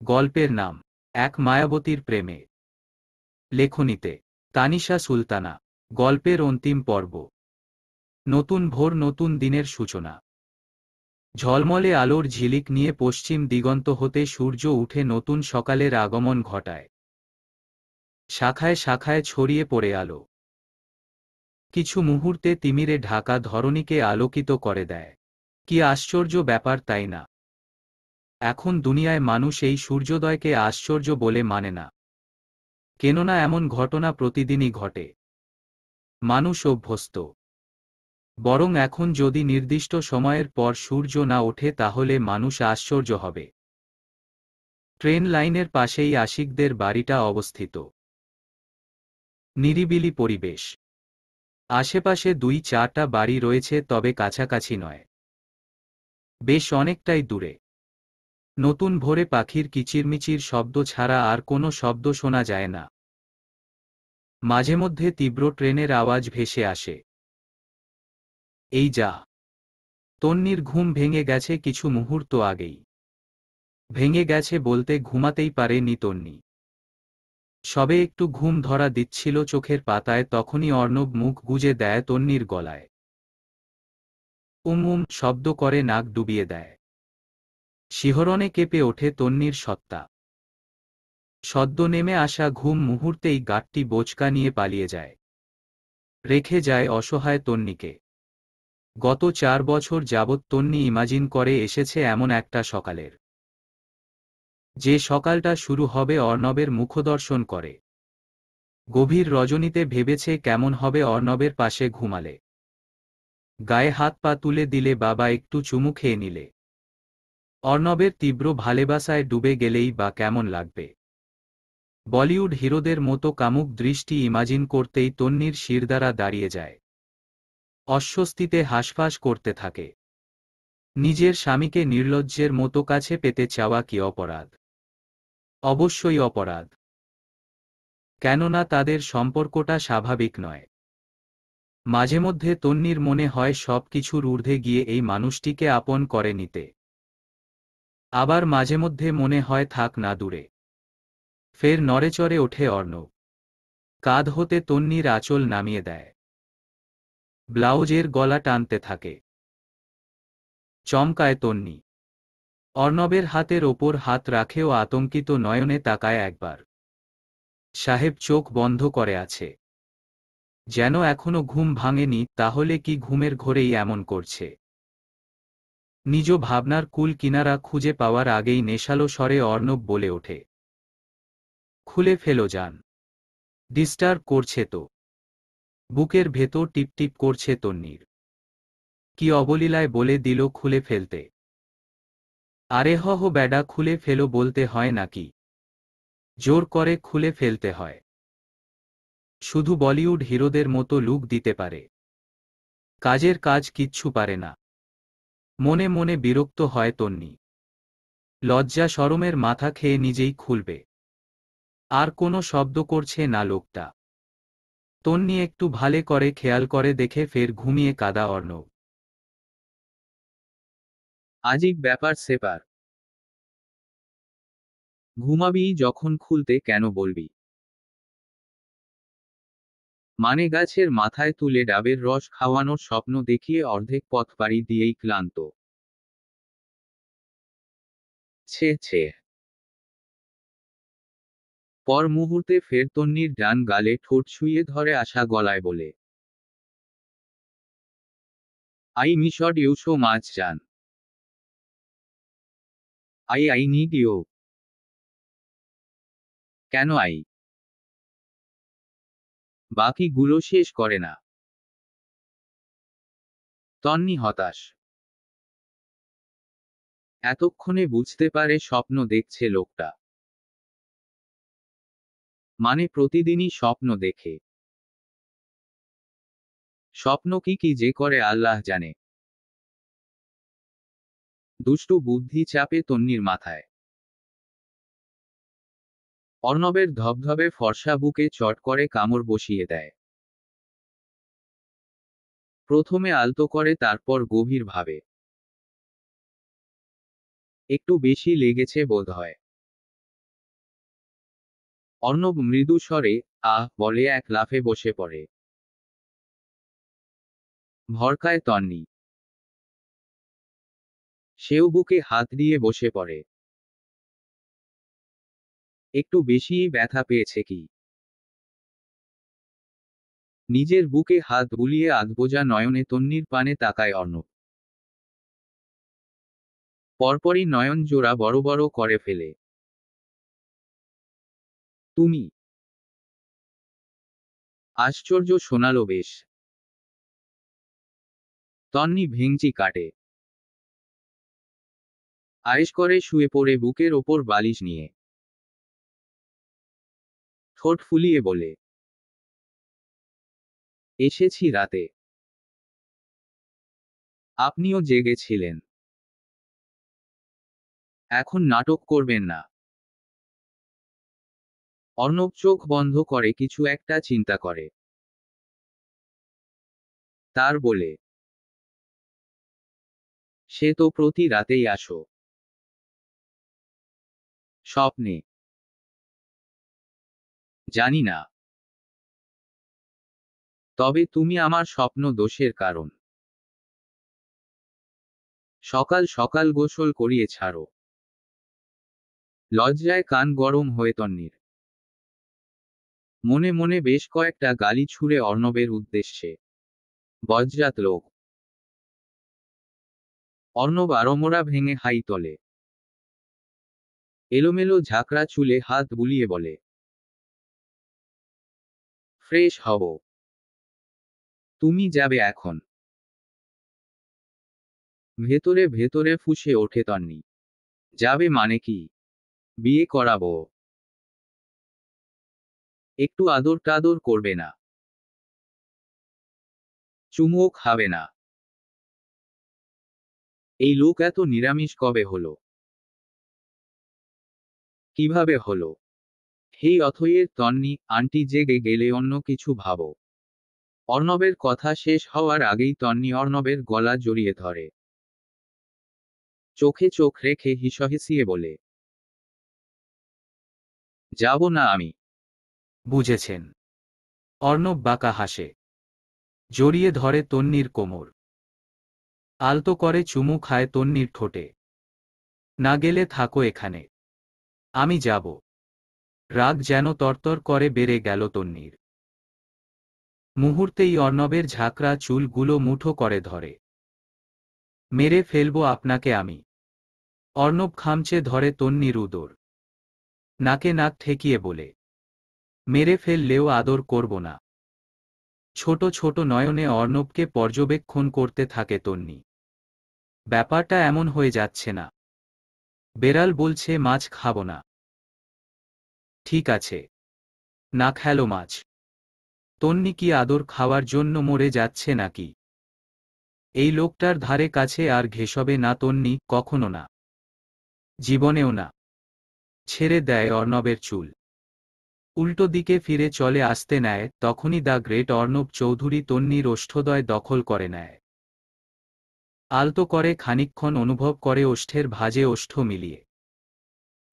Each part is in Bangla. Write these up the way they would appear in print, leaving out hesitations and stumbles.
গল্পের নাম এক মায়াবতীর প্রেমে। লেখনীতে তানিশা সুলতানা। গল্পের অন্তিম পর্ব। নতুন ভোর, নতুন দিনের সূচনা। ঝলমলে আলোর ঝিলিক নিয়ে পশ্চিম দিগন্ত হতে সূর্য উঠে নতুন সকালের আগমন ঘটায়। শাখায় শাখায় ছড়িয়ে পড়ে আলো। কিছু মুহূর্তে তিমিরে ঢাকা ধরণীকে আলোকিত করে দেয়। কি আশ্চর্য ব্যাপার, তাই না? এখন দুনিয়ায় মানুষ এই সূর্যোদয়কে আশ্চর্য বলে মানে না। কেননা এমন ঘটনা প্রতিদিনই ঘটে। মানুষ অভ্যস্ত। বরং এখন যদি নির্দিষ্ট সময়ের পর সূর্য না ওঠে তাহলে মানুষ আশ্চর্য হবে। ট্রেন লাইনের পাশেই আশিকদের বাড়িটা অবস্থিত। নিরিবিলি পরিবেশ। আশেপাশে ২-৪টা বাড়ি রয়েছে, তবে কাছাকাছি নয়, বেশ অনেকটাই দূরে। নতুন ভোরে পাখির কিচিরমিচির শব্দ ছাড়া আর কোনো শব্দ শোনা যায় না। মাঝে মধ্যে তীব্র ট্রেনের আওয়াজ ভেসে আসে। এই যা! তন্বীর ঘুম ভেঙে গেছে কিছু মুহূর্ত আগেই। ভেঙে গেছে বলতে ঘুমাতেই পারেনি তন্বী। সবে একটু ঘুম ধরা দিচ্ছিল চোখের পাতায়, তখনই অর্ণব মুখ গুজে দেয় তন্বীর গলায়। শব্দ করে নাক ডুবিয়ে দেয়। শিহরণে কেঁপে ওঠে তন্বীর সত্তা। সদ্য নেমে আসা ঘুম মুহূর্তেই গাঁটটি বোঁচকা নিয়ে পালিয়ে যায়। রেখে যায় অসহায় তন্বীকে। গত ৪ বছর যাবৎ তন্বী ইমাজিন করে এসেছে এমন একটা সকালের, যে সকালটা শুরু হবে অর্ণবের মুখদর্শন করে। গভীর রজনীতে ভেবেছে কেমন হবে অর্ণবের পাশে ঘুমালে, গায়ে হাত পা তুলে দিলে, বাবা একটু চুমু খেয়ে নিলে, অর্ণবের তীব্র ভালোবাসায় ডুবে গেলেই বা কেমন লাগবে। বলিউড হিরোদের মতো কামুক দৃষ্টি ইমাজিন করতেই তন্বীর শিরদাঁড়া দাঁড়িয়ে যায়। অস্বস্তিতে হাঁসফাঁস করতে থাকে। নিজের স্বামীকে নির্লজ্জের মতো কাছে পেতে চাওয়া কি অপরাধ? অবশ্যই অপরাধ। কেননা তাদের সম্পর্কটা স্বাভাবিক নয়। মাঝে মধ্যে তন্বীর মনে হয় সব কিছুর ঊর্ধ্বে গিয়ে এই মানুষটিকে আপন করে নিতে। আবার মাঝে মধ্যে মনে হয় থাক না দূরে। ফের নড়েচড়ে ওঠে অর্ণব। কাঁধ হতে তন্বীর আঁচল নামিয়ে দেয়। ব্লাউজের গলা টানতে থাকে। চমকায় তন্বী। অর্ণবের হাতের ওপর হাত রাখেও আতঙ্কিত নয়নে তাকায় একবার। সাহেব চোখ বন্ধ করে আছে, যেন এখনো ঘুম ভাঙেনি। তাহলে কি ঘুমের ঘোরেই এমন করছে? নিজ ভাবনার কুল কিনারা খুঁজে পাওয়ার আগেই নেশালো স্বরে অর্ণব বলে ওঠে, খুলে ফেলো জান। ডিস্টার্ব করছে তো? বুকের ভেতর টিপটিপ করছে তন্বীর। কি অবলীলায় বলে দিল খুলে ফেলতে। আরে হো ব্যাডা, খুলে ফেলো বলতে হয় নাকি? জোর করে খুলে ফেলতে হয়। শুধু বলিউড হিরোদের মতো লুক দিতে পারে, কাজের কাজ কিচ্ছু পারে না। মনে মনে বিরক্ত হয় তন্বী। লজ্জা শরমের মাথা খেয়ে নিজেই খুলবে। আর কোনো শব্দ করছে না লোকটা। তন্বী একটু ভালে করে খেয়াল করে দেখে ফের ঘুমিয়ে কাদা অর্ণব। আজীব ব্যাপার সেপার। ঘুমাবি যখন খুলতে কেন বলবি? মানে গাছের মাথায় তুলে ডাবের রস খাওয়ানোর স্বপ্ন দেখিয়ে অর্ধেক পথ পাড়ি দিয়েই ক্লান্ত। ছে ছে। পর মুহূর্তে ফের তন্বীর ডান গালে ঠোঁট ছুঁয়ে ধরে আসা গলায় বলে, I missed you so much জান। I need you. Can I? বাকিগুলো শেষ করে না। তন্বী হতাশ। এতক্ষণে বুঝতে পারে স্বপ্ন দেখছে লোকটা। মানে প্রতিদিনই স্বপ্ন দেখে। স্বপ্ন কি কি যে করে আল্লাহ জানে। দুষ্টু বুদ্ধি চাপে তন্বীর মাথায়। অর্ণবের ধবধবে ফর্সা বুকে চট করে কামড় বসিয়ে দেয়। প্রথমে আলতো করে, তারপর গভীর ভাবে। একটু বেশি লেগেছে বোধহয়। অর্ণব মৃদু স্বরে আহ বলে এক লাফে বসে পড়ে। ভরকায় তন্নি। সেও বুকে হাত দিয়ে বসে পড়ে। একটু বেশিই ব্যথা পেয়েছে কি? নিজের বুকে হাত বুলিয়ে আধবোজা নয়নে তন্নির পানে তাকায় অর্ণব। পরপরই নয়ন জোড়া বড় বড় করে ফেলে। তুমি? আশ্চর্য শোনালো বেশ। তন্নি ভেঙচি কাটে। আয়েশ করে শুয়ে পড়ে বুকের ওপর বালিশ নিয়ে। ঠোঁট ফুলিয়ে বলে, এসেছি রাতে। আপনিও জেগেছিলেন। এখন নাটক করবেন না। অর্ণব চোখ বন্ধ করে কিছু একটা চিন্তা করে। তার বলে, সে তো প্রতি রাতেই আসো। স্বপ্নে? জানি না। তবে তুমি আমার স্বপ্ন দোষের কারণ। সকাল সকাল গোসল করিয়ে ছাড়ো। লজ্জায় কান গরম হয়ে তন্নির। মনে মনে বেশ কয়েকটা গালি ছুঁড়ে অর্ণবের উদ্দেশ্যে। বজ্জাত লোক। অর্ণব আড়মোড়া ভেঙে হাই তোলে। এলোমেলো ঝাঁকড়া চুলে হাত বুলিয়ে বলে, ফ্রেশ হব। তুমি যাবে এখন। ভেতরে ভেতরে ফুঁসে ওঠে তন্নি। যাবে মানে কি? বিয়ে করাবো। একটু আদর টাদর করবে না? চুমুও খাবে না? এই লোক এত নিরামিষ কবে হলো? কিভাবে হলো? হেই অথয়ের তন্নি, আন্টি জেগে গেলে অন্য কিছু ভাবো। অর্ণবের কথা শেষ হওয়ার আগেই তন্নি অর্ণবের গলা জড়িয়ে ধরে। চোখে চোখ রেখে হিসহিসিয়ে বলে, যাব না আমি। বুঝেছেন। অর্ণব বাঁকা হাসে। জড়িয়ে ধরে তন্নির কোমর। আলতো করে চুমু খায় তন্নির ঠোঁটে। না গেলে থাকো এখানে। আমি যাব। রাগ যেন তরতর করে বেড়ে গেল তন্নির। মুহূর্তেই অর্ণবের ঝাঁকড়া চুলগুলো মুঠো করে ধরে। মেরে ফেলবো আপনাকে আমি। অর্ণব খামচে ধরে তন্নির উদর। নাকে নাক ঠেকিয়ে বলে, মেরে ফেললেও আদর করব না। ছোট ছোট নয়নে অর্ণবকে পর্যবেক্ষণ করতে থাকে তন্নি। ব্যাপারটা এমন হয়ে যাচ্ছে না। বেড়াল বলছে মাছ খাব না। ঠিক আছে। না খেলো মাছ। তন্নি কি আদর খাওয়ার জন্য মরে যাচ্ছে নাকি? এই লোকটার ধারে কাছে আর ঘেঁষবে না তন্নি, কখনো না। জীবনেও না। ছেড়ে দেয় অর্ণবের চুল। উল্টো দিকে ফিরে চলে আসতে নেয়, তখনই দ্য গ্রেট অর্ণব চৌধুরী তন্নির ওষ্ঠদ্বয় দখল করে নেয়। আলতো করে খানিকক্ষণ অনুভব করে ওষ্ঠের ভাঁজে ওষ্ঠ মিলিয়ে।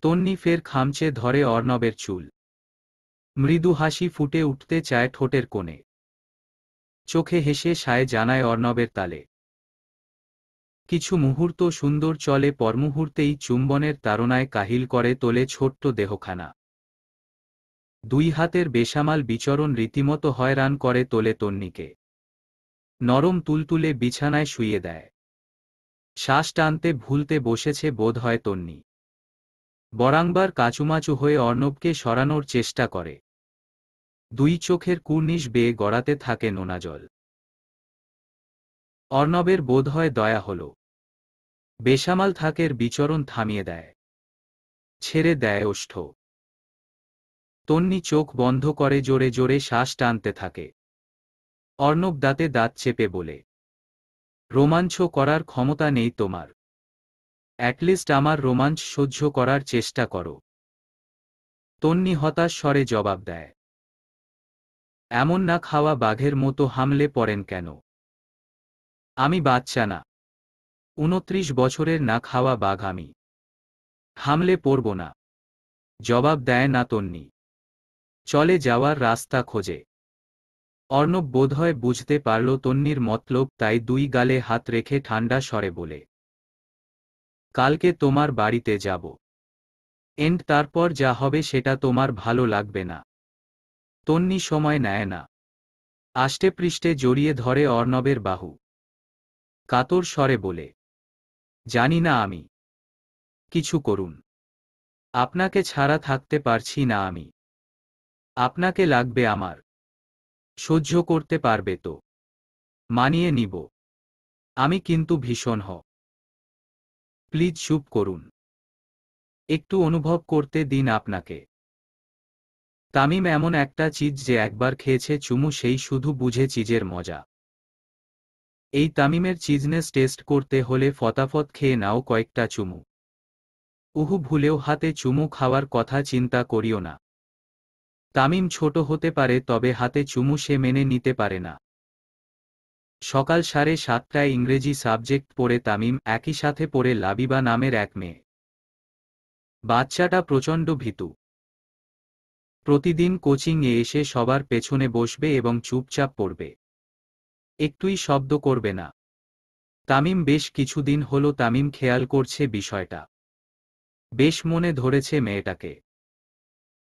তন্নি ফের খামচে ধরে অর্ণবের চুল। মৃদু হাসি ফুটে উঠতে চায় ঠোঁটের কোণে। চোখে হেসে সায় জানায় অর্ণবের তালে। কিছু মুহূর্ত সুন্দর চলে, পরমুহূর্তেই চুম্বনের তাড়নায় কাহিল করে তোলে ছোট্ট দেহখানা। দুই হাতের বেসামাল বিচরণ রীতিমতো হয়রান করে তোলে তন্নিকে। নরম তুলতুলে বিছানায় শুইয়ে দেয়। শ্বাস টানতে ভুলতে বসেছে বোধ হয় তন্নি। বরাংবার কাচুমাচু হয়ে অর্ণবকে সরানোর চেষ্টা করে। দুই চোখের কুর্নিশ বেয়ে গড়াতে থাকে নোনা জল। অর্ণবের বোধ হয় দয়া হল। বেসামাল থাকের বিচরণ থামিয়ে দেয়। ছেড়ে দেয় ওষ্ঠ। তন্নি চোখ বন্ধ করে জোরে জোরে শ্বাস টানতে থাকে। অর্ণব দাঁতে দাঁত চেপে বলে, রোমাঞ্চ করার ক্ষমতা নেই তোমার। অ্যাটলিস্ট আমার রোমাঞ্চ সহ্য করার চেষ্টা করো। তন্নি হতাশ স্বরে জবাব দেয়, এমন না খাওয়া বাঘের মতো হামলে পড়েন কেন? আমি বাচ্চা না। 29 বছরের না খাওয়া বাঘ আমি। হামলে পড়ব না। জবাব দেয় না তন্নি। চলে যাওয়ার রাস্তা খোঁজে। অর্ণব বোধহয় বুঝতে পারল তন্নির মতলব, তাই দুই গালে হাত রেখে ঠান্ডা স্বরে বলে, কালকে তোমার বাড়িতে যাব। তারপর যা হবে সেটা তোমার ভালো লাগবে না। তন্নি সময় নেয় না। আষ্টেপৃষ্ঠে জড়িয়ে ধরে অর্ণবের বাহু। কাতর স্বরে বলে, জানি না আমি। কিছু করুন। আপনাকে ছাড়া থাকতে পারছি না আমি। আপনাকে লাগবে আমার। সহ্য করতে পারবে তো? মানিয়ে নিব। আমি কিন্তু ভীষণ প্লিজ চুপ করুন। একটু অনুভব করতে দিন আপনাকে। তামিম এমন একটা চিজ যে একবার খেয়েছে চুমু সেই শুধু বুঝে চিজের মজা। এই তামিমের চিজনেস টেস্ট করতে হলে ফতাফত খেয়ে নাও কয়েকটা চুমু। ভুলেও হাতে চুমু খাওয়ার কথা চিন্তা করিও না। তামিম ছোট হতে পারে, তবে হাতে চুমু সে মেনে নিতে পারে না। সকাল 7:30টায় ইংরেজি সাবজেক্ট পড়ে তামিম, একই সাথে পড়ে লাবিবা নামের এক মেয়ে। বাচ্চাটা প্রচণ্ড ভীতু। প্রতিদিন কোচিংয়ে এসে সবার পেছনে বসবে এবং চুপচাপ পড়বে। একটুই শব্দ করবে না। তামিম বেশ কিছুদিন হলো তামিম খেয়াল করছে বিষয়টা। বেশ মনে ধরেছে মেয়েটাকে।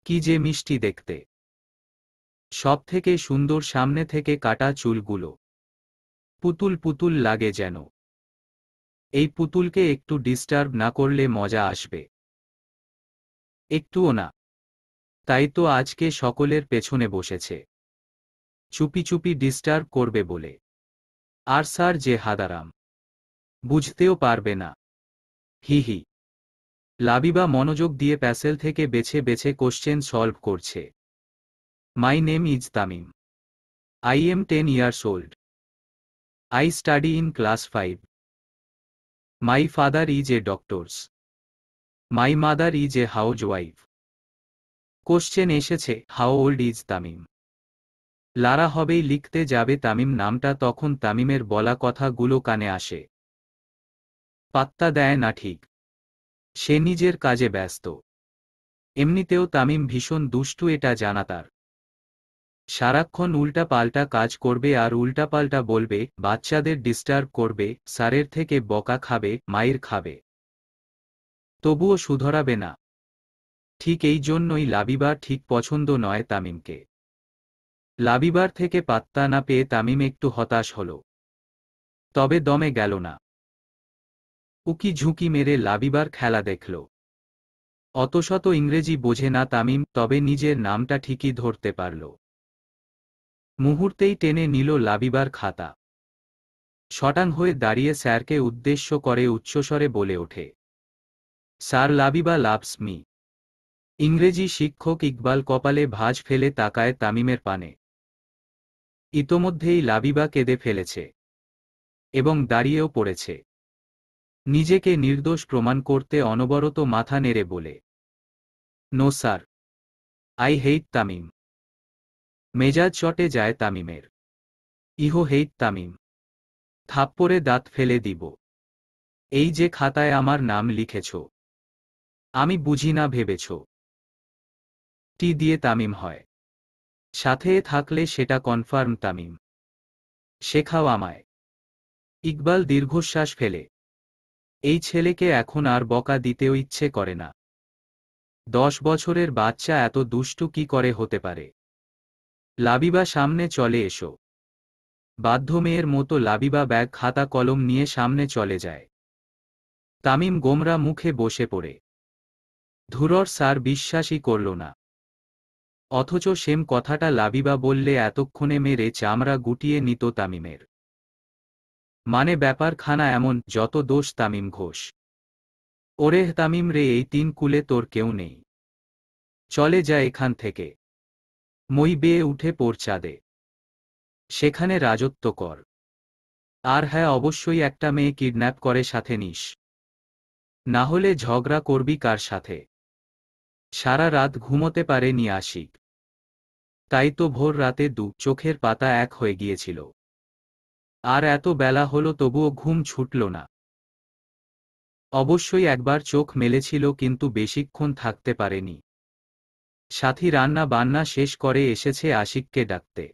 কি যে মিষ্টি দেখতে। সবথেকে সুন্দর সামনে থেকে কাটা চুলগুলো। পুতুল পুতুল লাগে যেন। এই পুতুলকে একটু ডিস্টার্ব না করলে মজা আসবে? একটুও না। তাই তো আজকে সকলের পেছনে বসেছে। চুপি চুপি ডিস্টার্ব করবে বলে। আর স্যার যে হাদারাম। বুঝতেও পারবে না। হি হি। লাবিবা মনোযোগ দিয়ে প্যাসেল থেকে বেছে বেছে কোশ্চেন সলভ করছে। My name is Tamim. I am 10 years old. I study in class 5. My father is a doctor. My mother is a housewife. Question এসেছে, হাউ ওল্ড ইজ তামিম। লারা হবেই লিখতে যাবে তামিম নামটা, তখন তামিমের বলা কথাগুলো কানে আসে। পাত্তা দেয় না ঠিক। সে নিজের কাজে ব্যস্ত। এমনিতেও তামিম ভীষণ দুষ্টু, এটা জানা তার। সারাক্ষণ উল্টাপাল্টা কাজ করবে আর উল্টাপাল্টা বলবে, বাচ্চাদের ডিস্টার্ব করবে, স্যারের থেকে বকা খাবে, মাইর খাবে। তবুও শুধরাবে না। ঠিক এই জন্যই লাবিবার ঠিক পছন্দ নয় তামিমকে। লাবিবার থেকে পাত্তা না পেয়ে তামিম একটু হতাশ হল। তবে দমে গেল না। উকি ঝুঁকি মেরে লাবিবার খেলা দেখল। অতশত ইংরেজি বোঝে না তামিম, তবে নিজের নামটা ঠিকই ধরতে পারল। মুহূর্তেই টেনে নিল লাবিবার খাতা। শটাং হয়ে দাঁড়িয়ে স্যারকে উদ্দেশ্য করে উচ্চস্বরে বলে ওঠে, স্যার লাবিবা লাভস মি। ইংরেজি শিক্ষক ইকবাল কপালে ভাঁজ ফেলে তাকায় তামিমের পানে। ইতোমধ্যেই লাবিবা কেঁদে ফেলেছে এবং দাঁড়িয়েও পড়েছে। নিজেকে নির্দোষ প্রমাণ করতে অনবরত মাথা নেড়ে বলে, no sir, I hate Tamim. মেজাজ চটে যায় তামিমের। ইহো হেইট তামিম। থাপ্পড়ে দাঁত ফেলে দিব। এই যে খাতায় আমার নাম লিখেছ, আমি বুঝি না ভেবেছ টি দিয়ে তামিম হয়? সাথে থাকলে সেটা কনফার্ম তামিম। শেখাও আমায়। ইকবাল দীর্ঘশ্বাস ফেলে। এই ছেলেকে এখন আর বকা দিতেও ইচ্ছে করে না। 10 বছরের বাচ্চা এত দুষ্টু কি করে হতে পারে? লাবিবা সামনে চলে এসো। বাধ্য মেয়ের মতো লাবিবা ব্যাগ খাতা কলম নিয়ে সামনে চলে যায়। তামিম গোমরা মুখে বসে পড়ে। ধুরর স্যার বিশ্বাসই করল না। অথচ সেম কথাটা লাবিবা বললে এতক্ষণে মেরে চামড়া গুটিয়ে নিত তামিমের। মানে ব্যাপারখানা এমন, যত দোষ তামিম ঘোষ। ওরে তামিম রে, এই 3 কুলে তোর কেউ নেই। চলে যা এখান থেকে। মই বেয়ে উঠে পড় চাঁদে। সেখানে রাজত্ব কর। আর হ্যাঁ, অবশ্যই একটা মেয়ে কিডন্যাপ করে সাথে নিস। না হলে ঝগড়া করবি কার সাথে? সারা রাত ঘুমোতে পারেনি আশিক। তাই তো ভোর রাতে চোখের পাতা এক হয়ে গিয়েছিল। আর এত বেলা হলো তবুও ঘুম ছুটল না। অবশ্যই একবার চোখ মেলেছিল, কিন্তু বেশিক্ষণ থাকতে পারেনি। সাথী রান্না বান্না শেষ করে এসেছে আশিককে ডাকতে।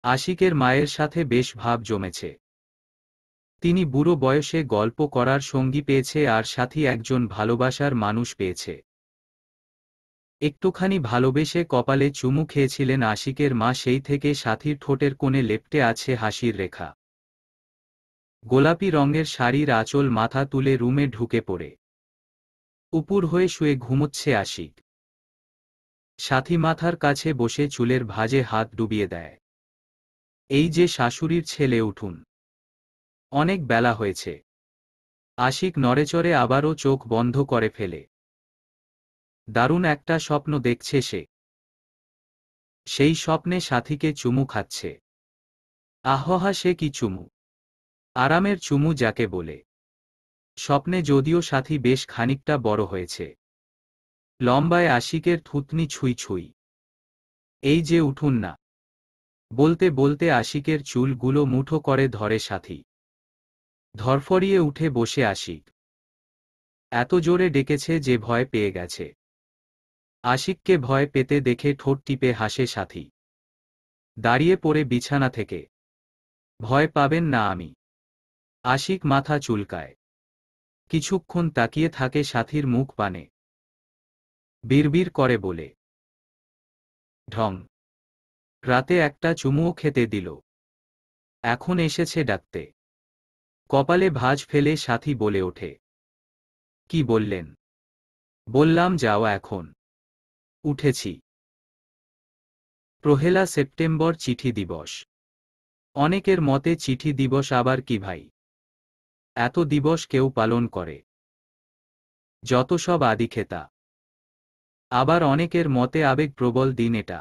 আশিকের মায়ের সাথে বেশ ভাব জমেছে। তিনি বুড়ো বয়সে গল্প করার সঙ্গী পেয়েছে আর সাথী একজন ভালোবাসার মানুষ পেয়েছে। একটুখানি ভালোবেসে কপালে চুমু খেয়েছিলেন আশিকের মা, সেই থেকে সাথীর ঠোঁটের কোণে লেপ্টে আছে হাসির রেখা। গোলাপি রঙের শাড়ির আঁচল মাথা তুলে রুমে ঢুকে পড়ে উপুর হয়ে শুয়ে ঘুমোচ্ছে আশিক। সাথী মাথার কাছে বসে চুলের ভাঁজে হাত ডুবিয়ে দেয়। এই যে শাশুড়ির ছেলে, উঠুন, অনেক বেলা হয়েছে। আশিক নড়েচড়ে আবারও চোখ বন্ধ করে ফেলে। দারুণ একটা স্বপ্ন দেখছে সে। সেই স্বপ্নে সাথীকে চুমু খাচ্ছে। আহহা, সে কি চুমু! আরামের চুমু যাকে বলে। স্বপ্নে যদিও সাথী বেশ খানিকটা বড় হয়েছে। লম্বায় আশিকের থুতনি ছুঁই ছুঁই। এই যে উঠুন না! বলতে বলতে আশিকের চুলগুলো মুঠো করে ধরে সাথী। ধরফরিয়ে উঠে বসে আশিক। এত জোরে ডেকেছে যে ভয় পেয়ে গেছে। আশিককে ভয় পেতে দেখে ঠোঁট টিপে হাসে সাথী। দাঁড়িয়ে পড়ে বিছানা থেকে, ভয় পাবেন না আমি। আশিক মাথা চুলকায়। কিছুক্ষণ তাকিয়ে থাকে সাথীর মুখ পানে। বিড়বিড় করে বলে, ঢং। রাতে একটা চুমুও খেতে দিল, এখন এসেছে ডাকতে। কপালে ভাঁজ ফেলে সাথী বলে ওঠে, কি বললেন? বললাম যাও এখন। উঠেছি। পহেলা সেপ্টেম্বর চিঠি দিবস। অনেকের মতে চিঠি দিবস আবার কি ভাই? এত দিবস কেউ পালন করে? যত সব আদিখেতা। আবার অনেকের মতে আবেগপ্রবল দিন এটা।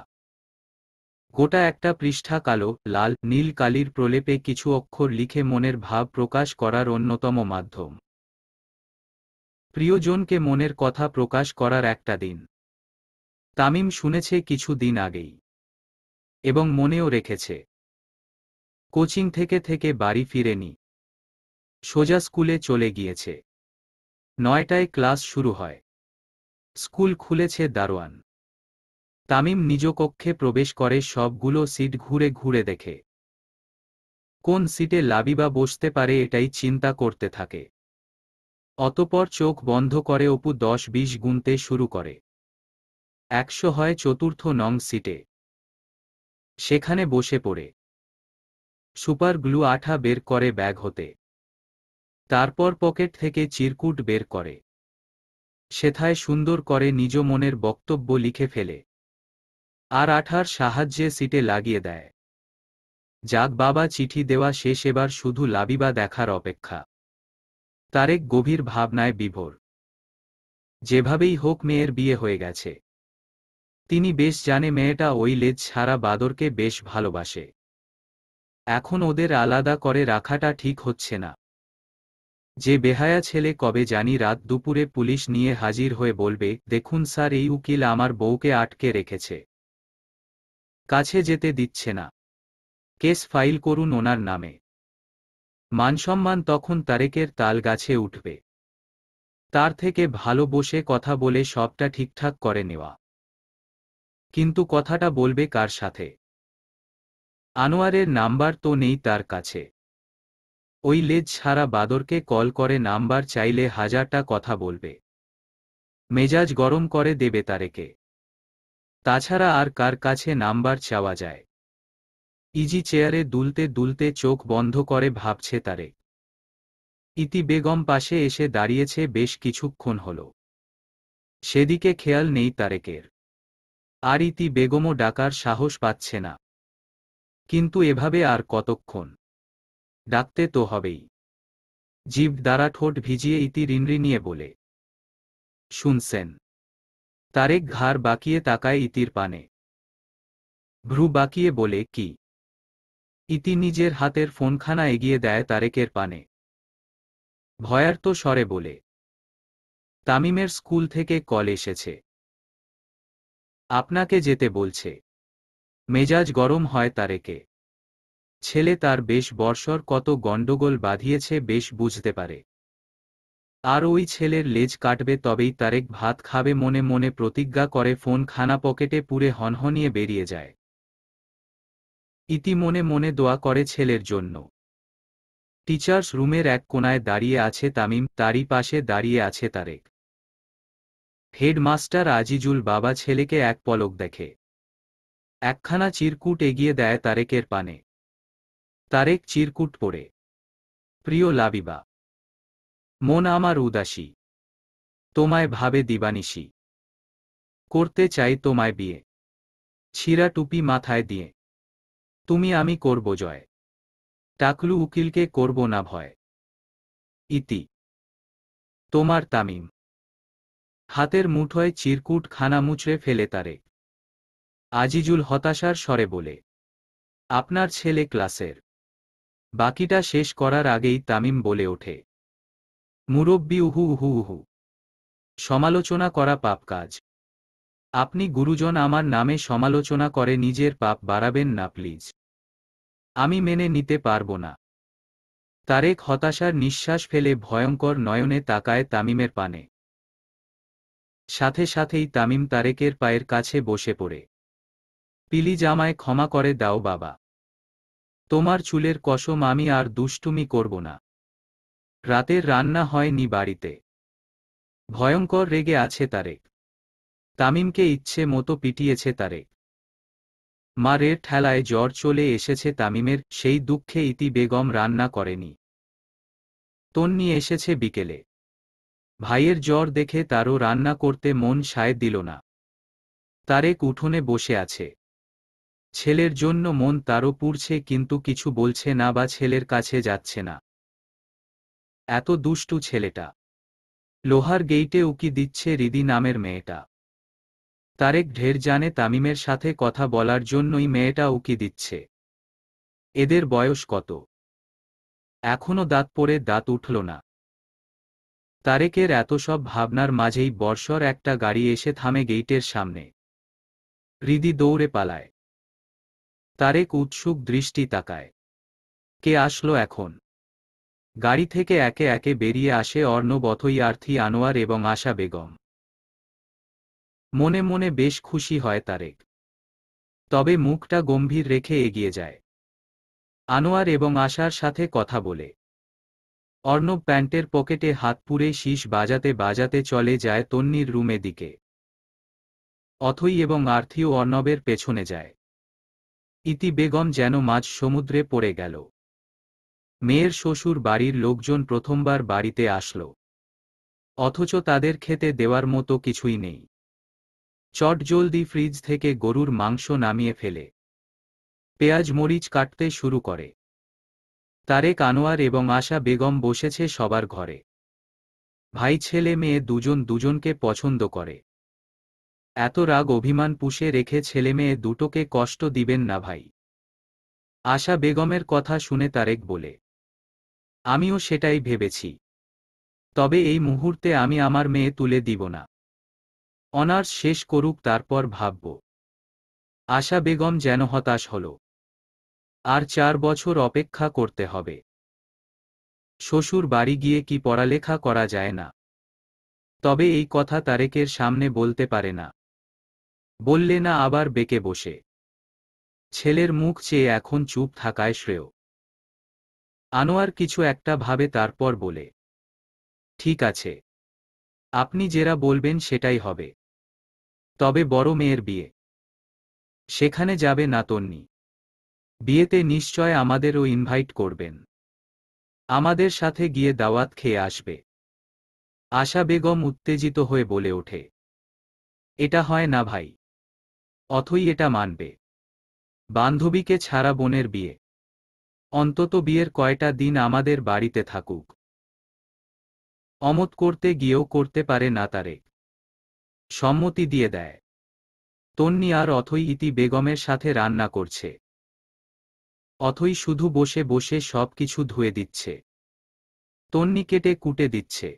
গোটা একটা পৃষ্ঠা কালো, লাল, নীল কালির প্রলেপে কিছু অক্ষর লিখে মনের ভাব প্রকাশ করার অন্যতম মাধ্যম। প্রিয়জনকে মনের কথা প্রকাশ করার একটা দিন। তামিম শুনেছে কিছু দিন আগেই, এবং মনেও রেখেছে। কোচিং থেকে থেকে বাড়ি ফিরেনি, সোজা স্কুলে চলে গিয়েছে। 9টায় ক্লাস শুরু হয়। স্কুল খুলেছে দারোয়ান। তামিম নিজ কক্ষে প্রবেশ করে, সবগুলো সিট ঘুরে ঘুরে দেখে। কোন সিটে লাবিবা বসতে পারে এটাই চিন্তা করতে থাকে। অতপর চোখ বন্ধ করে অপু 10-20 গুনতে শুরু করে। 100 হয় 4র্থ নং সিটে। সেখানে বসে পড়ে সুপার গ্লু আঠা বের করে ব্যাগ হতে। তারপর পকেট থেকে চিরকুট বের করে সেথায় সুন্দর করে নিজ মনের বক্তব্য লিখে ফেলে, আর আঠার সাহায্যে সিটে লাগিয়ে দেয়। যাক বাবা, চিঠি দেওয়া শেষ, এবার শুধু লাবিবা দেখার অপেক্ষা। তারেক গভীর ভাবনায় বিভোর। যেভাবেই হোক মেয়ের বিয়ে হয়ে গেছে। তিনি বেশ জানে মেয়েটা ওই লেজ ছাড়া বাদরকে বেশ ভালোবাসে। এখন ওদের আলাদা করে রাখাটা ঠিক হচ্ছে না। যে বেহায়া ছেলে কবে জানি রাত দুপুরে পুলিশ নিয়ে হাজির হয়ে বলবে, দেখুন স্যার, এই উকিল আমার বউকে আটকে রেখেছে, কাছে যেতে দিচ্ছে না, কেস ফাইল করুন ওনার নামে। মানসম্মান তখন তারেকের তাল গাছে উঠবে। তার থেকে ভালো বসে কথা বলে সবটা ঠিকঠাক করে নেওয়া। কিন্তু কথাটা বলবে কার সাথে? আনোয়ারের নাম্বার তো নেই তার কাছে। ওই লেজ ছাড়া বাদরকে কল করে নাম্বার চাইলে 1000টা কথা বলবে, মেজাজ গরম করে দেবে তারেকে। তাছাড়া আর কার কাছে নাম্বার চাওয়া যায়? ইজি চেয়ারে দুলতে দুলতে চোখ বন্ধ করে ভাবছে তারেক। ইতি বেগম পাশে এসে দাঁড়িয়েছে বেশ কিছুক্ষণ হল। সেদিকে খেয়াল নেই তারেকের। আর ইতি বেগমও ডাকার সাহস পাচ্ছে না। কিন্তু এভাবে আর কতক্ষণ? ডাকতে তো হবেই। জিভ দ্বারা ঠোঁট ভিজিয়ে ইতি রিনরিনিয়ে বলে, শুনছেন? তারেক ঘাড় বাঁকিয়ে তাকায় ইতির পানে। ভ্রু বাঁকিয়ে বলে, কি? ইতি নিজের হাতের ফোনখানা এগিয়ে দেয় তারেকের পানে। ভয়ার্ত স্বরে বলে, তামিমের স্কুল থেকে কল এসেছে, আপনাকে যেতে বলছে। মেজাজ গরম হয় তারেকে। ছেলে তার বেশ বর্ষর, কত গণ্ডগোল বাঁধিয়েছে বেশ বুঝতে পারে। আর ওই ছেলের লেজ কাটবে তবেই তারেক ভাত খাবে মনে মনে প্রতিজ্ঞা করে ফোন খানা পকেটে পুরে হনহনিয়ে বেরিয়ে যায়। ইতি মনে মনে দোয়া করে ছেলের জন্য। টিচার্স রুমের এক কোনায় দাঁড়িয়ে আছে তামিম, তারই পাশে দাঁড়িয়ে আছে তারেক। হেডমাস্টার আজিজুল বাবা ছেলেকে এক পলক দেখে, একখানা চিরকুট এগিয়ে দেয় তারেকের পানে। তারেক চিরকুট পড়ে, প্রিয় লাবিবা, মন আমার উদাসী, তোমায় ভাবে দিবানিশি, করতে চাই তোমায় বিয়ে, ছিঁড়া টুপি মাথায় দিয়ে, তুমি আমি করব জয়, টাকলু উকিলকে করব না ভয়। ইতি, তোমার তামিম। হাতের মুঠোয় চিরকুট খানা মুচড়ে ফেলে তারেক। আজিজুল হতাশার স্বরে বলে, আপনার ছেলে ক্লাসের। বাকিটা শেষ করার আগেই তামিম বলে ওঠে, মুরব্বি উহু উহু উহু, সমালোচনা করা পাপ কাজ। আপনি গুরুজন, আমার নামে সমালোচনা করে নিজের পাপ বাড়াবেন না প্লিজ। আমি মেনে নিতে পারব না। তারেক হতাশার নিঃশ্বাস ফেলে ভয়ঙ্কর নয়নে তাকায় তামিমের পানে। সাথে সাথেই তামিম তারেকের পায়ের কাছে বসে পড়ে, প্লিজ আমায় ক্ষমা করে দাও বাবা। তোমার চুলের কসম, আমি আর দুষ্টুমি করব না। রাতের রান্না হয়নি বাড়িতে। ভয়ঙ্কর রেগে আছে তারেক। তামিমকে ইচ্ছে মতো পিটিয়েছে তারেক। মারের ঠেলায় জ্বর চলে এসেছে তামিমের, সেই দুঃখে ইতি বেগম রান্না করেনি। তন্নি এসেছে বিকেলে। ভাইয়ের জ্বর দেখে তারও রান্না করতে মন সায় দিল না। তারেক উঠোনে বসে আছে। ছেলের জন্য মন তারও পুড়ছে, কিন্তু কিছু বলছে না বা ছেলের কাছে যাচ্ছে না। এত দুষ্টু ছেলেটা। লোহার গেইটে উকি দিচ্ছে রিদি নামের মেয়েটা। তারেক ঢের জানে তামিমের সাথে কথা বলার জন্যই মেয়েটা উকি দিচ্ছে। এদের বয়স কত? এখনো দাঁত পড়ে দাঁত উঠল না। তারেকের এত সব ভাবনার মাঝেই বর্ষর একটা গাড়ি এসে থামে গেইটের সামনে। রিদি দৌড়ে পালায়। তারেক উৎসুক দৃষ্টি তাকায়। কে আসলো এখন? গাড়ি থেকে একে একে বেরিয়ে আসে অর্ণব, অথই, আর্থি, আনোয়ার এবং আশা বেগম। মনে মনে বেশ খুশি হয় তারেক, তবে মুখটা গম্ভীর রেখে এগিয়ে যায়। আনোয়ার এবং আশার সাথে কথা বলে। অর্ণব প্যান্টের পকেটে হাত পুরে শীষ বাজাতে বাজাতে চলে যায় তন্নির রুমে দিকে। অথই এবং আর্থিও অর্ণবের পেছনে যায়। ইতি বেগম যেন মাঝ সমুদ্রে পড়ে গেল। মেয়ের শ্বশুর বাড়ির লোকজন প্রথমবার বাড়িতে আসল, অথচ তাদের খেতে দেওয়ার মতো কিছুই নেই। চটজলদি ফ্রিজ থেকে গরুর মাংস নামিয়ে ফেলে পেঁয়াজ মরিচ কাটতে শুরু করে। তারেক, আনোয়ার এবং আশা বেগম বসেছে সবার ঘরে। ভাই ছেলে মেয়ে দুজন দুজনকে পছন্দ করে। এত রাগ অভিমান পুষে রেখে ছেলেমেয়ে দুটোকে কষ্ট দিবেন না ভাই। আশা বেগমের কথা শুনে তারেক বলে, আমিও সেটাই ভেবেছি, তবে এই মুহূর্তে আমি আমার মেয়ে তুলে দিব না। অনার্স শেষ করুক, তারপর ভাবব। আশা বেগম যেন হতাশ হল। আর 4 বছর অপেক্ষা করতে হবে। শ্বশুর বাড়ি গিয়ে কি পড়ালেখা করা যায় না? তবে এই কথা তারেকের সামনে বলতে পারে না। বললে না আবার বেঁকে বসে। ছেলের মুখ চেয়ে এখন চুপ থাকায় শ্রেয়। আনোয়ার কিছু একটা ভাবে, তারপর বলে, ঠিক আছে, আপনি যেটা বলবেন সেটাই হবে। তবে বড় মেয়ের বিয়ে, সেখানে যাবে না তন্নি? বিয়েতে নিশ্চয় আমাদেরও ইনভাইট করবেন। আমাদের সাথে গিয়ে দাওয়াত খেয়ে আসবে। আশা বেগম উত্তেজিত হয়ে বলে ওঠে, এটা হয় না ভাই। অথই এটা মানবে? বান্ধবীকে ছাড়া বোনের বিয়ে। অন্তত বিয়ের কয়টা দিন আমাদের বাড়িতে থাকুক। অমত করতে গিয়েও করতে পারে না তারেক। সম্মতি দিয়ে দেয়। তন্নি আর অথই ইতি বেগমের সাথে রান্না করছে। অথই শুধু বসে বসে সব কিছু ধুয়ে দিচ্ছে। তন্নি কেটে কুটে দিচ্ছে।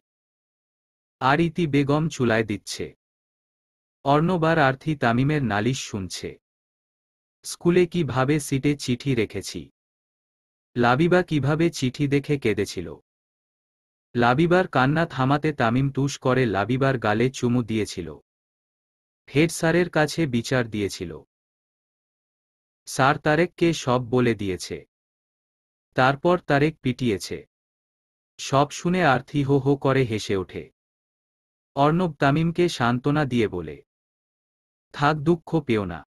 আর ইতি বেগম চুলায় দিচ্ছে। অর্ণব আর আর্থি তামিমের নালিশ শুনছে। স্কুলে কিভাবে সিটে চিঠি রেখেছি, লাবিবা কিভাবে চিঠি দেখে কেঁদেছিল। লাবিবার কান্না থামাতে তামিম টুস করে লাবিবার গালে চুমু দিয়েছিল। হেড স্যারের কাছে বিচার দিয়েছিল। স্যার তারেককে সব বলে দিয়েছে। তারপর তারেক পিটিয়েছে। সব শুনে আর্থি হো হো করে হেসে ওঠে। অর্ণব তামিমকে সান্ত্বনা দিয়ে বলে, থাক, দুঃখ পেও না।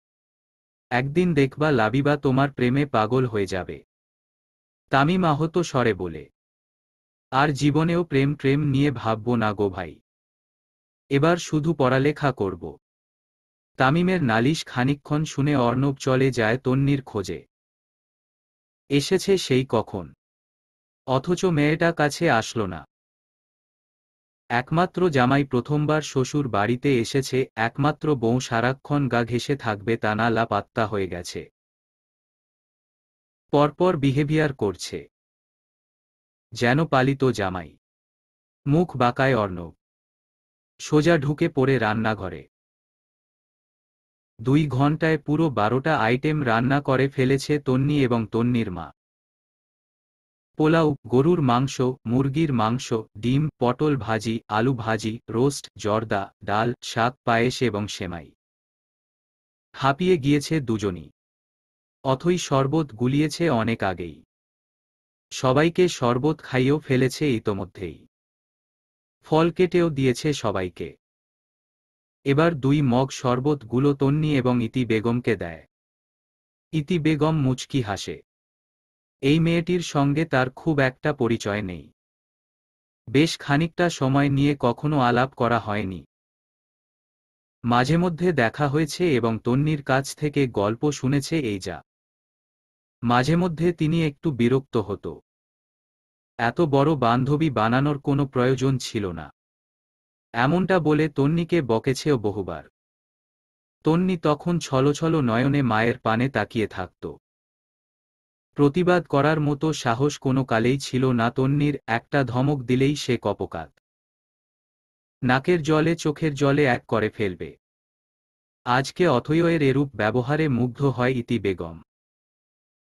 একদিন দেখবা লাবিবা তোমার প্রেমে পাগল হয়ে যাবে। তামিম আহত স্বরে বলে, আর জীবনেও প্রেম প্রেম নিয়ে ভাবব না গো ভাই। এবার শুধু পড়ালেখা করব। তামিমের নালিশ খানিকক্ষণ শুনে অর্ণব চলে যায় তন্নির খোঁজে। এসেছে সেই কখন, অথচ মেয়েটা কাছে আসলো না। একমাত্র জামাই প্রথমবার শ্বশুর বাড়িতে এসেছে, একমাত্র বউ সারাক্ষণ গা ঘেঁষে থাকবে তা না লাপাত্তা হয়ে গেছে। পরপর বিহেভিয়ার করছে যেন পালিত জামাই। মুখ বাঁকায় অর্ণব। সোজা ঢুকে পড়ে রান্নাঘরে। 2 ঘন্টায় পুরো 12টা আইটেম রান্না করে ফেলেছে তন্নি এবং তন্নির মা। পোলাও, গরুর মাংস, মুরগির মাংস, ডিম, পটল ভাজি, আলু ভাজি, রোস্ট, জর্দা, ডাল, শাক, পায়েস এবং সেমাই। হাঁপিয়ে গিয়েছে দুজনই। অথই শরবত গুলিয়েছে অনেক আগেই। সবাইকে শরবত খাইয়েও ফেলেছে ইতোমধ্যেই। ফল কেটেও দিয়েছে সবাইকে। এবার 2 মগ শরবত গুলো তন্নি এবং ইতি বেগমকে দেয়। ইতি বেগম মুচকি হাসে। এই মেয়েটির সঙ্গে তার খুব একটা পরিচয় নেই। বেশ খানিকটা সময় নিয়ে কখনো আলাপ করা হয়নি। মাঝে মধ্যে দেখা হয়েছে এবং তন্নির কাছ থেকে গল্প শুনেছে এই যা। মাঝে মধ্যে তিনি একটু বিরক্ত হতো। এত বড় বান্ধবী বানানোর কোনো প্রয়োজন ছিল না। এমনটা বলে তন্নিকে বকেছেও বহুবার। তন্নি তখন ছলছল নয়নে মায়ের পানে তাকিয়ে থাকত। প্রতিবাদ করার মতো সাহস কোনো কালেই ছিল না তন্নির। একটা ধমক দিলেই সে কপকাত। নাকের জলে চোখের জলে এক করে ফেলবে। আজকে অথয়ের এরূপ ব্যবহারে মুগ্ধ হয় ইতি বেগম।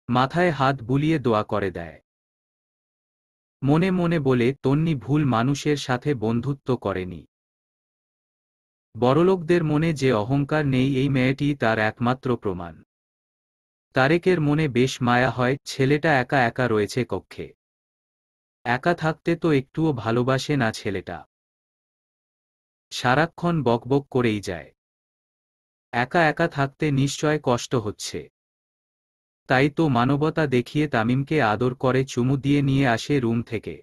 মাথায় হাত বুলিয়ে দোয়া করে দেয়। মনে মনে বলে, তন্নি ভুল মানুষের সাথে বন্ধুত্ব করেনি। বড়লোকদের মনে যে অহংকার নেই এই মেয়েটি তার একমাত্র প্রমাণ। তারেকের মনে বেশ মায়া হয়, ছেলেটা একা একা রয়েছে কক্ষে। একা থাকতে তো একটুও ভালোবাসে না ছেলেটা। সারাক্ষণ বকবক করেই যায়। একা একা থাকতে নিশ্চয় কষ্ট হচ্ছে। তাই তো মানবতা দেখিয়ে তামিমকে আদর করে চুমু দিয়ে নিয়ে আসে রুম থেকে।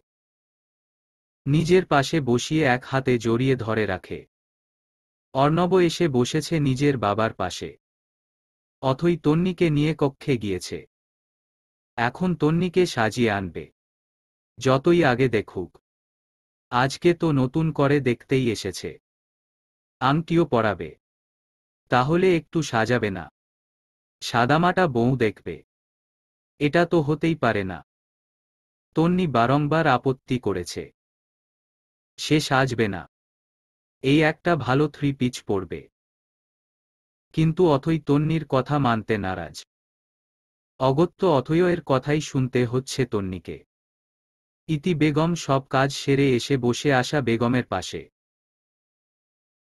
নিজের পাশে বসিয়ে এক হাতে জড়িয়ে ধরে রাখে। অর্ণব এসে বসেছে নিজের বাবার পাশে। অথই তন্নিকে নিয়ে কক্ষে গিয়েছে। এখন তন্নিকে সাজিয়ে আনবে। যতই আগে দেখুক। আজকে তো নতুন করে দেখতেই এসেছে। আংটিও পরাবে। তাহলে একটু সাজাবে না? সাদামাটা বউ দেখবে। এটা তো হতেই পারে না। তন্নি বারংবার আপত্তি করেছে। সে সাজবে না। এই একটা ভালো 3 পিচ পরবে। কিন্তু অথই তন্নির কথা মানতে নারাজ। অগত্য অথয়ের কথাই শুনতে হচ্ছে তন্নিকে। ইতি বেগম সব কাজ সেরে এসে বসে আসা বেগমের পাশে।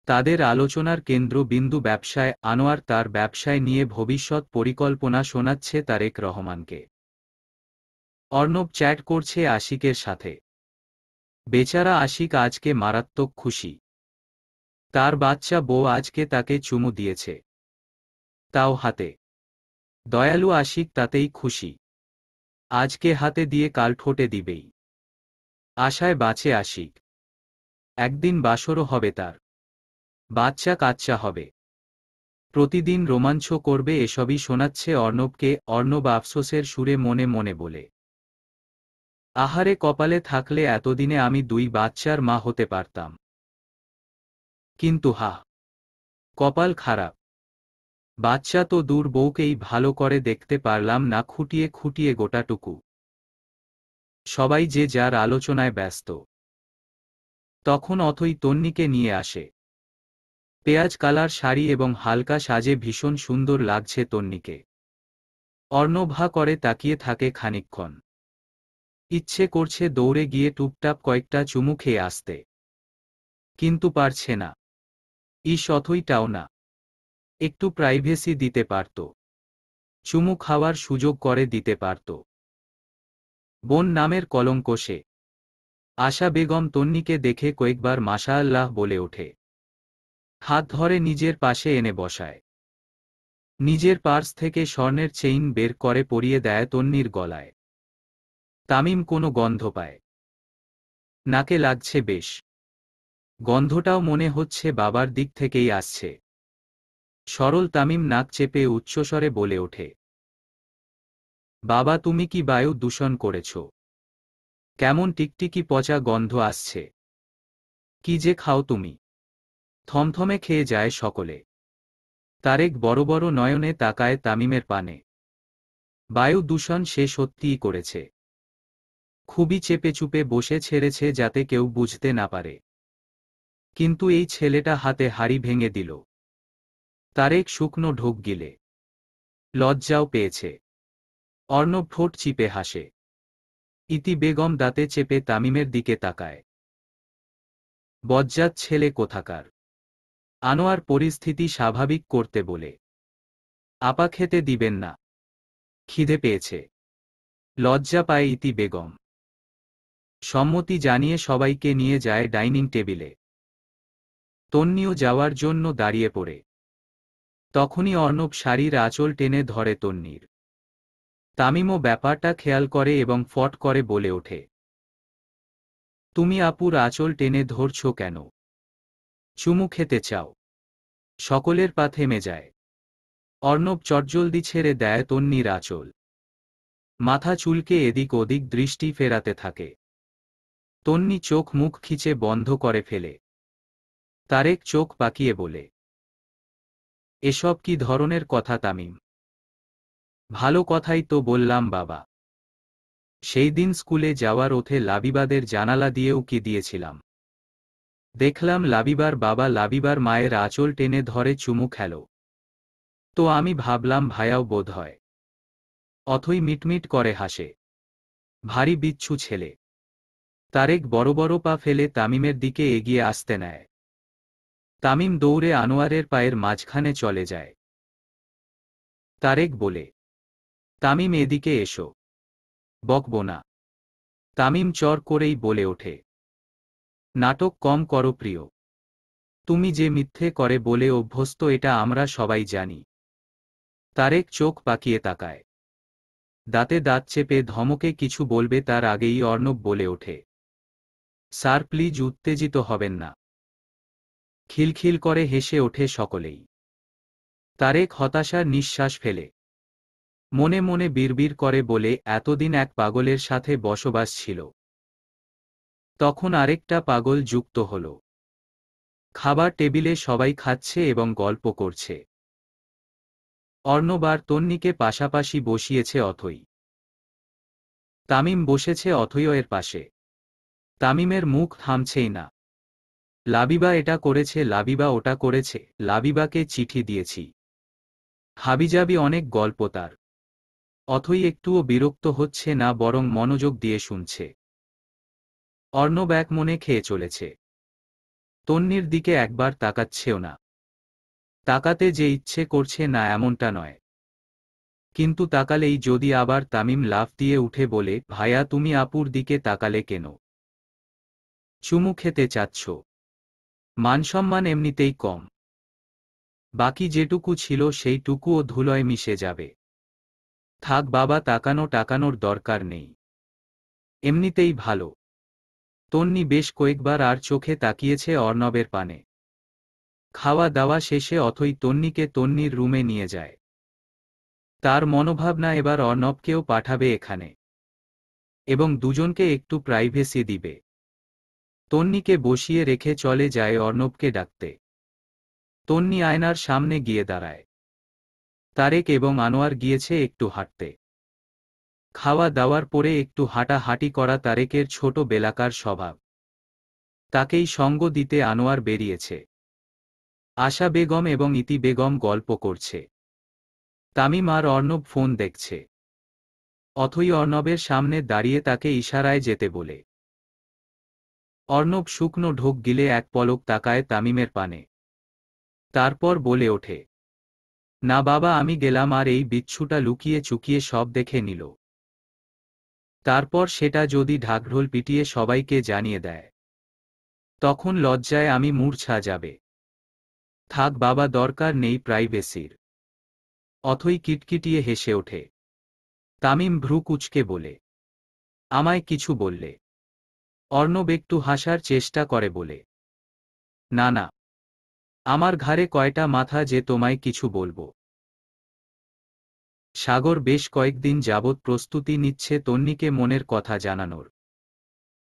তাদের আলোচনার কেন্দ্রবিন্দু ব্যবসায়। আনোয়ার তার ব্যবসায় নিয়ে ভবিষ্যৎ পরিকল্পনা শোনাচ্ছে তারেক রহমানকে। অর্ণব চ্যাট করছে আশিকের সাথে। বেচারা আশিক আজকে মারাত্মক খুশি। তার বাচ্চা বউ আজকে তাকে চুমু দিয়েছে। তাও হাতে। দয়ালু আশিক তাতেই খুশি। আজকে হাতে দিয়ে কাল ঠোঁটে দিবেই। আশায় বাঁচে আশিক। একদিন বাসরও হবে তার। বাচ্চা কাচ্চা হবে। প্রতিদিন রোমাঞ্চ করবে। এসবই শোনাচ্ছে অর্ণবকে। অর্ণব আফসোসের সুরে মনে মনে বলে, আহারে, কপালে থাকলে এতদিনে আমি 2 বাচ্চার মা হতে পারতাম। কিন্তু কপাল খারাপ। বাচ্চা তো দূর, বউকেই ভালো করে দেখতে পারলাম না। খুঁটিয়ে খুঁটিয়ে গোটাটুকু। সবাই যে যার আলোচনায় ব্যস্ত। তখন অথই তন্নিকে নিয়ে আসে। পেঁয়াজ কালার শাড়ি এবং হালকা সাজে ভীষণ সুন্দর লাগছে তন্নিকে। অর্ণব হা করে তাকিয়ে থাকে খানিকক্ষণ। ইচ্ছে করছে দৌড়ে গিয়ে টুপটাপ কয়েকটা চুমু খেয়ে আসতে, কিন্তু পারছে না। অথইটাও না। একটু প্রাইভেসি দিতে পারত, চুমু খাওয়ার সুযোগ করে দিতে পারত। বোন নামের কলঙ্ক সে। আশা বেগম তন্নিকে দেখে কয়েকবার মাশাআল্লাহ বলে ওঠে। হাত ধরে নিজের পাশে এনে বসায়। নিজের পার্স থেকে স্বর্ণের চেইন বের করে পরিয়ে দেয় তন্নির গলায়। তামিম কোনো গন্ধ পায়। নাকে লাগছে বেশ। গন্ধটাও মনে হচ্ছে বাবার দিক থেকেই আসছে। সরল তামিম নাক চেপে উচ্চস্বরে বলে ওঠে, বাবা তুমি কি বায়ু দূষণ করেছ? কেমন টিকটিকি পচা গন্ধ আসছে। কি যে খাও তুমি। থমথমে খেয়ে যায় সকলে। তারেক বড় বড় নয়নে তাকায় তামিমের পানে। বায়ু দূষণ সে সত্যিই করেছে। খুবই চেপে চুপে বসে ছেড়েছে যাতে কেউ বুঝতে না পারে। কিন্তু এই ছেলেটা হাতে হাড়ি ভেঙে দিল। তারেক শুকনো ঢোক গিলে। লজ্জাও পেয়েছে। অর্ণব ঠোঁট চিপে হাসে। ইতি বেগম দাঁতে চেপে তামিমের দিকে তাকায়। বজ্জাত ছেলে কোথাকার। আনোয়ার পরিস্থিতি স্বাভাবিক করতে বলে, আপা খেতে দিবেন না? খিদে পেয়েছে। লজ্জা পায় ইতি বেগম। সম্মতি জানিয়ে সবাইকে নিয়ে যায় ডাইনিং টেবিলে। তন্নিও যাওয়ার জন্য দাঁড়িয়ে পড়ে। তখনই অর্ণব শাড়ির আঁচল টেনে ধরে তন্নির। তামিমও ব্যাপারটা খেয়াল করে এবং ফট করে বলে ওঠে, তুমি আপুর আঁচল টেনে ধরছ কেন? চুমু খেতে চাও? সকলের পা থেমে যায়। অর্ণব চটজলদি ছেড়ে দেয় তন্নির আঁচল। মাথা চুলকে এদিক ওদিক দৃষ্টি ফেরাতে থাকে। তন্নি চোখ মুখ খিচে বন্ধ করে ফেলে। তারেক চোখ পাকিয়ে বলে, এসব কি ধরনের কথা তামিম? ভালো কথাই তো বললাম বাবা। সেই দিন স্কুলে যাওয়ার ওথে লাবিবাদের জানালা দিয়ে উকি দিয়েছিলাম। দেখলাম লাবিবার বাবা লাবিবার মায়ের আঁচল টেনে ধরে চুমু খেল। তো আমি ভাবলাম ভায়াও বোধ হয়। অথই মিটমিট করে হাসে। ভারী বিচ্ছু ছেলে। তারেক বড় বড় পা ফেলে তামিমের দিকে এগিয়ে আসতে নেয়। তামিম দৌড়ে আনোয়ারের পায়ের মাঝখানে চলে যায়। তারেক বলে, তামিম এদিকে এসো। বকবো না। তামিম চর করেই বলে ওঠে, নাটক কম করো প্রিয়। তুমি যে মিথ্যে করে বলে অভ্যস্ত এটা আমরা সবাই জানি। তারেক চোখ পাকিয়ে তাকায়। দাঁতে দাঁত চেপে ধমকে কিছু বলবে তার আগেই অর্ণব বলে ওঠে, স্যার প্লিজ উত্তেজিত হবেন না। খিলখিল করে হেসে ওঠে সকলেই। তারেক হতাশার নিঃশ্বাস ফেলে। মনে মনে বিড়বিড় করে বলে এতদিন এক পাগলের সাথে বসবাস ছিল, তখন আরেকটা পাগল যুক্ত হল। খাবার টেবিলে সবাই খাচ্ছে এবং গল্প করছে। অর্ণব আর তন্নিকে পাশাপাশি বসিয়েছে অথই। তামিম বসেছে অথইয়ের পাশে। তামিমের মুখ থামছেই না। লাবিবা এটা করেছে, লাবিবা ওটা করেছে, লাবিবাকে চিঠি দিয়েছি, হাবিজাবি অনেক গল্প তার। অথই একটুও বিরক্ত হচ্ছে না, বরং মনোযোগ দিয়ে শুনছে। অর্ণব এক মনে খেয়ে চলেছে। তন্নির দিকে একবার তাকাচ্ছেও না। তাকাতে যে ইচ্ছে করছে না এমনটা নয়, কিন্তু তাকালেই যদি আবার তামিম লাফ দিয়ে উঠে বলে, ভাইয়া তুমি আপুর দিকে তাকালে কেন? চুমু খেতে চাচ্ছ? মানসম্মান এমনিতেই কম। বাকি যেটুকু ছিল সেইটুকুও ধুলোয় মিশে যাবে। থাক বাবা, তাকানো টাকানোর দরকার নেই। এমনিতেই ভালো। তন্নি বেশ কয়েকবার আর চোখে তাকিয়েছে অর্ণবের পানে। খাওয়া দাওয়া শেষে অথই তন্নিকে তন্নির রুমে নিয়ে যায়। তার মনোভাবনা এবার অর্ণবকেও পাঠাবে এখানে, এবং দুজনকে একটু প্রাইভেসি দিবে। তন্নিকে বসিয়ে রেখে চলে যায় অর্ণবকে ডাকতে। তন্নি আয়নার সামনে গিয়ে দাঁড়ায়। তারেক এবং আনোয়ার গিয়েছে একটু হাঁটতে। খাওয়া দাওয়ার পরে একটু হাঁটাহাঁটি করা তারেকের ছোট বেলাকার স্বভাব। তাকেই সঙ্গ দিতে আনোয়ার বেরিয়েছে। আশা বেগম এবং ইতি বেগম গল্প করছে। তামিম আর অর্ণব ফোন দেখছে। অথই অর্ণবের সামনে দাঁড়িয়ে তাকে ইশারায় যেতে বলে। অর্ণব শুকনো ঢোক গিলে এক পলক তাকায় তামিমের পানে। তারপর বলে ওঠে, না বাবা, আমি গেলাম। আর এই বিচ্ছুটা লুকিয়ে চুকিয়ে সব দেখে নিল। তারপর সেটা যদি ঢাকঢোল পিটিয়ে সবাইকে জানিয়ে দেয়, তখন লজ্জায় আমি মূর্ছা যাবে। থাক বাবা, দরকার নেই প্রাইভেসির। অথই কিটকিটিয়ে হেসে ওঠে। তামিম ভ্রু কুঁচকে বলে, আমায় কিছু বললে? অর্ণব একটু হাসার চেষ্টা করে বলে, না না, আমার ঘাড়ে কয়টা মাথা যে তোমায় কিছু বলবো। সাগর বেশ কয়েকদিন যাবৎ প্রস্তুতি নিচ্ছে তন্নিকে মনের কথা জানানোর।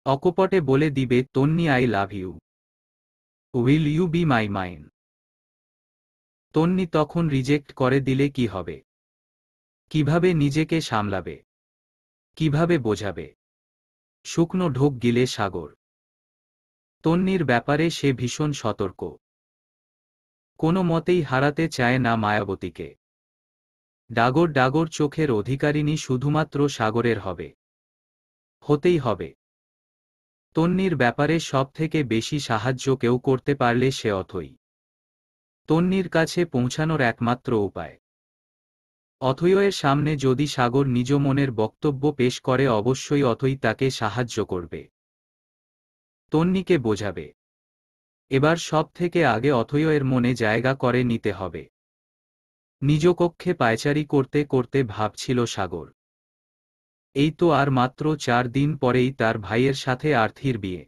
অকপটে বলে দিবে, Tonni, I love you. Will you be my mine? Tonni তখন রিজেক্ট করে দিলে কি হবে? কিভাবে নিজেকে সামলাবে? কিভাবে বোঝাবে? শুকনো ঢোক গিলে সাগর। তন্নির ব্যাপারে সে ভীষণ সতর্ক। কোনো মতেই হারাতে চায় না মায়াবতীকে। ডাগর ডাগর চোখের অধিকারিণী শুধুমাত্র সাগরের হবে। হতেই হবে। তন্নির ব্যাপারে সব থেকে বেশি সাহায্য কেউ করতে পারলে সে অথই। তন্নির কাছে পৌঁছানোর একমাত্র উপায়। অথইয়ের সামনে যদি সাগর নিজ মনের বক্তব্য পেশ করে, অবশ্যই অথই তাকে সাহায্য করবে, তন্নিকে বোঝাবে। এবার সব থেকে আগে অথইয়ের মনে জায়গা করে নিতে হবে। নিজ কক্ষে পায়চারি করতে করতে ভাবছিল সাগর, এই তো আর মাত্র 4 দিন পরেই তার ভাইয়ের সাথে আর্থির বিয়ে।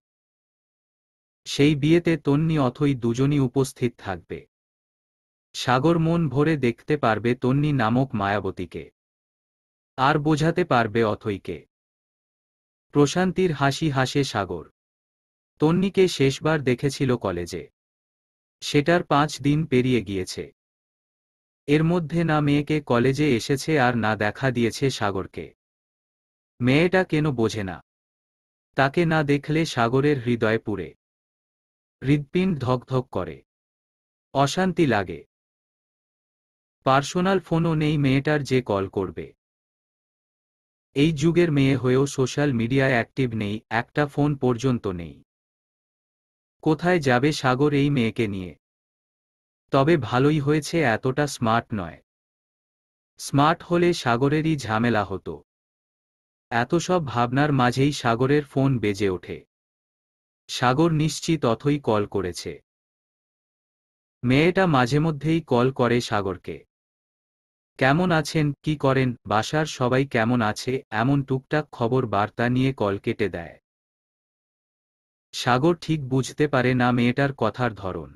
সেই বিয়েতে তন্নি অথই দুজনই উপস্থিত থাকবে। সাগর মন ভরে দেখতে পারবে তন্নি নামক মায়াবতীকে, আর বোঝাতে পারবে অথইকে। প্রশান্তির হাসি হাসে সাগর। তন্নিকে শেষবার দেখেছিল কলেজে। সেটার 5 দিন পেরিয়ে গিয়েছে। এর মধ্যে না মেয়েকে কলেজে এসেছে আর না দেখা দিয়েছে সাগরকে। মেয়েটা কেন বোঝে না? তাকে না দেখলে সাগরের হৃদয় পুড়ে, হৃৎপিণ্ড ধকধক করে, অশান্তি লাগে। পার্সোনাল ফোনও নেই মেয়েটার যে কল করবে। এই যুগের মেয়ে হয়েও সোশ্যাল মিডিয়ায় অ্যাক্টিভ নেই, একটা ফোন পর্যন্ত নেই। কোথায় যাবে সাগর এই মেয়েকে নিয়ে? তবে ভালোই হয়েছে এতটা স্মার্ট নয়। স্মার্ট হলে সাগরেরই ঝামেলা হতো। এত সব ভাবনার মাঝেই সাগরের ফোন বেজে ওঠে। সাগর নিশ্চিত অথই কল করেছে। মেয়েটা মাঝেমধ্যেই কল করে সাগরকে। কেমন আছেন, কি করেন, বাসার সবাই কেমন আছে, এমন টুকটাক খবর বার্তা নিয়ে কল কেটে দেয়। সাগর ঠিক বুঝতে পারে না মেয়েটার কথার ধরন।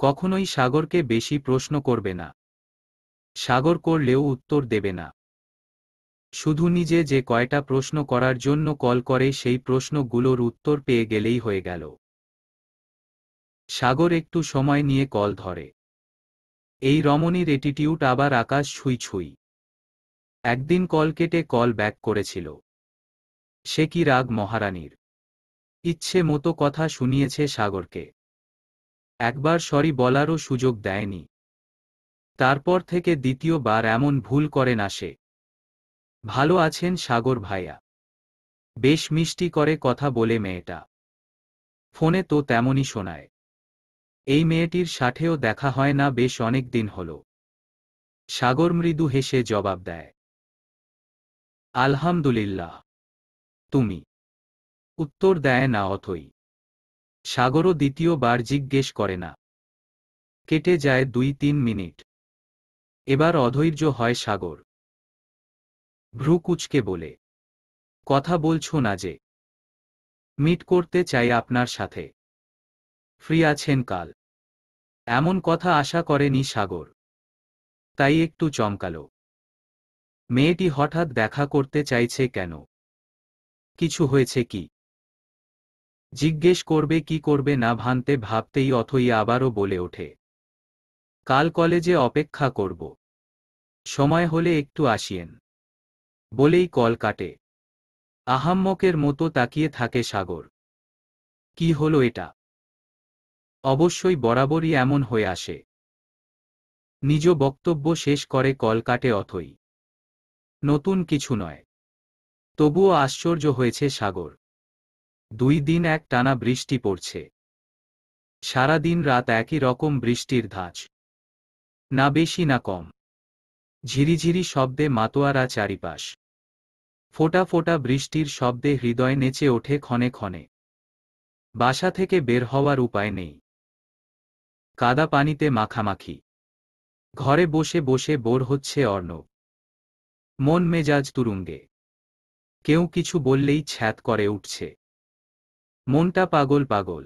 কখনোই সাগরকে বেশি প্রশ্ন করবে না। সাগর করলেও উত্তর দেবে না। শুধু নিজে যে কয়টা প্রশ্ন করার জন্য কল করে সেই প্রশ্নগুলোর উত্তর পেয়ে গেলেই হয়ে গেল। সাগর একটু সময় নিয়ে কল ধরে। এই রমণীর অ্যাটিটিউড আবার আকাশ ছুঁই ছুঁই। একদিন কল কেটে কল ব্যাক করেছিল। সে কি রাগ মহারানীর! ইচ্ছে মতো কথা শুনিয়েছে সাগরকে। একবার সরি বলারও সুযোগ দেয়নি। তারপর থেকে দ্বিতীয়বার এমন ভুল করে না সে। ভালো আছেন সাগর ভাইয়া? বেশ মিষ্টি করে কথা বলে মেয়েটা। ফোনে তো তেমনই শোনায়। এই মেয়েটির সাথেও দেখা হয় না বেশ অনেক দিন হল। সাগর মৃদু হেসে জবাব দেয়, আলহামদুলিল্লাহ। তুমি? উত্তর দেয় না অথই। সাগরও দ্বিতীয়বার জিজ্ঞেস করে না। কেটে যায় 2-3 মিনিট। এবার অধৈর্য হয় সাগর। ভ্রু কুঁচকে বলে, কথা বলছো না যে? মিট করতে চাই আপনার সাথে। ফ্রি আছেন কাল? এমন কথা আশা করেনি সাগর। তাই একটু চমকালো। মেয়েটি হঠাৎ দেখা করতে চাইছে কেন? কিছু হয়েছে কি? জিজ্ঞেস করবে কি করবে না ভাবতে ভাবতেই অথই আবারও বলে ওঠে, কাল কলেজে অপেক্ষা করব। সময় হলে একটু আসিয়েন। বলেই কল কাটে। আহাম্মকের মতো তাকিয়ে থাকে সাগর। কি হলো এটা? অবশ্যই বরাবরই এমন হয়ে আসে। নিজ বক্তব্য শেষ করে কল কাটে অথই। নতুন কিছু নয়। তবুও আশ্চর্য হয়েছে সাগর। 2 দিন এক টানা বৃষ্টি পড়ছে। সারাদিন রাত একই রকম বৃষ্টির ধাঁচ। না বেশি না কম। ঝিরিঝিরি শব্দে মাতোয়ারা চারিপাশ। ফোঁটা ফোঁটা বৃষ্টির শব্দে হৃদয় নেচে ওঠে ক্ষণে ক্ষণে। বাসা থেকে বের হওয়ার উপায় নেই। কাদা পানিতে মাখামাখি। ঘরে বসে বসে বোর হচ্ছে অর্ণব। মন মেজাজ তুরুঙ্গে। কেউ কিছু বললেই ছ্যাঁত করে উঠছে। মনটা পাগল পাগল।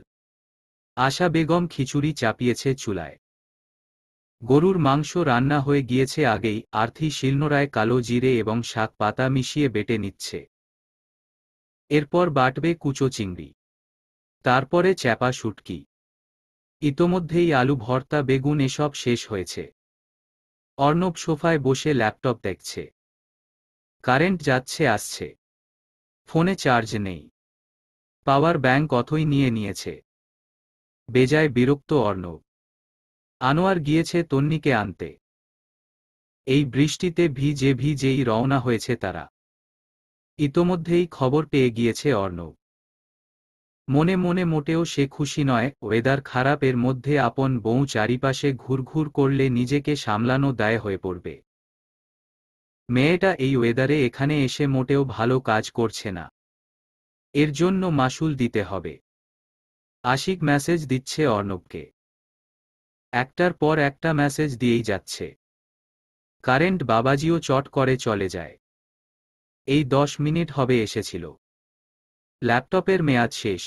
আশা বেগম খিচুড়ি চাপিয়েছে চুলায়। গরুর মাংস রান্না হয়ে গিয়েছে আগেই, আর্থি শিলনোড়ায় কালো জিরে এবং শাক পাতা মিশিয়ে বেটে নিচ্ছে। এরপর বাটবে কুচো চিংড়ি। তারপরে চ্যাপা শুটকি। ইতোমধ্যেই আলু ভর্তা বেগুন এসব শেষ হয়েছে। অর্ণব সোফায় বসে ল্যাপটপ দেখছে। কারেন্ট যাচ্ছে আসছে। ফোনে চার্জ নেই। পাওয়ার ব্যাংক অথই নিয়ে নিয়েছে। বেজায় বিরক্ত অর্ণব। আনোয়ার গিয়েছে তন্নিকে আনতে। এই বৃষ্টিতে ভিজে ভিজেই রওনা হয়েছে তারা। ইতোমধ্যেই খবর পেয়ে গিয়েছে অর্ণব। মনে মনে মোটেও সে খুশি নয়। ওয়েদার খারাপ, এর মধ্যে আপন বউ চারিপাশে ঘুরঘুর করলে নিজেকে সামলানো দায় হয়ে পড়বে। মেয়েটা এই ওয়েদারে এখানে এসে মোটেও ভালো কাজ করছে না। এর জন্য মাশুল দিতে হবে। আশিক মেসেজ দিচ্ছে অর্ণবকে। একটার পর একটা মেসেজ দিয়েই যাচ্ছে। কারেন্ট বাবাজিও চট করে চলে যায়। এই 10 মিনিট হবে এসেছিল। ল্যাপটপের মেয়াদ শেষ।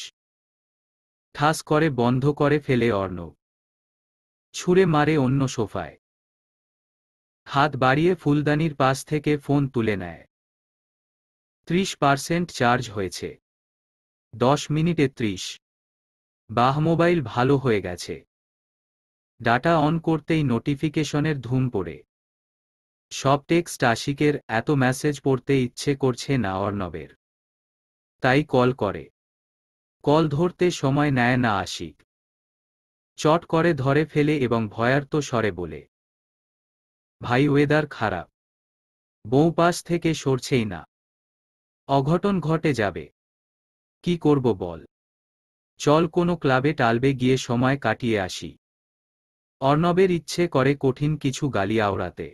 ঠাস করে বন্ধ করে ফেলে অর্ণব। ছুঁড়ে মারে অন্য সোফায়। হাত বাড়িয়ে ফুলদানির পাশ থেকে ফোন তুলে নেয়। 30% চার্জ হয়েছে। 10 মিনিটে 30। বাহ, মোবাইল ভালো হয়ে গেছে। ডাটা অন করতেই নোটিফিকেশনের ধুম পড়ে। সব টেক্সট আশিকের। এত মেসেজ পড়তে ইচ্ছে করছে না অর্ণবের। তাই কল করে। কল ধরতে সময় নেয় না আশিক। চট করে ধরে ফেলে এবং ভয়ার্ত স্বরে বলে, ভাই ওয়েদার খারাপ। বউ পাশ থেকে সরছেই না। অঘটন ঘটে যাবে। কি করব বল। চল কোনো ক্লাবে টালবে গিয়ে সময় কাটিয়ে আসি। অর্ণবের ইচ্ছে করে কঠিন কিছু গালি আওড়াতে।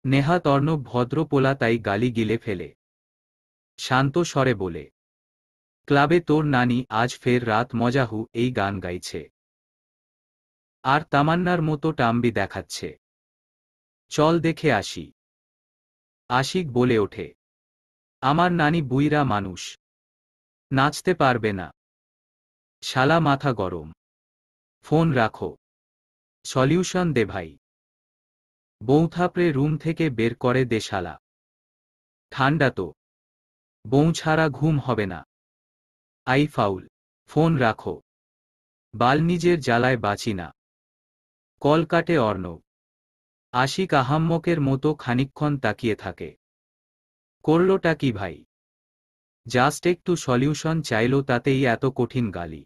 নেহাত অর্ণব ভদ্র পোলা, তাই গালি গিলে ফেলে। শান্ত স্বরে বলে, ক্লাবে তোর নানি আজ ফের রাত মজাহু এই গান গাইছে। আর তামান্নার মতো টাম্বি দেখাচ্ছে। চল দেখে আসি। আশিক বলে ওঠে, আমার নানি বুইরা মানুষ। নাচতে পারবে না। শালা মাথা গরম। ফোন রাখো। সলিউশন দে ভাই। বউ থাপড়ে রুম থেকে বের করে দে শালা। ঠান্ডা তো। বউ ছাড়া ঘুম হবে না। I foul. ফোন রাখো। বাল নিজের জ্বালায় বাঁচি না। কল কাটে অর্ণব। আশিক আহাম্মকের মতো খানিকক্ষণ তাকিয়ে থাকে। করলোটা কি ভাই? জাস্ট একটু সলিউশন চাইল, তাতেই এত কঠিন গালি।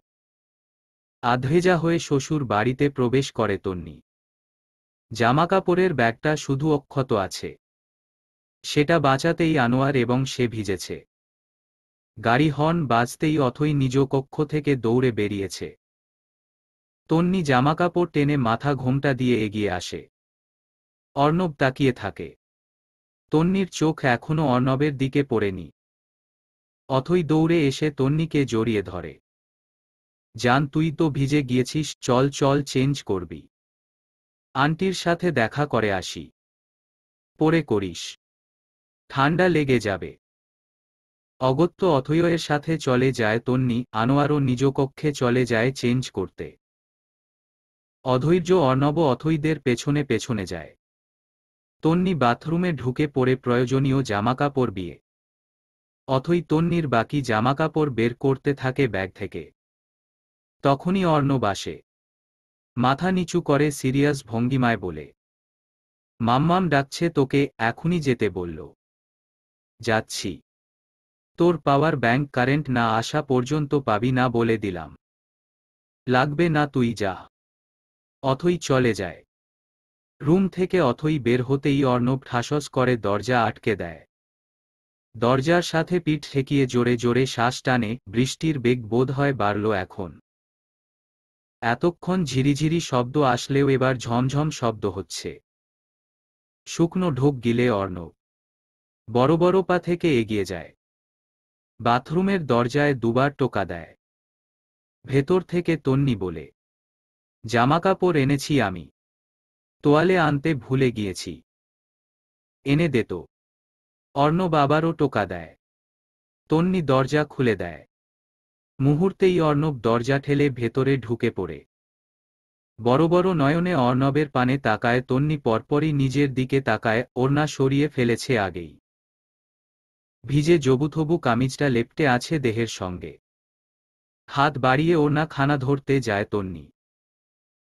আধভেজা হয়ে শ্বশুর বাড়িতে প্রবেশ করে তন্নি। জামাকাপড়ের ব্যাগটা শুধু অক্ষত আছে। সেটা বাঁচাতেই আনোয়ার এবং সে ভিজেছে। গাড়ি হর্ন বাজতেই অথই নিজ কক্ষ থেকে দৌড়ে বেরিয়েছে। তন্নি জামাকাপড় টেনে মাথা ঘোমটা দিয়ে এগিয়ে আসে। অর্ণব তাকিয়ে থাকে। তন্নির চোখ এখনো অর্ণবের দিকে পড়েনি। অথই দৌড়ে এসে তন্নিকে জড়িয়ে ধরে। জান, তুই তো ভিজে গিয়েছিস, চল চল চেঞ্জ করবি। আন্টির সাথে দেখা করে আসি। পরে করিস। ঠান্ডা লেগে যাবে। অগত্য অথৈয়ের সাথে চলে যায় তন্নি। আনোয়ারও নিজ কক্ষে চলে যায় চেঞ্জ করতে। অধৈর্য অর্ণব অথৈদের পেছনে পেছনে যায়। তন্নি বাথরুমে ঢুকে পড়ে প্রয়োজনীয় জামাকাপড় বিয়ে। অথই তন্নির বাকি জামাকাপড় বের করতে থাকে ব্যাগ থেকে। তখনই অর্ণব আসে। মাথা নিচু করে সিরিয়াস ভঙ্গিমায় বলে, মাম্মাম ডাকছে তোকে, এখনই যেতে বলল। যাচ্ছি। তোর পাওয়ার ব্যাংক কারেন্ট না আসা পর্যন্ত পাবি না বলে দিলাম। লাগবে না, তুই যা। অথই চলে যায়। রুম থেকে অথই বের হতেই অর্ণব ঠাসস করে দরজা আটকে দেয়। দরজার সাথে পিঠ ঠেকিয়ে জোরে জোরে শ্বাস টানে। বৃষ্টির বেগ বোধ হয় বাড়ল এখন। এতক্ষণ ঝিরিঝিরি শব্দ আসলেও এবার ঝমঝম শব্দ হচ্ছে। শুকনো ঢোক গিলে অর্ণব বড় বড় পা থেকে এগিয়ে যায়। বাথরুমের দরজায় দুবার টোকা দেয়। ভেতর থেকে তন্নি বলে, জামাকাপড় এনেছি আমি, তোয়ালে আনতে ভুলে গিয়েছি, এনে দে তো। অর্ণব আবারও টোকা দেয়। তন্নি দরজা খুলে দেয়। মুহূর্তেই অর্ণব দরজা ঠেলে ভেতরে ঢুকে পড়ে। বড় বড় নয়নে অর্ণবের পানে তাকায় তন্নি, পরপরই নিজের দিকে তাকায়। ওড়না সরিয়ে ফেলেছে আগেই। ভিজে জবুথবু কামিজটা লেপ্টে আছে দেহের সঙ্গে। হাত বাড়িয়ে ওড়না খানা ধরতে যায় তন্নি।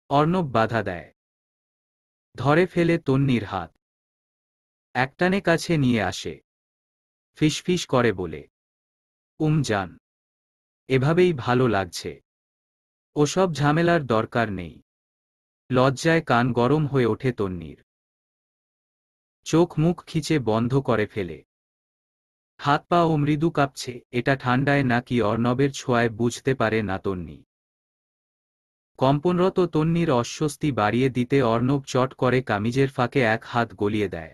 অর্ণব বাধা দেয়। ধরে ফেলে তন্নির হাত। একটানে কাছে নিয়ে আসে। ফিসফিস করে বলে, জান, এভাবেই ভালো লাগছে, ওসব ঝামেলার দরকার নেই। লজ্জায় কান গরম হয়ে ওঠে তন্নির। চোখ মুখ খিচে বন্ধ করে ফেলে। হাত পা ও মৃদু কাঁপছে। এটা ঠান্ডায় নাকি অর্ণবের ছোঁয়ায় বুঝতে পারে না তন্নি। কম্পনরত তন্নির অস্বস্তি বাড়িয়ে দিতে অর্ণব চট করে কামিজের ফাঁকে এক হাত গলিয়ে দেয়।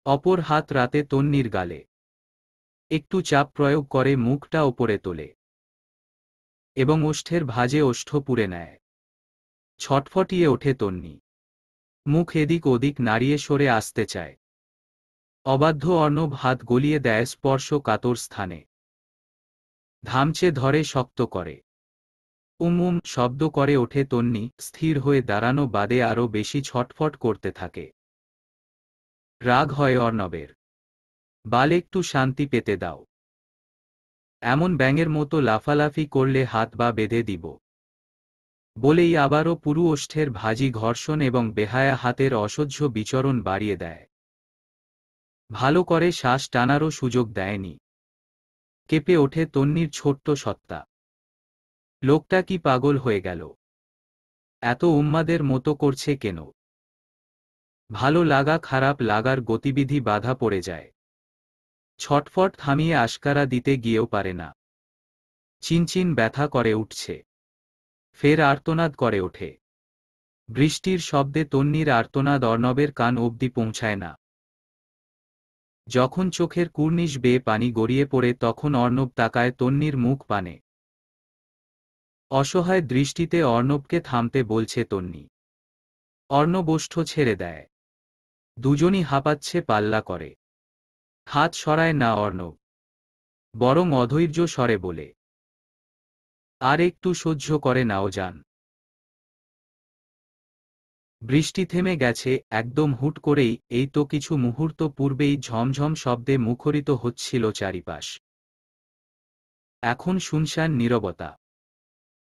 অপর হাত রাতে তন্নির গালে একটু চাপ প্রয়োগ করে মুখটা ওপরে তোলে এবং ওষ্ঠের ভাঁজে ওষ্ঠ পুড়ে নেয়। ছটফটিয়ে ওঠে তন্নি। মুখ এদিক ওদিক নাড়িয়ে সরে আসতে চায়। অবাধ্য অর্ণব হাত গলিয়ে দেয় স্পর্শ কাতর স্থানে। ধামচে ধরে শক্ত করে। শব্দ করে ওঠে তন্নি। স্থির হয়ে দাঁড়ানো বাদে আরও বেশি ছটফট করতে থাকে। রাগ হয় অর্ণবের। বাল একটু শান্তি পেতে দাও। এমন ব্যাঙের মতো লাফালাফি করলে হাত বা বেঁধে দিব বলেই আবারও পুরু ওষ্ঠের ভাজি ঘর্ষণ এবং বেহায়া হাতের অসহ্য বিচরণ বাড়িয়ে দেয়। ভালো করে শ্বাস টানারও সুযোগ দেয়নি। কেঁপে ওঠে তন্নির ছোট্ট সত্তা। লোকটা কি পাগল হয়ে গেল? এত উন্মাদের মতো করছে কেন? ভালো লাগা খারাপ লাগার গতিবিধি বাধা পড়ে যায়। ছটফট থামিয়ে আশকারা দিতে গিয়েও পারে না। চিনচিন ব্যথা করে উঠছে। ফের আর্তনাদ করে ওঠে। বৃষ্টির শব্দে তন্নির আর্তনাদ অর্ণবের কান অবধি পৌঁছায় না। যখন চোখের কুর্নিশ বেয়ে পানি গড়িয়ে পড়ে তখন অর্ণব তাকায় তন্নির মুখ পানে। অসহায় দৃষ্টিতে অর্ণবকে থামতে বলছে তন্নি। অর্ণব ওষ্ঠ ছেড়ে দেয়। দুজনই হাঁপাচ্ছে পাল্লা করে। হাত সরায় না অর্ণব, বরং অধৈর্য স্বরে বলে, আর একটু সহ্য করে নাও জান। বৃষ্টি থেমে গেছে একদম হুট করেই। এই তো কিছু মুহূর্ত পূর্বেই ঝমঝম শব্দে মুখরিত হচ্ছিল চারিপাশ। এখন শুনশান নীরবতা।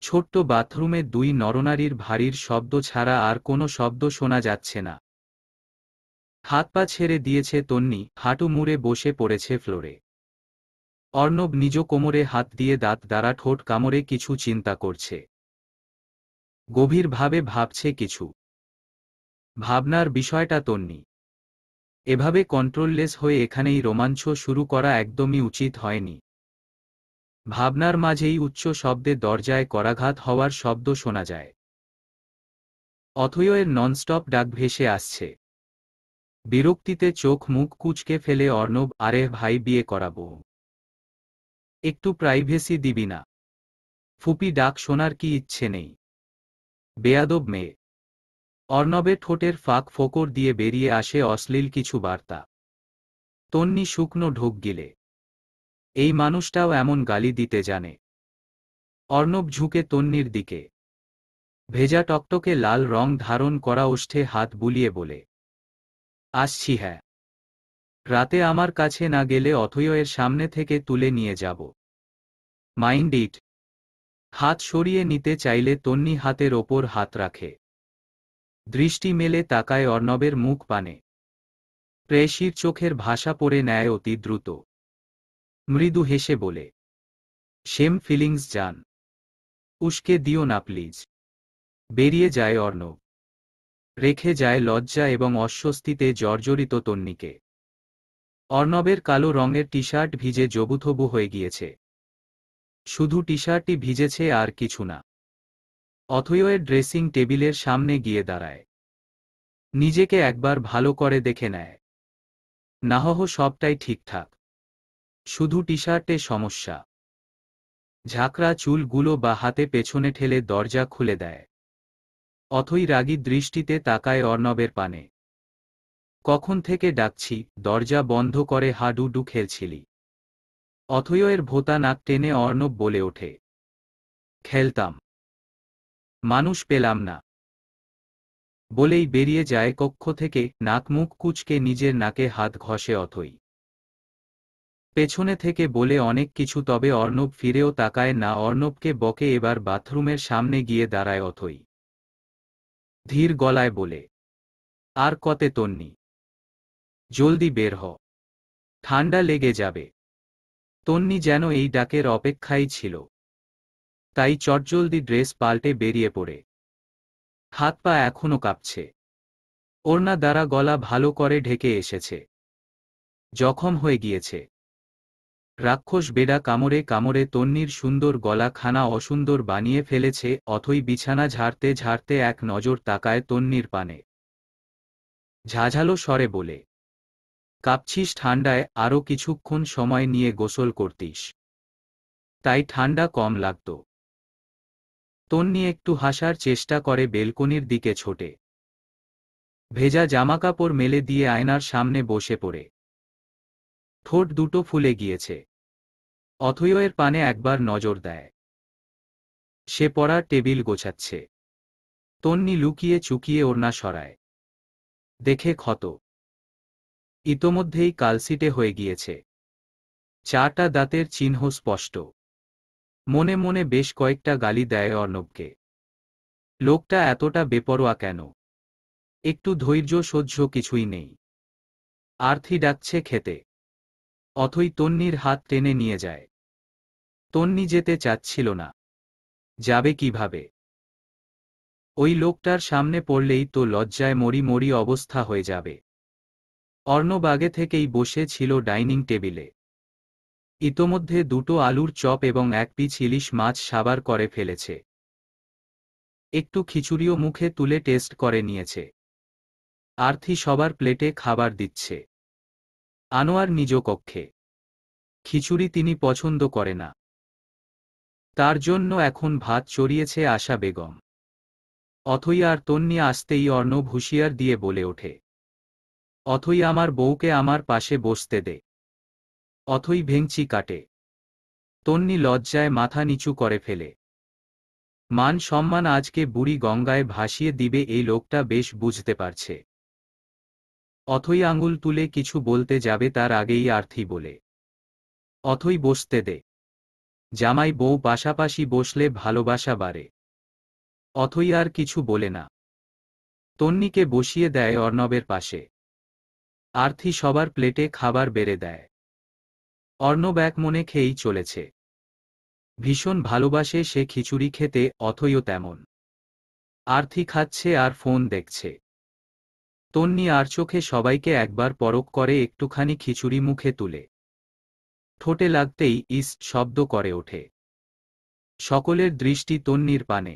ছোট্ট বাথরুমে দুই নরনারীর ভারীর শব্দ ছাড়া আর কোনো শব্দ শোনা যাচ্ছে না। হাত পা ছেড়ে দিয়েছে তন্নি, হাঁটু মুড়ে বসে পড়েছে ফ্লোরে। অর্ণব নিজ কোমরে হাত দিয়ে দাঁত দ্বারা ঠোঁট কামড়ে কিছু চিন্তা করছে। গভীরভাবে ভাবছে কিছু। ভাবনার বিষয়টা তন্নি। এভাবে কন্ট্রোললেস হয়ে এখানেই রোমাঞ্চ শুরু করা একদমই উচিত হয়নি। ভাবনার মাঝেই উচ্চ শব্দে দরজায় করাঘাত হওয়ার শব্দ শোনা যায়। অথয়ের ননস্টপ ডাক ভেসে আসছে। বিরক্তিতে চোখ মুখ কুঁচকে ফেলে অর্ণব, আরে ভাই, বিয়ে করাবো, একটু প্রাইভেসি দিবি না? ফুপি ডাক শোনার কি ইচ্ছে নেই? বেয়াদব মেয়ে। অর্ণবের ঠোঁটের ফাঁক ফোকর দিয়ে বেরিয়ে আসে অশ্লীল কিছু বার্তা। তন্নি শুকনো ঢোক গিলে। এই মানুষটাও এমন গালি দিতে জানে? অর্ণব ঝুঁকে তন্নির দিকে। ভেজা টকটকে লাল রং ধারণ করা ওষ্ঠে হাত বুলিয়ে বলে, আসছি। হ্যাঁ, রাতে আমার কাছে না গেলে অথয়ের সামনে থেকে তুলে নিয়ে যাব। Mind it. হাত সরিয়ে নিতে চাইলে তন্নি হাতের ওপর হাত রাখে। দৃষ্টি মেলে তাকায় অর্ণবের মুখ পানে। প্রেয়সীর চোখের ভাষা পড়ে নেয় অতি দ্রুত। মৃদু হেসে বলে, সেম ফিলিংস জান, উস্কে দিও না প্লিজ। বেরিয়ে যায় অর্ণব। রেখে যায় লজ্জা এবং অস্বস্তিতে জর্জরিত তন্নিকে। অর্ণবের কালো রঙের টি শার্ট ভিজে জবুথবু হয়ে গিয়েছে। শুধু টি শার্টই ভিজেছে, আর কিছু না। অথৈয়ের ড্রেসিং টেবিলের সামনে গিয়ে দাঁড়ায়। নিজেকে একবার ভালো করে দেখে নেয়। নাহহ সবটাই ঠিকঠাক, শুধু টি শার্টে সমস্যা। ঝাঁকড়া চুলগুলো বা হাতে পেছনে ঠেলে দরজা খুলে দেয়। অথৈ রাগী দৃষ্টিতে তাকায় অর্ণবের পানে। কখন থেকে ডাকছি, দরজা বন্ধ করে হাডুডু খেলছিলি? অথৈয়ের ভোঁতা নাক টেনে অর্ণব বলে ওঠে, খেলতাম, মানুষ পেলাম না। বলেই বেরিয়ে যায় কক্ষ থেকে। নাক মুখ কুঁচকে নিজের নাকে হাত ঘষে অথৈ। পেছনে থেকে বলে অনেক কিছু, তবে অর্ণব ফিরেও তাকায় না। অর্ণবকে বকে এবার বাথরুমের সামনে গিয়ে দাঁড়ায় অথৈ। ধীর গলায় বলে, আর কতে তন্নি, জলদি বের হ, ঠান্ডা লেগে যাবে। তন্নি যেন এই ডাকের অপেক্ষাই ছিল, তাই চটজলদি ড্রেস পাল্টে বেরিয়ে পড়ে। হাত পা এখনো কাঁপছে। ওড়না দ্বারা গলা ভালো করে ঢেকে এসেছে। জখম হয়ে গিয়েছে। রাক্ষস বেড়া কামড়ে কামড়ে তন্নির সুন্দর গলা খানা অসুন্দর বানিয়ে ফেলেছে। অথৈ বিছানা ঝাড়তে ঝাড়তে এক নজর তাকায় তন্নির পানে। ঝাঝালো স্বরে বলে, কাঁপছিস ঠান্ডায়, আরও কিছুক্ষণ সময় নিয়ে গোসল করতিস, তাই ঠান্ডা কম লাগত। তন্নি একটু হাসার চেষ্টা করে, বেলকনির দিকে ছোটে। ভেজা জামাকাপড় মেলে দিয়ে আয়নার সামনে বসে পড়ে। ঠোঁট দুটো ফুলে গিয়েছে। অথৈয়ের পানে একবার নজর দেয়। সে পড়ার টেবিল গোছাচ্ছে। তন্নি লুকিয়ে চুকিয়ে ওড়না সরায়। দেখে ক্ষত। ইতোমধ্যেই কালসিটে হয়ে গিয়েছে। চারটা দাঁতের চিহ্ন স্পষ্ট। মনে মনে বেশ কয়েকটা গালি দেয় অর্ণবকে। লোকটা এতটা বেপরোয়া কেন? একটু ধৈর্য সহ্য কিছুই নেই। আর্থি ডাকছে খেতে। অথৈ তন্নির হাত টেনে নিয়ে যায়। তন্নি যেতে চাচ্ছিল না। যাবে কিভাবে? ওই লোকটার সামনে পড়লেই তো লজ্জায় মরি মরি অবস্থা হয়ে যাবে। অর্ণব আগে থেকেই বসে ছিল ডাইনিং টেবিলে। ইতোমধ্যে দুটো আলুর চপ এবং এক পিস ইলিশ মাছ সাবার করে ফেলেছে। একটু খিচুড়িও মুখে তুলে টেস্ট করে নিয়েছে। আর্থি সবার প্লেটে খাবার দিচ্ছে। আনোয়ার নিজ কক্ষে। খিচুড়ি তিনি পছন্দ করে না। তার জন্য এখন ভাত চড়িয়েছে আশা বেগম। অথৈ আর তন্নি আসতেই অর্ণব হুঁশিয়ার দিয়ে বলে ওঠে, অথৈ, আমার বউকে আমার পাশে বসতে দে। অথৈ ভেংচি কাটে। তন্নি লজ্জায় মাথা নিচু করে ফেলে। মান সম্মান আজকে বুড়ি গঙ্গায় ভাসিয়ে দিবে এই লোকটা বেশ বুঝতে পারছে। অথৈ আঙুল তুলে কিছু বলতে যাবে, তার আগেই আর্থি বলে, অথৈ বসতে দে। জামাই বউ পাশাপাশি বসলে ভালোবাসা বাড়ে। অথৈ আর কিছু বলে না। তন্নিকে বসিয়ে দেয় অর্ণবের পাশে। আর্থি সবার প্লেটে খাবার বেড়ে দেয়। অর্ণব এক মনে খেয়েই চলেছে। ভীষণ ভালোবাসে সে খিচুড়ি খেতে, অথৈও তেমন। আর্থি খাচ্ছে আর ফোন দেখছে। তন্নি আর চোখে সবাইকে একবার পরখ করে, একটুখানি খিচুড়ি মুখে তুলে ঠোঁটে লাগতেই ইস শব্দ করে ওঠে। সকলের দৃষ্টি তন্নির পানে।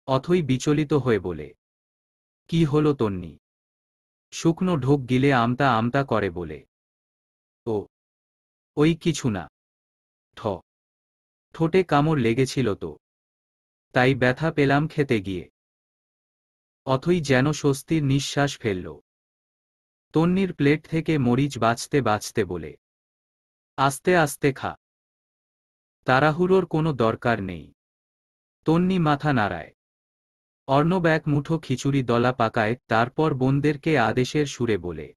অথৈ বিচলিত হয়ে বলে, কি হলো তন্নি? শুকনো ঢোক গিলে আমতা আমতা করে বলে, ও ওই কিছু না। ঠোঁটে কামড় লেগেছিল তো, তাই ব্যথা পেলাম খেতে গিয়ে। অথৈ যেন স্বস্তির নিঃশ্বাস ফেলল। তন্নির প্লেট থেকে মরিচ বাছতে বাছতে বলে, আস্তে আস্তে খা, তাড়াহুড়োর কোনো দরকার নেই। তন্নি মাথা নাড়ায়। অর্ণব এক মুঠো খিচুড়ি দলা পাকায়, তারপর বোনদেরকে আদেশের সুরে বলে,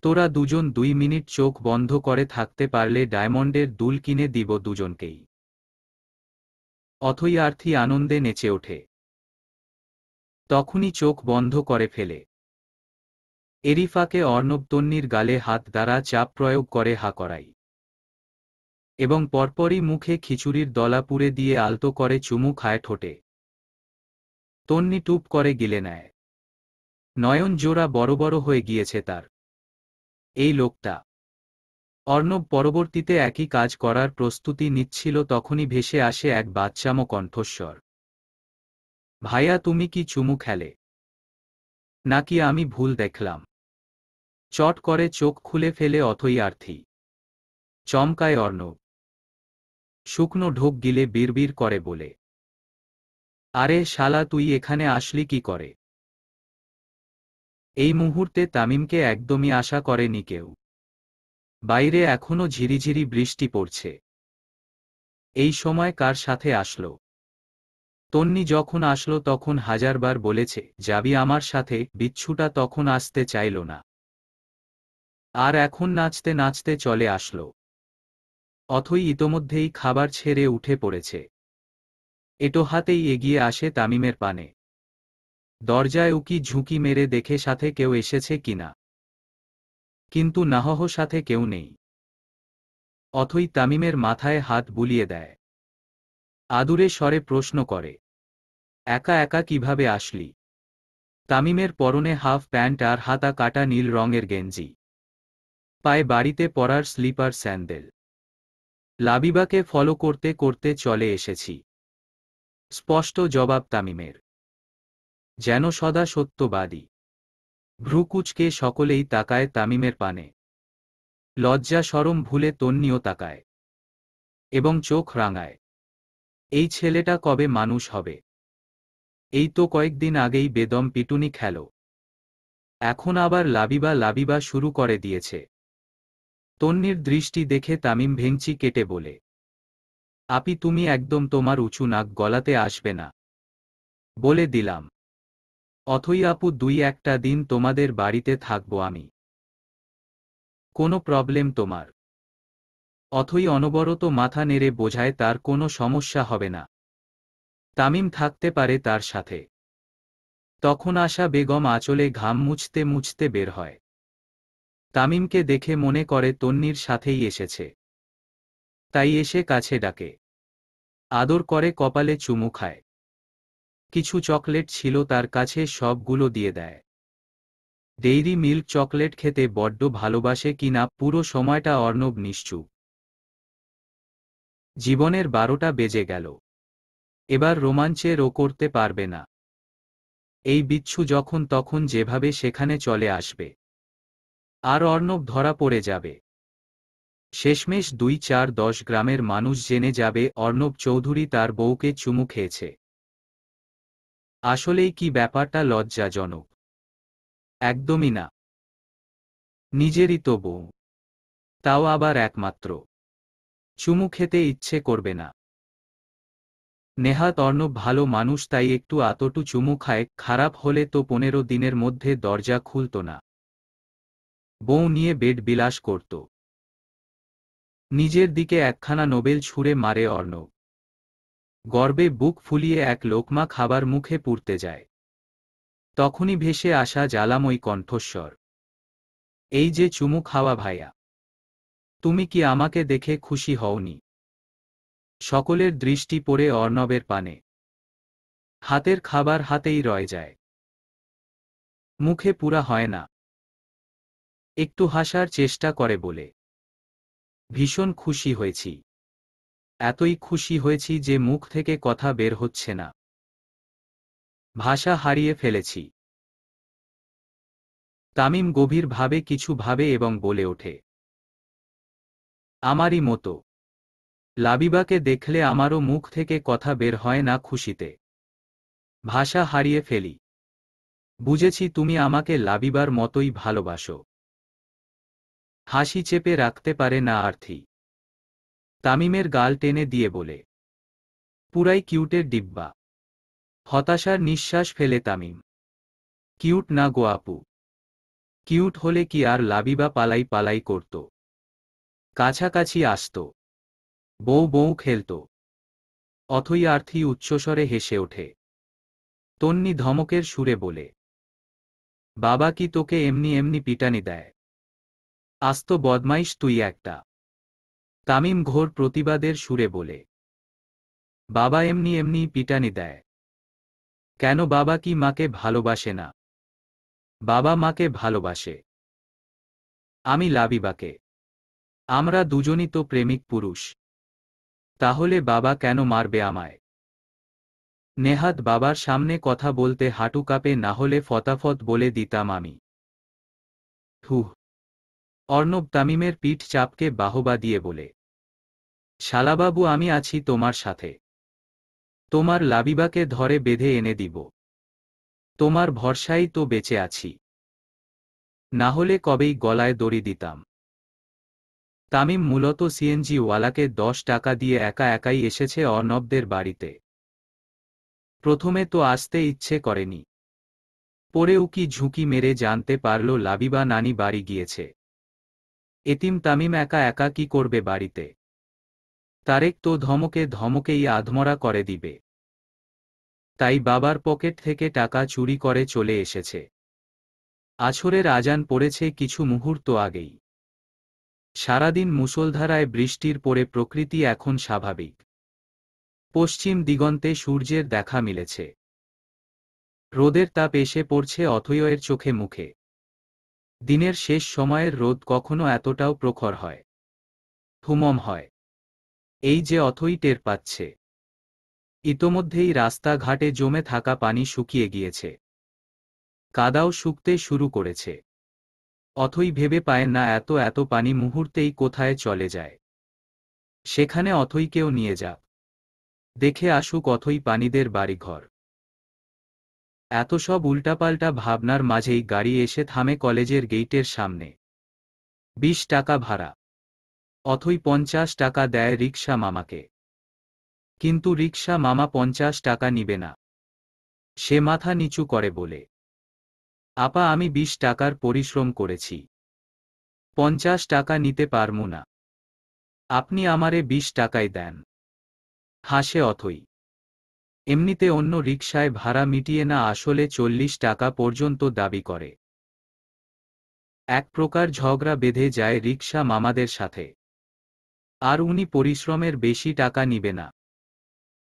তোরা দুজন 2 মিনিট চোখ বন্ধ করে থাকতে পারলে ডায়মন্ডের দুল কিনে দিব দুজনকেই। অথৈ আর্থি আনন্দে নেচে ওঠে। তখনই চোখ বন্ধ করে ফেলে। এরই ফাঁকে অর্ণব তন্নির গালে হাত দ্বারা চাপ প্রয়োগ করে হা করাই, এবং পরপরই মুখে খিচুড়ির দলা পুড়ে দিয়ে আলতো করে চুমু খায় ঠোঁটে। তন্নি টুপ করে গিলে নেয়। নয়ন জোড়া বড় বড় হয়ে গিয়েছে তার। এই লোকটা। অর্ণব পরবর্তীতে একই কাজ করার প্রস্তুতি নিচ্ছিল, তখনই ভেসে আসে এক বাচ্চামো কণ্ঠস্বর। ভাইয়া, তুমি কি চুমু খেলে? নাকি আমি ভুল দেখলাম? চট করে চোখ খুলে ফেলে অথই আর্থি। চমকায় অর্ণব। শুকনো ঢোক গিলে বিড়বিড় করে বলে, আরে শালা, তুই এখানে আসলি কি করে? এই মুহূর্তে তামিমকে একদমই আশা করেনি কেউ। বাইরে এখনো ঝিরিঝিরি বৃষ্টি পড়ছে। এই সময় কার সাথে আসলো? তন্নি যখন আসলো তখন হাজারবার বলেছে, যাবি আমার সাথে। বিচ্ছুটা তখন আসতে চাইল না, আর এখন নাচতে নাচতে চলে আসলো। অথই ইতোমধ্যেই খাবার ছেড়ে উঠে পড়েছে। এটো হাতেই এগিয়ে আসে তামিমের পানে। দরজায় উকি ঝুঁকি মেরে দেখে সাথে কেউ এসেছে কিনা, কিন্তু নাহহ সাথে কেউ নেই। অথই তামিমের মাথায় হাত বুলিয়ে দেয়। আদুরে স্বরে প্রশ্ন করে, একা একা কিভাবে আসলি? তামিমের পরনে হাফ প্যান্ট আর হাতা কাটা নীল রঙের গেঞ্জি, পায়ে বাড়িতে পরার স্লিপার স্যান্ডেল। লাবিবাকে ফলো করতে করতে চলে এসেছি। স্পষ্ট জবাব তামিমের, যেন সদা সত্যবাদী। ভ্রুকুচকে সকলেই তাকায় তামিমের পানে। লজ্জা শরম ভুলে তন্নিও তাকায় এবং চোখ রাঙায়। এই ছেলেটা কবে মানুষ হবে? এই তো কয়েকদিন আগেই বেদম পিটুনি খেল, এখন আবার লাবিবা লাবিবা শুরু করে দিয়েছে। তন্নির দৃষ্টি দেখে তামিম ভেঙচি কেটে বলে, আপি, তুমি একদম তোমার উঁচু নাক গলাতে আসবে না, বলে দিলাম। অথই আপু, 2-1টা দিন তোমাদের বাড়িতে থাকবো আমি। কোনো প্রবলেম তোমার? অথই অনবরত মাথা নেড়ে বোঝায় তার কোনো সমস্যা হবে না, তামিম থাকতে পারে তার সাথে। তখন আশা বেগম আঁচলে ঘাম মুছতে মুছতে বের হয়। তামিমকে দেখে মনে করে তন্নির সাথেই এসেছে, তাই এসে কাছে ডাকে। আদর করে, কপালে চুমু খায়। কিছু চকলেট ছিল তার কাছে, সবগুলো দিয়ে দেয়। ডেইরি মিল্ক চকলেট খেতে বড্ড ভালোবাসে কিনা পুরো সময়টা অর্ণব নিশ্চুপ। জীবনের 12টা বেজে গেল, এবার রোমাঞ্চের ও করতে পারবে না। এই বিচ্ছু যখন তখন যেভাবে সেখানে চলে আসবে, আর অর্ণব ধরা পড়ে যাবে। শেষমেশ 2-4-10 গ্রামের মানুষ জেনে যাবে অর্ণব চৌধুরী তার বউকে চুমু খেয়েছে। আসলেই কি ব্যাপারটা লজ্জাজনক? একদমই না। নিজেরই তো বউ, তাও আবার একমাত্র। চুমু খেতে ইচ্ছে করবে না? নেহাত অর্ণব ভালো মানুষ, তাই একটু আতটু চুমু খায়। খারাপ হলে তো 15 দিনের মধ্যে দরজা খুলত না, বউ নিয়ে বেড বিলাস করত। নিজের দিকে একখানা নোবেল ছুঁড়ে মারে অর্ণব। গর্বে বুক ফুলিয়ে এক লোকমা খাবার মুখে পুরতে যায়। তখনই ভেসে আসা জ্বালাময়ী কণ্ঠস্বর, এই যে চুমু খাওয়া ভাইয়া, তুমি কি আমাকে দেখে খুশি হওনি? সকলের দৃষ্টি পড়ে অর্ণবের পানে। হাতের খাবার হাতেই রয়ে যায়, মুখে পুরা হয় না। একটু হাসার চেষ্টা করে বলে, ভীষণ খুশি হয়েছি। এতই খুশি হয়েছি যে মুখ থেকে কথা বের হচ্ছে না, ভাষা হারিয়ে ফেলেছি। তামিম গভীর ভাবে কিছু ভাবে এবং বলে ওঠে, আমারই মতো। লাবিবাকে দেখলে আমারও মুখ থেকে কথা বের হয় না খুশিতে। ভাষা হারিয়ে ফেলি। বুঝেছি তুমি আমাকে লাবিবার মতোই ভালোবাসো। হাসি চেপে রাখতে পারে না আর্থি। তামিমের গাল টেনে দিয়ে বলে, পুরাই কিউটের ডিব্বা। হতাশার নিঃশ্বাস ফেলে তামিম, কিউট না গো আপু। কিউট হলে কি আর লাবিবা পালাই পালাই করত? কাছাকাছি আসত, বউ বউ খেলত। অথই আর্থি উচ্চস্বরে হেসে ওঠে। তন্নি ধমকের সুরে বলে, বাবা কি তোকে এমনি এমনি পিটানি দেয়? আস্ত বদমাইশ তুই একটা। তামিম ঘোর প্রতিবাদের সুরে বলে, বাবা এমনি এমনি পিটানি দেয়? কেন বাবা কি মাকে ভালোবাসে না? বাবা মাকে ভালোবাসে। আমি লাবিবাকে। আমরা দুজনই তো প্রেমিক পুরুষ। তাহলে বাবা কেন মারবে আমায়? নেহাত বাবার সামনে কথা বলতে হাঁটু কাঁপে, না হলে ফতাফত বলে দিতাম আমি। হুহ। অর্ণব তামিমের পিঠ চাপকে বাহবা দিয়ে বলে, শালাবাবু আমি আছি তোমার সাথে। তোমার লাবিবাকে ধরে বেঁধে এনে দিব। তোমার ভরসাই তো বেঁচে আছি। না হলে কবেই গলায় দড়ি দিতাম। তামিম মূলত সিএনজি ওয়ালাকে 10 টাকা দিয়ে একা একাই এসেছে অর্ণবদের বাড়িতে। প্রথমে তো আসতে ইচ্ছে করেনি। পরে উকি ঝুঁকি মেরে জানতে পারল লাবিবা নানি বাড়ি গিয়েছে। এতিম তামিম একা একা কি করবে বাড়িতে? তারেক তো ধমকে ধমকেই আধমরা করে দিবে। তাই বাবার পকেট থেকে টাকা চুরি করে চলে এসেছে। আছরের আজান পড়েছে কিছু মুহূর্ত আগেই। সারাদিন মুষলধারায় বৃষ্টির পরে প্রকৃতি এখন স্বাভাবিক। পশ্চিম দিগন্তে সূর্যের দেখা মিলেছে। রোদের তাপ এসে পড়ছে অথয়ের চোখে মুখে। দিনের শেষ সময়ের রোদ কখনো এতটাও প্রখর হয়, হুমম হয়, এই যে অথই টের পাচ্ছে। ইতোমধ্যেই রাস্তাঘাটে জমে থাকা পানি শুকিয়ে গিয়েছে। কাদাও শুকতে শুরু করেছে। অথই ভেবে পায় না এত এত পানি মুহূর্তেই কোথায় চলে যায়। সেখানে অথইকেও নিয়ে যাক, দেখে আসুক অথই পানিদের বাড়িঘর। এত সব উল্টাপাল্টা ভাবনার মাঝেই গাড়ি এসে থামে কলেজের গেইটের সামনে। 20 টাকা ভাড়া। অথই 50 টাকা দেয় রিকশা মামাকে। কিন্তু রিকশা মামা 50 টাকা নিবে না। সে মাথা নিচু করে বলে, আপা আমি 20 টাকার পরিশ্রম করেছি, 50 টাকা নিতে পারমু না। আপনি আমারে 20 টাকাই দেন। হাসে অথই। এমনিতে অন্য রিকশায় ভাড়া মিটিয়ে না আসলে 40 টাকা পর্যন্ত দাবি করে। এক প্রকার ঝগড়া বেঁধে যায় রিকশা মামাদের সাথে। আর উনি পরিশ্রমের বেশি টাকা নিবে না।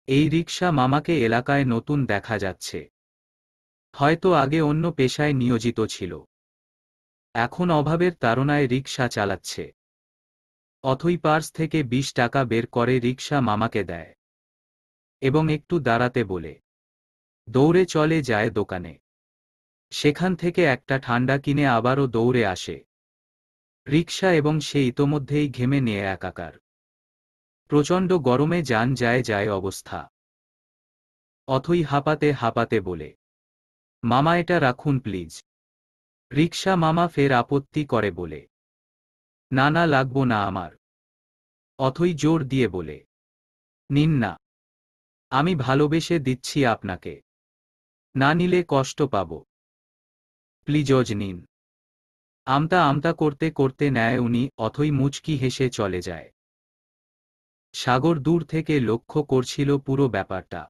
এই রিকশা মামাকে এলাকায় নতুন দেখা যাচ্ছে। হয়তো আগে অন্য পেশায় নিয়োজিত ছিল, এখন অভাবের তাড়নায় রিকশা চালাচ্ছে। অথই পার্স থেকে 20 টাকা বের করে রিকশা মামাকে দেয় এবং একটু দাঁড়াতে বলে দৌড়ে চলে যায় দোকানে। সেখান থেকে একটা ঠান্ডা কিনে আবারও দৌড়ে আসে রিকশা এবং সে ইতোমধ্যেই ঘেমে নিয়ে একাকার। প্রচণ্ড গরমে যান যায় যায় অবস্থা। অথই হাঁপাতে হাঁপাতে বলে, মামা এটা রাখুন প্লিজ। রিকশা মামা ফের আপত্তি করে বলে, না না লাগবো না আমার। অথই জোর দিয়ে বলে, নিন না, আমি ভালোবেসে দিচ্ছি আপনাকে, না নিলে কষ্ট পাব। প্লিজজ নিন। আমতা আমতা করতে করতে নেয় উনি। অথই মুচকি হেসে চলে যায়। সাগর দূর থেকে লক্ষ্য করছিল পুরো ব্যাপারটা।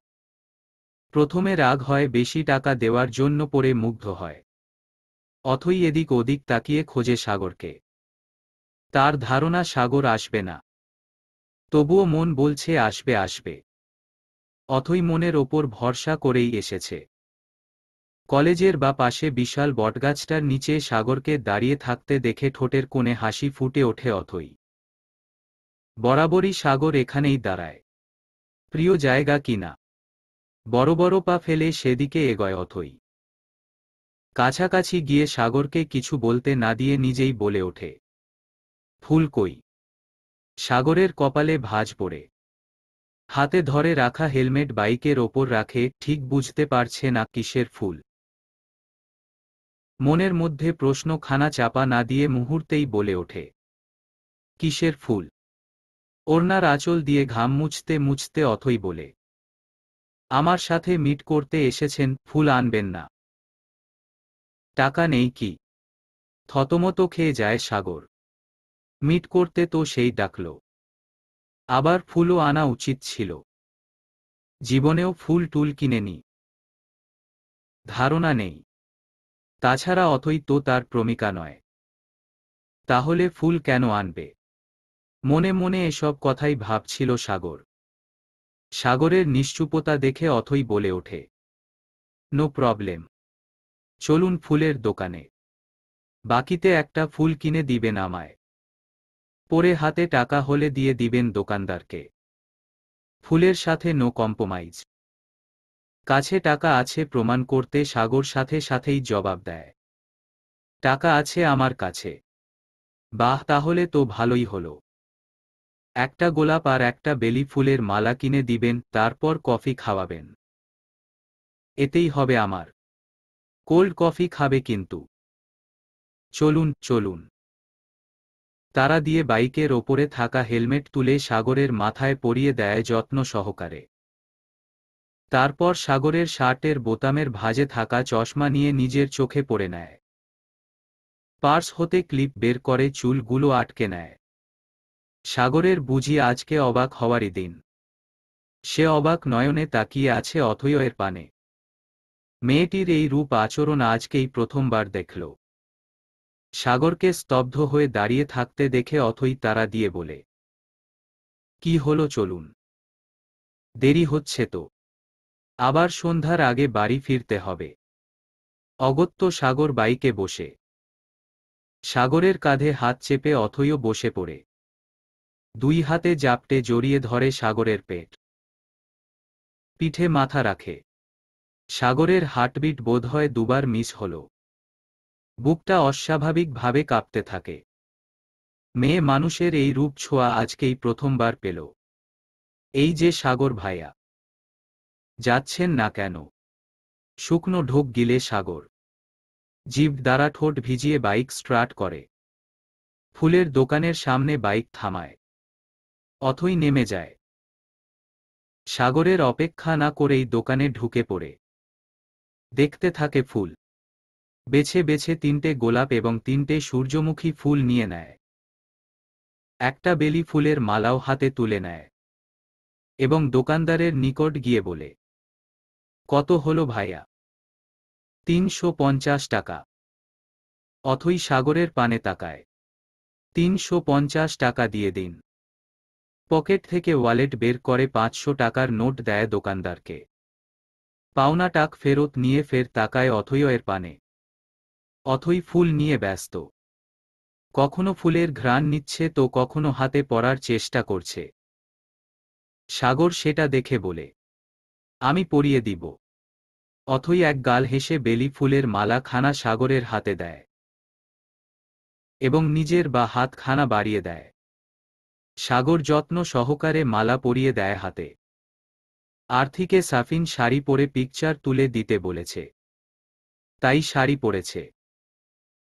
প্রথমে রাগ হয়, বেশি টাকা দেওয়ার জন্য, পরে মুগ্ধ হয়। অথই এদিক ওদিক তাকিয়ে খোঁজে সাগরকে। তার ধারণা সাগর আসবে না, তবুও মন বলছে আসবে আসবে। অথই মনের ওপর ভরসা করেই এসেছে। কলেজের বা পাশে বিশাল বটগাছটার নিচে সাগরকে দাঁড়িয়ে থাকতে দেখে ঠোঁটের কোণে হাসি ফুটে ওঠে অথই। বরাবরই সাগর এখানেই দাঁড়ায়। প্রিয় জায়গা কিনা। বড় বড় পা ফেলে সেদিকে এগোয় অথই। কাছাকাছি গিয়ে সাগরকে কিছু বলতে না দিয়ে নিজেই বলে ওঠে, ফুল কই? সাগরের কপালে ভাঁজ পড়ে। হাতে ধরে রাখা হেলমেট বাইকের ওপর রাখে, ঠিক বুঝতে পারছে না কিসের ফুল। মনের মধ্যে প্রশ্নখানা চাপা না দিয়ে মুহূর্তেই বলে ওঠে, কিসের ফুল? ওড়নার আঁচল দিয়ে ঘাম মুছতে মুছতে অথই বলে, আমার সাথে মিট করতে এসেছেন, ফুল আনবেন না? টাকা নেই কি? থতমত খেয়ে যায় সাগর। মিট করতে তো সেই ডাকল, আবার ফুলও আনা উচিত ছিল। জীবনেও ফুল টুল কিনেনি, ধারণা নেই। তাছাড়া অথই তো তার প্রেমিকা নয়, তাহলে ফুল কেন আনবে? মনে মনে এসব কথাই ভাবছিল সাগর। সাগরের নিশ্চুপতা দেখে অথই বলে ওঠে, নো প্রবলেম, চলুন ফুলের দোকানে। বাকিতে একটা ফুল কিনে দিবেন আমায়। পরে হাতে টাকা হলে দিয়ে দিবেন দোকানদারকে। ফুলের সাথে নো কম্প্রোমাইজ। কাছে টাকা আছে প্রমাণ করতে সাগর সাথে সাথেই জবাব দেয়, টাকা আছে আমার কাছে। বাহ, তাহলে তো ভালোই হলো। একটা গোলাপ আর একটা বেলি ফুলের মালা কিনে দিবেন, তারপর কফি খাওয়াবেন। এতেই হবে আমার। কোল্ড কফি খাবে কিন্তু। চলুন চলুন। তারা দিয়ে বাইকের ওপরে থাকা হেলমেট তুলে সাগরের মাথায় পরিয়ে দেয় যত্ন সহকারে। তারপর সাগরের শার্টের বোতামের ভাঁজে থাকা চশমা নিয়ে নিজের চোখে পড়ে নেয়। পার্স হতে ক্লিপ বের করে চুলগুলো আটকে নেয়। সাগরের বুঝি আজকে অবাক হওয়ারই দিন। সে অবাক নয়নে তাকিয়ে আছে অথয়ের পানে। মেয়েটির এই রূপ আচরণ আজকেই প্রথমবার দেখল। সাগরকে স্তব্ধ হয়ে দাঁড়িয়ে থাকতে দেখে অথই তাড়া দিয়ে বলে, কি হলো, চলুন। দেরি হচ্ছে তো। আবার সন্ধ্যার আগে বাড়ি ফিরতে হবে। অগত্য সাগর বাইকে বসে। সাগরের কাঁধে হাত চেপে অথইও বসে পড়ে। দুই হাতে জাপটে জড়িয়ে ধরে সাগরের পেট। পিঠে মাথা রাখে। সাগরের হার্টবিট বোধহয় দুবার মিস হল। বুকটা অস্বাভাবিকভাবে কাঁপতে থাকে। মেয়ে মানুষের এই রূপ ছোঁয়া আজকেই প্রথমবার পেল। এই যে সাগর ভাইয়া, যাচ্ছেন না কেন? শুকনো ঢোক গিলে সাগর জিভ দ্বারা ঠোঁট ভিজিয়ে বাইক স্টার্ট করে। ফুলের দোকানের সামনে বাইক থামায়। অথই নেমে যায়। সাগরের অপেক্ষা না করেই দোকানে ঢুকে পড়ে। দেখতে থাকে ফুল। বেছে বেছে 3টে গোলাপ এবং 3টে সূর্যমুখী ফুল নিয়ে নেয়। একটা বেলি ফুলের মালাও হাতে তুলে নেয় এবং দোকানদারের নিকট গিয়ে বলে, কত হলো ভাইয়া? 350 টাকা। অথই সাগরের পানে তাকায়। 350 টাকা দিয়ে দিন। পকেট থেকে ওয়ালেট বের করে 500 টাকার নোট দেয় দোকানদারকে। পাওনা টাক ফেরত নিয়ে ফের তাকায় অথয়ের পানে। অথই ফুল নিয়ে ব্যস্ত। কখনো ফুলের ঘ্রাণ নিচ্ছে তো কখনো হাতে পরার চেষ্টা করছে। সাগর সেটা দেখে বলে, আমি পরিয়ে দিব। অথই এক গাল হেসে বেলি ফুলের মালা খানা সাগরের হাতে দেয় এবং নিজের বা হাত খানা বাড়িয়ে দেয়। সাগর যত্ন সহকারে মালা পরিয়ে দেয় হাতে। আর্থিকে সাফিন শাড়ি পরে পিকচার তুলে দিতে বলেছে, তাই শাড়ি পরেছে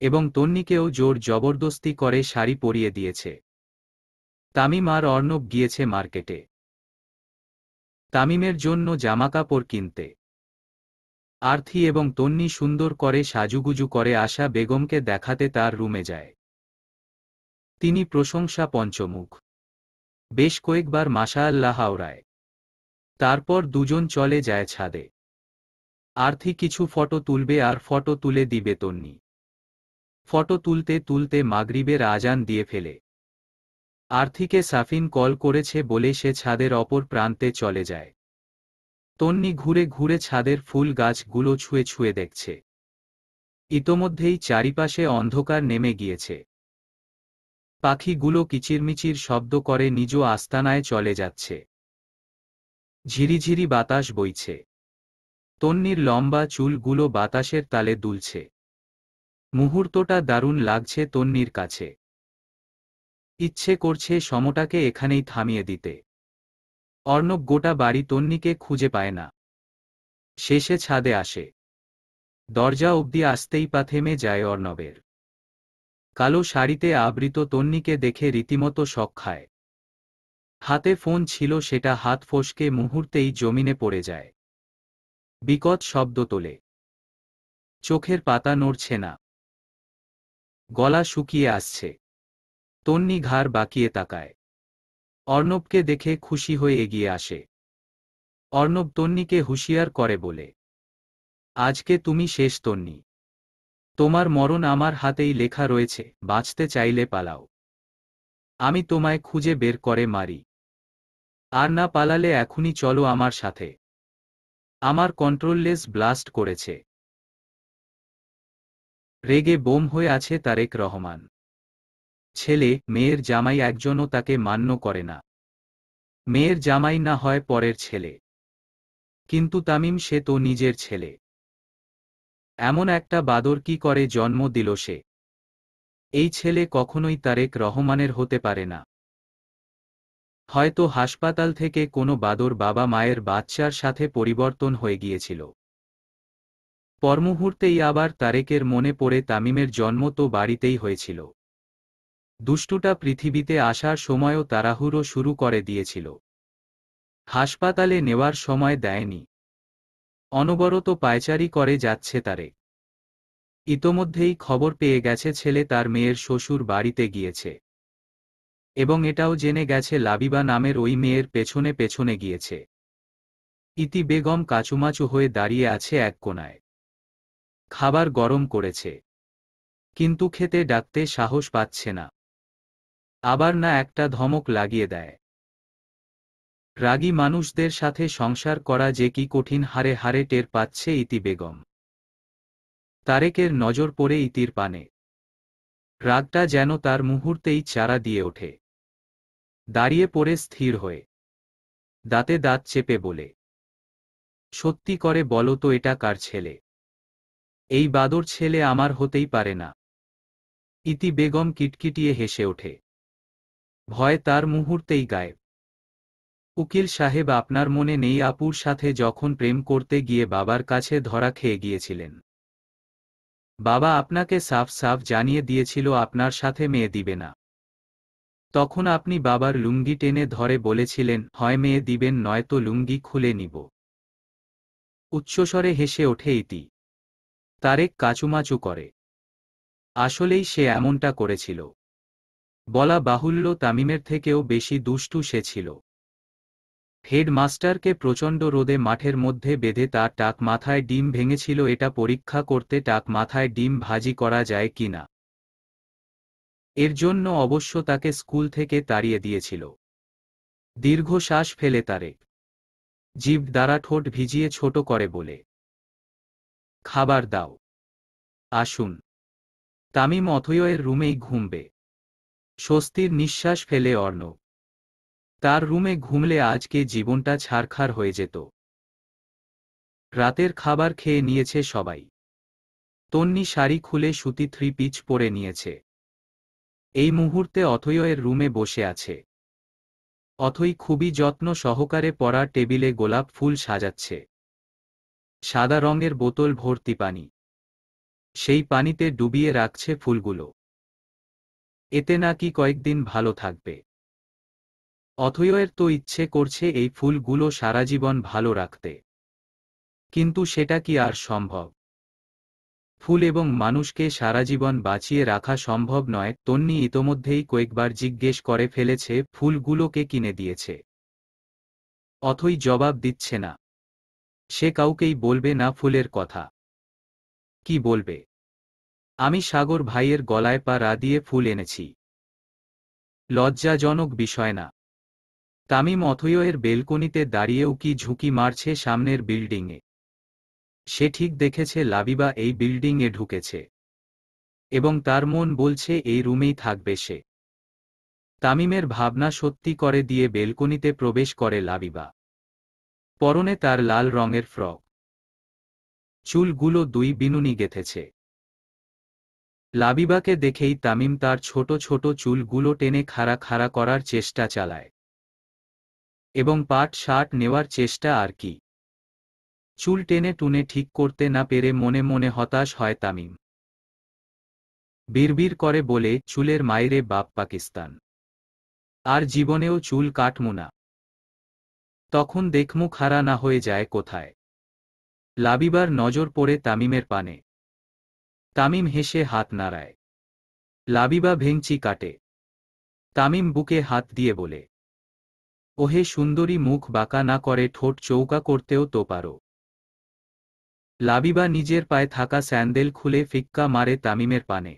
এবং তন্নিকেও জোর জবরদস্তি করে শাড়ি পরিয়ে দিয়েছে। তামিম আর অর্ণব গিয়েছে মার্কেটে তামিমের জন্য জামাকাপড় কিনতে। আর্থি এবং তন্নি সুন্দর করে সাজুগুজু করে আশা বেগমকে দেখাতে তার রুমে যায়। তিনি প্রশংসা পঞ্চমুখ। বেশ কয়েকবার মাশাআল্লাহ আওড়ায়। তারপর দুজন চলে যায় ছাদে। আর্থি কিছু ফটো তুলবে আর ফটো তুলে দিবে তন্নি। ফটো তুলতে তুলতে মাগরিবের আজান দিয়ে ফেলে। আর্থিকে সাফিন কল করেছে বলে সে ছাদের অপর প্রান্তে চলে যায়। তন্নি ঘুরে ঘুরে ছাদের ফুল গাছগুলো ছুঁয়ে ছুঁয়ে দেখছে। ইতোমধ্যেই চারিপাশে অন্ধকার নেমে গিয়েছে। পাখিগুলো কিচিরমিচির শব্দ করে নিজ আস্তানায় চলে যাচ্ছে। ঝিরিঝিরি বাতাস বইছে। তন্নির লম্বা চুলগুলো বাতাসের তালে দুলছে। মুহূর্তটা দারুণ লাগছে তন্নির কাছে। ইচ্ছে করছে সময়টাকে এখানেই থামিয়ে দিতে। অর্ণব গোটা বাড়ি তন্নিকে খুঁজে পায় না। শেষে ছাদে আসে। দরজা অবধি আসতেই পা থেমে যায় অর্ণবের। কালো শাড়িতে আবৃত তন্নিকে দেখে রীতিমতো শক খায়। হাতে ফোন ছিল, সেটা হাত ফসকে মুহূর্তেই জমিনে পড়ে যায়। বিকট শব্দ তোলে। চোখের পাতা নড়ছে না। গলা শুকিয়ে আসছে। তন্নি ঘাড় বাঁকিয়ে তাকায়। অর্ণবকে দেখে খুশি হয়ে এগিয়ে আসে। অর্ণব তন্নিকে হুঁশিয়ার করে বলে, আজকে তুমি শেষ তন্নি। তোমার মরণ আমার হাতেই লেখা রয়েছে, বাঁচতে চাইলে পালাও। আমি তোমায় খুঁজে বের করে মারি। আর না পালালে এখনই চলো আমার সাথে। আমার কন্ট্রোললেস ব্লাস্ট করেছে। রেগে বোম হয়ে আছে তারেক রহমান। ছেলে, মেয়ের জামাই একজনও তাকে মান্য করে না। মেয়ের জামাই না হয় পরের ছেলে, কিন্তু তামিম সে তো নিজের ছেলে। এমন একটা বাদর কি করে জন্ম দিল সে? এই ছেলে কখনোই তারেক রহমানের হতে পারে না। হয়তো হাসপাতাল থেকে কোনো বাদর বাবা মায়ের বাচ্চার সাথে পরিবর্তন হয়ে গিয়েছিল। পরমুহূর্তেই আবার তারেকের মনে পড়ে তামিমের জন্ম তো বাড়িতেই হয়েছিল। দুষ্টুটা পৃথিবীতে আসার সময়ও তাড়াহুড়ো শুরু করে দিয়েছিল। হাসপাতালে নেওয়ার সময় দেয়নি। অনবরত পায়চারি করে যাচ্ছে তারেক। ইতোমধ্যেই খবর পেয়ে গেছে ছেলে তার মেয়ের শ্বশুর বাড়িতে গিয়েছে, এবং এটাও জেনে গেছে লাবিবা নামের ওই মেয়ের পেছনে পেছনে গিয়েছে। ইতি বেগম কাচুমাচু হয়ে দাঁড়িয়ে আছে এক কোণায়। খাবার গরম করেছে, কিন্তু খেতে ডাকতে সাহস পাচ্ছে না। আবার না একটা ধমক লাগিয়ে দেয়। রাগী মানুষদের সাথে সংসার করা যে কি কঠিন হারে হারে টের পাচ্ছে ইতি বেগম। তারেকের নজর পড়ে ইতির পানে। রাগটা যেন তার মুহূর্তেই চারা দিয়ে ওঠে। দাঁড়িয়ে পড়ে স্থির হয়ে দাঁতে দাঁত চেপে বলে, সত্যি করে বলো তো এটা কার ছেলে? এই বাদর ছেলে আমার হতেই পারে না। ইতি বেগম কিটকিটিয়ে হেসে ওঠে। ভয় তার মুহূর্তেই গায়েব। উকিল সাহেব, আপনার মনে নেই আপুর সাথে যখন প্রেম করতে গিয়ে বাবার কাছে ধরা খেয়ে গিয়েছিলেন? বাবা আপনাকে সাফ সাফ জানিয়ে দিয়েছিল আপনার সাথে মেয়ে দিবে না। তখন আপনি বাবার লুঙ্গি টেনে ধরে বলেছিলেন, হয় মেয়ে দিবেন নয়তো লুঙ্গি খুলে নিব। উচ্চস্বরে হেসে ওঠে ইতি। তারেক কাচুমাচু করে। আসলেই সে এমনটা করেছিল। বলা বাহুল্য তামিমের থেকেও বেশি দুষ্টু সে ছিল। হেডমাস্টারকে প্রচণ্ড রোদে মাঠের মধ্যে বেঁধে তার টাক মাথায় ডিম ভেঙেছিল এটা পরীক্ষা করতে টাক মাথায় ডিম ভাজি করা যায় কিনা। এর জন্য অবশ্য তাকে স্কুল থেকে তাড়িয়ে দিয়েছিল। দীর্ঘশ্বাস ফেলে তারেক জিভ দ্বারা ঠোঁট ভিজিয়ে ছোট করে বলে, খাবার দাও। আসুন। তামিম অথয়ের রুমেই ঘুমবে। স্বস্তির নিঃশ্বাস ফেলে অর্ণব। তার রুমে ঘুমলে আজকে জীবনটা ছারখার হয়ে যেত। রাতের খাবার খেয়ে নিয়েছে সবাই। তন্নি শাড়ি খুলে সুতি থ্রি পিচ পরে নিয়েছে। এই মুহূর্তে অথয়ের রুমে বসে আছে। অথই খুবই যত্ন সহকারে পরা টেবিলে গোলাপ ফুল সাজাচ্ছে। সাদা রঙের বোতল ভর্তি পানি। সেই পানিতে ডুবিয়ে রাখছে ফুলগুলো। এতে নাকি কয়েকদিন ভালো থাকবে। অথয়ের তো ইচ্ছে করছে এই ফুলগুলো সারাজীবন ভালো রাখতে, কিন্তু সেটা কি আর সম্ভব? ফুল এবং মানুষকে সারাজীবন বাঁচিয়ে রাখা সম্ভব নয়। তন্নি ইতোমধ্যেই কয়েকবার জিজ্ঞেস করে ফেলেছে ফুলগুলো কে কিনে দিয়েছে। অথই জবাব দিচ্ছে না। সে কাউকেই বলবে না ফুলের কথা। কি বলবে? আমি সাগর ভাইয়ের গলায় পা রা দিয়ে ফুল এনেছি। লজ্জাজনক বিষয় না? তামিম অথয়ের বেলকনিতে দাঁড়িয়েও কি ঝুঁকি মারছে সামনের বিল্ডিংয়ে। সে ঠিক দেখেছে লাবিবা এই বিল্ডিংয়ে ঢুকেছে, এবং তার মন বলছে এই রুমেই থাকবে সে। তামিমের ভাবনা সত্যি করে দিয়ে বেলকনিতে প্রবেশ করে লাবিবা। পরনে তার লাল রঙের ফ্রক। চুলগুলো দুই বিনুনি গেঁথেছে। লাবিবাকে দেখেই তামিম তার ছোট ছোট চুলগুলো টেনে খাড়া খাড়া করার চেষ্টা চালায়, এবং পাট শার্ট নেওয়ার চেষ্টা আর কি। চুল টেনে টুনে ঠিক করতে না পেরে মনে মনে হতাশ হয় তামিম। বিড়বিড় করে বলে, চুলের মাইরে বাপ পাকিস্তান। আর জীবনেও চুল কাটমু না। তখন দেখমু খাড়া না হয়ে যায় কোথায়। লাবিবার নজর পড়ে তামিমের পানে। তামিম হেসে হাত নাড়ায়। লাবিবা ভেংচি কাটে। তামিম বুকে হাত দিয়ে বলে, ওহে সুন্দরী, মুখ বাঁকা না করে ঠোঁট চৌকা করতেও তো পারো। লাবিবা নিজের পায়ে থাকা স্যান্ডেল খুলে ফিক্কা মারে তামিমের পানে।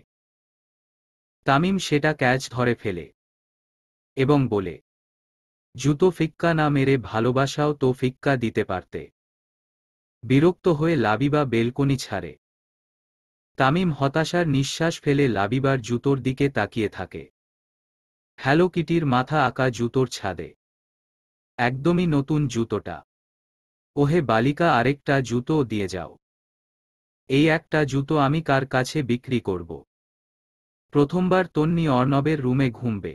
তামিম সেটা ক্যাচ ধরে ফেলে এবং বলে, জুতো ফিক্কা না মেরে ভালোবাসাও তো ফিক্কা দিতে পারতে। বিরক্ত হয়ে লাবিবা বেলকনি ছাড়ে। তামিম হতাশার নিঃশ্বাস ফেলে লাবিবার জুতোর দিকে তাকিয়ে থাকে। হ্যালো কিটির মাথা আঁকা জুতোর ছাদে। একদমই নতুন জুতোটা। ওহে বালিকা, আরেকটা জুতোও দিয়ে যাও। এই একটা জুতো আমি কার কাছে বিক্রি করব? প্রথমবার তন্নি অর্ণবের রুমে ঘুমবে।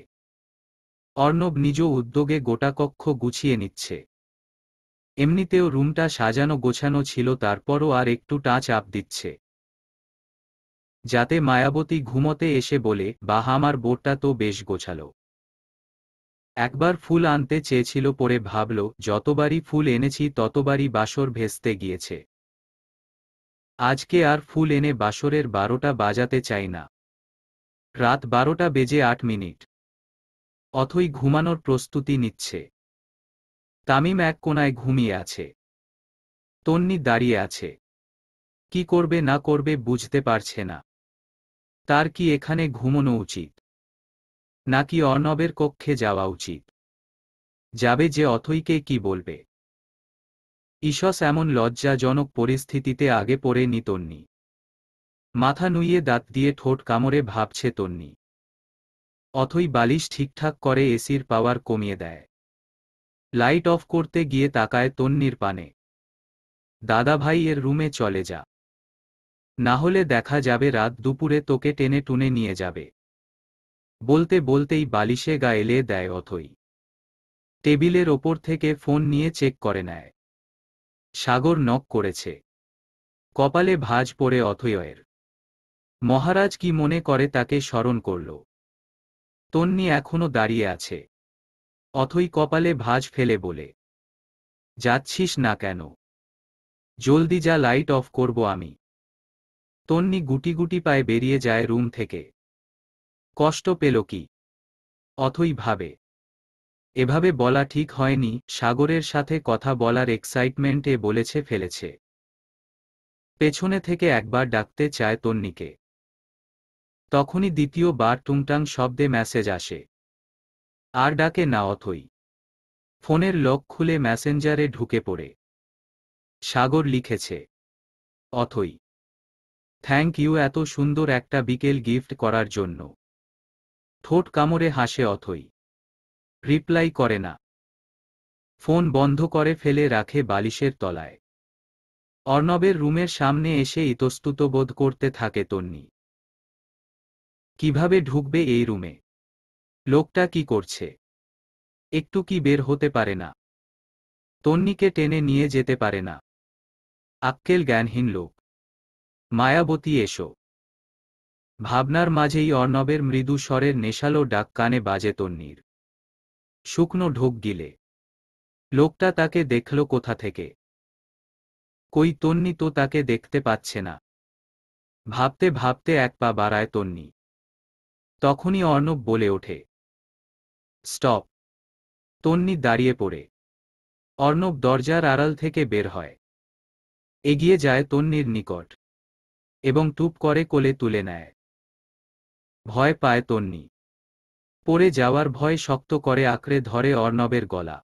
অর্ণব নিজ উদ্যোগে গোটা কক্ষ গুছিয়ে নিচ্ছে। এমনিতেও রুমটা সাজানো গোছানো ছিল, তারপরও আর একটু টাচ আপ দিচ্ছে, যাতে মায়াবতী ঘুমোতে এসে বলে, বাহ, আমার বোর্ডটা তো বেশ গোছালো। একবার ফুল আনতে চেয়েছিল, পরে ভাবল যতবারই ফুল এনেছি ততবারই বাসর ভেস্তে গিয়েছে। আজকে আর ফুল এনে বাসরের 12টা বাজাতে চাই না। রাত 12টা বেজে 8 মিনিট। অথই ঘুমানোর প্রস্তুতি নিচ্ছে। তামিম এক কোণায় ঘুমিয়ে আছে। তন্নি দাঁড়িয়ে আছে। কি করবে না করবে বুঝতে পারছে না। তার কি এখানে ঘুমোনো উচিত, নাকি অর্ণবের কক্ষে যাওয়া উচিত? যাবে যে অথইকে কি বলবে? ঈষৎ এমন লজ্জাজনক পরিস্থিতিতে আগে পড়েনি তন্নি। মাথা নুইয়ে দাঁত দিয়ে ঠোঁট কামড়ে ভাবছে তন্নি। অথই বালিশ ঠিকঠাক করে, এসির পাওয়ার কমিয়ে দেয়। লাইট অফ করতে গিয়ে তাকায় তন্নির পানে। দাদাভাই এর রুমে চলে যা, না হলে দেখা যাবে রাত দুপুরে তোকে টেনে টুনে নিয়ে যাবে। বলতে বলতেই বালিশে গা এলিয়ে দেয় অথই। টেবিলের ওপর থেকে ফোন নিয়ে চেক করে নেয়। সাগর নক করেছে। কপালে ভাঁজ পড়ে অথয়ের। মহারাজ কি মনে করে তাকে স্মরণ করল? তন্নি এখনো দাঁড়িয়ে আছে। অথই কপালে ভাঁজ ফেলে বলে, যাচ্ছিস না কেন? জলদি যা, লাইট অফ করব আমি। তন্নি গুটি গুটি পায়ে বেরিয়ে যায় রুম থেকে। কষ্ট পেল কি? অথই ভাবে, এভাবে বলা ঠিক হয়নি। সাগরের সাথে কথা বলার এক্সাইটমেন্টে বলেছে ফেলেছে। পেছনে থেকে একবার ডাকতে চায় তন্নিকে। তখনই দ্বিতীয়বার টুংটাং শব্দে মেসেজ আসে। আর ডাকে না অথই। ফোনের লক খুলে মেসেঞ্জারে ঢুকে পড়ে। সাগর লিখেছে, অথই, থ্যাংক ইউ এত সুন্দর একটা বিকেল গিফট করার জন্য। ঠোঁট কামড়ে হাসে অথই। রিপ্লাই করে না। ফোন বন্ধ করে ফেলে রাখে বালিশের তলায়। অর্ণবের রুমের সামনে এসে ইতস্তত বোধ করতে থাকে তন্নি। কিভাবে ঢুকবে এই রুমে? লোকটা কি করছে? একটু কি বের হতে পারে না? তন্নিকে টেনে নিয়ে যেতে পারে না? আক্কেল জ্ঞানহীন লোক। মায়াবতী এসো। ভাবনার মাঝেই অর্ণবের মৃদু স্বরের নেশালো ডাক কানে বাজে তন্নির। শুকনো ঢোক গিলে। লোকটা তাকে দেখল কোথা থেকে? কই, তন্নি তো তাকে দেখতে পাচ্ছে না। ভাবতে ভাবতে এক পা বাড়ায় তন্নি। তখনই অর্ণব বলে ওঠে, স্টপ। তন্নি দাঁড়িয়ে পড়ে। অর্ণব দরজার আড়াল থেকে বের হয়। এগিয়ে যায় তন্নির নিকট এবং টুপ করে কোলে তুলে নেয়। ভয় পায় তন্নি। পড়ে যাওয়ার ভয় শক্ত করে আঁকড়ে ধরে অর্ণবের গলা।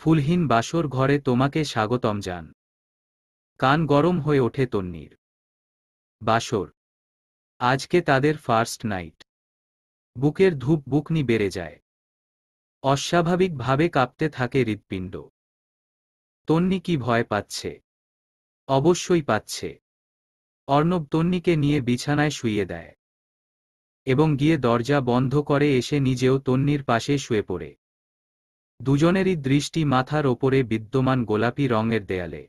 ফুলহীন বাসর ঘরে তোমাকে স্বাগতম জান। কান গরম হয়ে ওঠে তন্নির। বাসর। আজকে তাদের ফার্স্ট নাইট। বুকের ধূপ বুকনি বেড়ে যায়। অস্বাভাবিকভাবে কাঁপতে থাকে হৃৎপিণ্ড। তন্নি কি ভয় পাচ্ছে? অবশ্যই পাচ্ছে। অর্ণব তন্নিকে নিয়ে বিছানায় শুইয়ে দেয় এবং গিয়ে দরজা বন্ধ করে এসে নিজেও তন্নির পাশে শুয়ে পড়ে। দুজনেরই দৃষ্টি মাথার ওপরে বিদ্যমান গোলাপি রঙের দেয়ালে।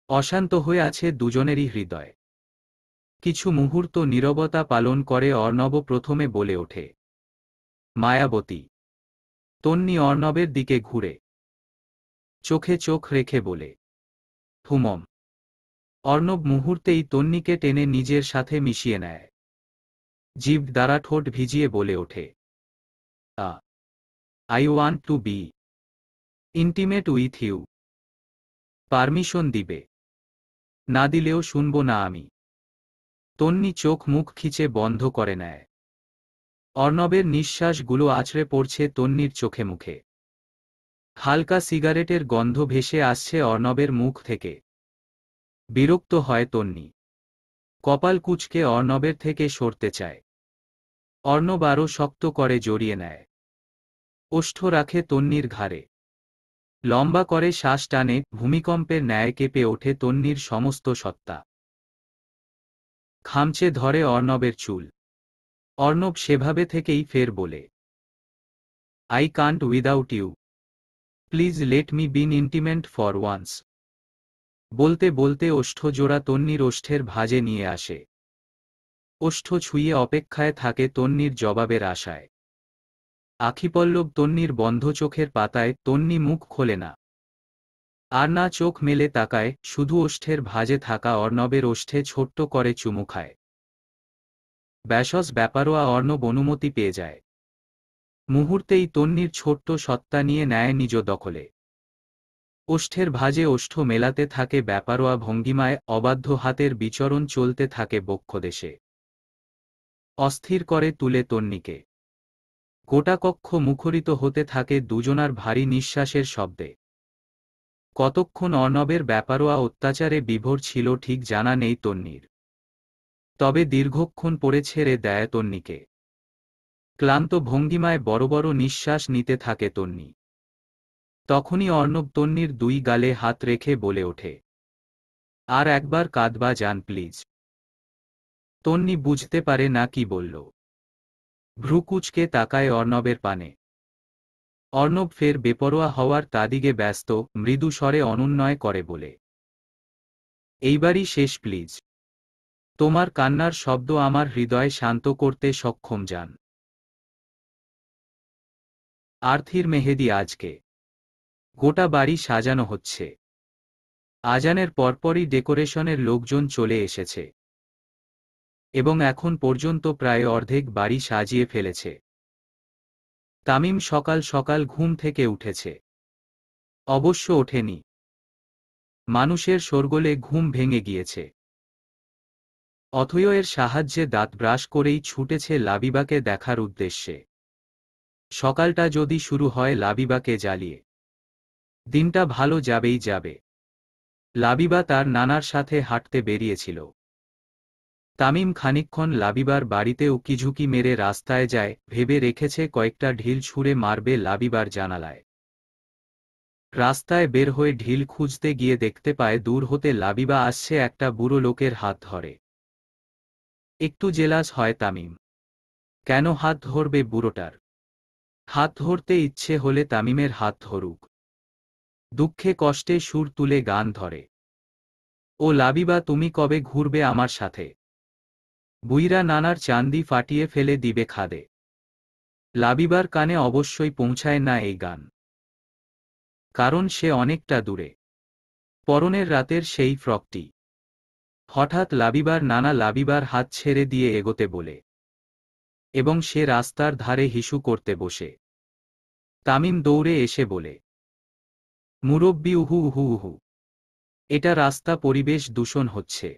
অশান্ত হয়ে আছে দুজনেরই হৃদয়। কিছু মুহূর্ত নীরবতা পালন করে অর্ণব প্রথমে বলে ওঠে, মায়াবতী। তন্নি অর্ণবের দিকে ঘুরে চোখে চোখ রেখে বলে, হুমম। অর্ণব মুহূর্তেই তন্নিকে টেনে নিজের সাথে মিশিয়ে নেয়। জিভ দ্বারা ঠোঁট ভিজিয়ে বলে ওঠে, I want to be intimate with you. Permission দিবে? না দিলেও শুনব না আমি। তন্নি চোখ মুখ খিচে বন্ধ করে নেয়। অর্ণবের নিঃশ্বাসগুলো আছড়ে পড়ছে তন্নির চোখে মুখে। হালকা সিগারেটের গন্ধ ভেসে আসছে অর্ণবের মুখ থেকে। বিরক্ত হয় তন্নি। কপাল কুঁচকে অর্ণবের থেকে সরতে চায়। অর্ণব আরও শক্ত করে জড়িয়ে নেয়। ওষ্ঠ রাখে তন্নির ঘাড়ে। লম্বা করে শ্বাস টানে, ভূমিকম্পের ন্যায় কেঁপে ওঠে তন্নির সমস্ত সত্তা। খামচে ধরে অর্ণবের চুল। অর্ণব সেভাবে থেকেই ফের বলে, I can't without you, please let me been intimate for once. বলতে বলতে ওষ্ঠজোড়া তন্নির ওষ্ঠের ভাঁজে নিয়ে আসে। ওষ্ঠ ছুঁয়ে অপেক্ষায় থাকে তন্নির জবাবের আশায়। আখিপল্লব তন্নির বন্ধ চোখের পাতায়। তন্নি মুখ খোলে না, আর না চোখ মেলে তাকায়, শুধু ওষ্ঠের ভাঁজে থাকা অর্ণবের ওষ্ঠে ছোট্ট করে চুমু খায়। ব্যাসস ব্যাপারোয়া অর্ণব অনুমতি পেয়ে যায়। মুহূর্তেই তন্নির ছোট্ট সত্তা নিয়ে নেয় নিজ দখলে। ওষ্ঠের ভাঁজে ওষ্ঠ মেলাতে থাকে ব্যাপারোয়া ভঙ্গিমায়, অবাধ্য হাতের বিচরণ চলতে থাকে বক্ষদেশে। অস্থির করে তুলে তন্নিকে। গোটা কক্ষ মুখরিত হতে থাকে দুজনার ভারী নিঃশ্বাসের শব্দে। কতক্ষণ অর্ণবের ব্যাপারোয়া অত্যাচারে বিভোর ছিল ঠিক জানা নেই তন্নির। তবে দীর্ঘক্ষণ পরে ছেড়ে দেয় তন্নিকে। ক্লান্ত ভঙ্গিমায় বড় বড় নিঃশ্বাস নিতে থাকে তন্নি। তখনই অর্ণব তন্নির দুই গালে হাত রেখে বলে ওঠে, আর একবার কাঁদবা যান প্লিজ। তন্নি বুঝতে পারে না কি বলল। ভ্রুকুচকে তাকায় অর্ণবের পানে। অর্ণব ফের বেপরোয়া হওয়ার তাদিগে ব্যস্ত, মৃদু স্বরে অনুনয় করে বলে, এইবারই শেষ প্লিজ। তোমার কান্নার শব্দ আমার হৃদয় শান্ত করতে সক্ষম যান। আরথির মেহেদি আজকে। গোটা বাড়ি সাজানো হচ্ছে। আজানের পরপরই ডেকোরেশনের লোকজন চলে এসেছে। এবং এখন পর্যন্ত প্রায় অর্ধেক বাড়ি সাজিয়ে ফেলেছে। তামিম সকাল সকাল ঘুম থেকে উঠেছে। অবশ্য ওঠেনি। মানুষের শোরগোলে ঘুম ভেঙে গিয়েছে। অথয় এর সাহায্যে দাঁত ব্রাশ করেই ছুটেছে লাবিবাকে দেখার উদ্দেশ্যে। সকালটা যদি শুরু হয় লাবিবাকে জ্বালিয়ে, দিনটা ভালো যাবেই যাবে। লাবিবা তার নানার সাথে হাঁটতে বেরিয়েছিল। তামিম খানিকক্ষণ লাবিবার বাড়িতে উকিঝুঁকি মেরে রাস্তায় যায়, ভেবে রেখেছে কয়েকটা ঢিল ছুঁড়ে মারবে লাবিবার জানালায়। রাস্তায় বের হয়ে ঢিল খুঁজতে গিয়ে দেখতে পায় দূর হতে লাবিবা আসছে একটা বুড়ো লোকের হাত ধরে। একটু জেলাস হয় তামিম। কেন হাত ধরবে বুড়োটার? হাত ধরতে ইচ্ছে হলে তামিমের হাত ধরুক। দুঃখে কষ্টে সুর তুলে গান ধরে, ও লাবিবা তুমি কবে ঘুরবে আমার সাথে? বুইরা নানার চান্দি ফাটিয়ে ফেলে দিবে খাদে। লাবিবার কানে অবশ্যই পৌঁছায় না এই গান। কারণ সে অনেকটা দূরে। পরনের রাতের সেই ফ্রকটি। হঠাৎ লাবিবার নানা লাবিবার হাত ছেড়ে দিয়ে এগোতে বলে, এবং সে রাস্তার ধারে হিসু করতে বসে। তামিম দৌড়ে এসে বলে, মুরব্বি উহু উহু উহু, এটা রাস্তা পরিবেশ দূষণ হচ্ছে।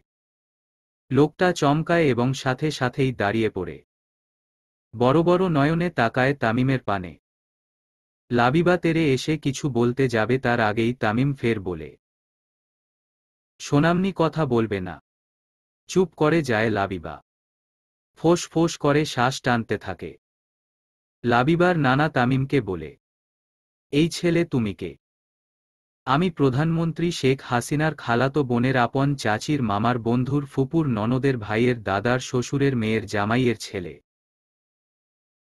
লোকটা চমকায় এবং সাথে সাথেই দাঁড়িয়ে পড়ে। বড় বড় নয়নে তাকায় তামিমের পানে। লাবিবা তেরে এসে কিছু বলতে যাবে তার আগেই তামিম ফের বলে, সোনামনি কথা বলবে না। চুপ করে যায় লাবিবা। ফোঁস ফোঁস করে শ্বাস টানতে থাকে। লাবিবার নানা তামিমকে বলে, এই ছেলে তুমি কে? আমি প্রধানমন্ত্রী শেখ হাসিনার খালাতো বোনের আপন চাচির মামার বন্ধুর ফুপুর ননদের ভাইয়ের দাদার শ্বশুরের মেয়ের জামাইয়ের ছেলে।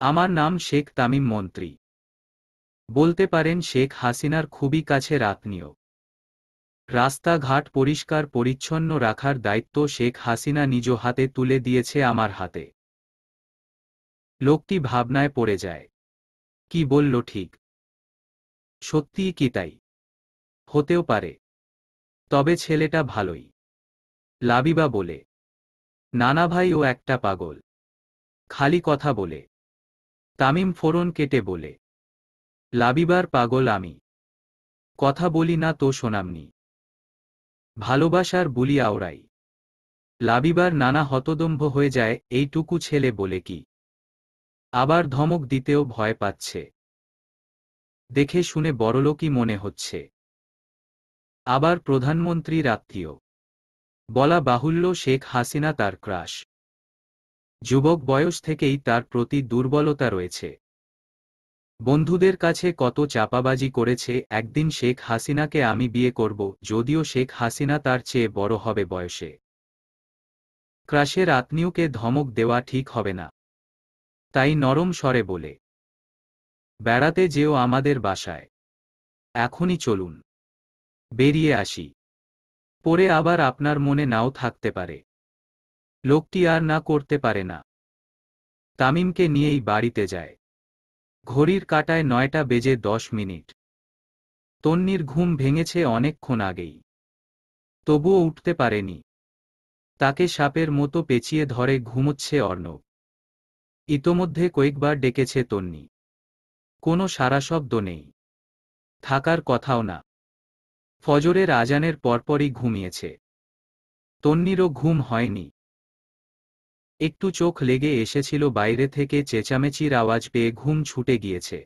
আমার নাম শেখ তামিম মন্ত্রী। বলতে পারেন শেখ হাসিনার খুবই কাছের আত্মীয়। রাস্তাঘাট পরিষ্কার পরিচ্ছন্ন রাখার দায়িত্ব শেখ হাসিনা নিজ হাতে তুলে দিয়েছে আমার হাতে। লোকটি ভাবনায় পড়ে যায়। কি বলল ঠিক? সত্যিই কি তাই? হতেও পারে। তবে ছেলেটা ভালোই। লাবিবা বলে, নানা ভাই ও একটা পাগল। খালি কথা বলে। তামিম ফোরন কেটে বলে, লাবিবার পাগল আমি। কথা বলি না তো সোনামনি। ভালোবাসার বুলি আওড়াই। লাবিবার নানা হতদম্ভ হয়ে যায়, এইটুকু ছেলে বলে কি? আবার ধমক দিতেও ভয় পাচ্ছে। দেখে শুনে বড়লোকই মনে হচ্ছে। আবার প্রধানমন্ত্রীর আত্মীয়। বলা বাহুল্য শেখ হাসিনা তার ক্রাশ। যুবক বয়স থেকেই তার প্রতি দুর্বলতা রয়েছে। বন্ধুদের কাছে কত চাপাবাজি করেছে, একদিন শেখ হাসিনাকে আমি বিয়ে করব, যদিও শেখ হাসিনা তার চেয়ে বড় হবে বয়সে। ক্রাশের আত্মীয়কে ধমক দেওয়া ঠিক হবে না। তাই নরম স্বরে বলে, বেড়াতে যেও আমাদের বাসায়, এখনই চলুন, বেরিয়ে আসি। পরে আবার আপনার মনে নাও থাকতে পারে। লোকটি আর না করতে পারে না। তামিমকে নিয়েই বাড়িতে যায়। ঘড়ির কাঁটায় ৯টা বেজে ১০ মিনিট। তন্নির ঘুম ভেঙেছে অনেকক্ষণ আগেই। তবুও উঠতে পারেনি। তাকে সাপের মতো পেঁচিয়ে ধরে ঘুমোচ্ছে অর্ণব। ইতোমধ্যে কয়েকবার ডেকেছে তন্নি। কোনো সাড়াশব্দ নেই। থাকার কথাও না। ফজরের আজানের পরপরই ঘুমিয়েছে। তন্নিরও ঘুম হয়নি। একটু চোখ লেগে এসেছিল বাইরে থেকে চেঁচামেচির আওয়াজ পেয়ে ঘুম ছুটে গিয়েছে।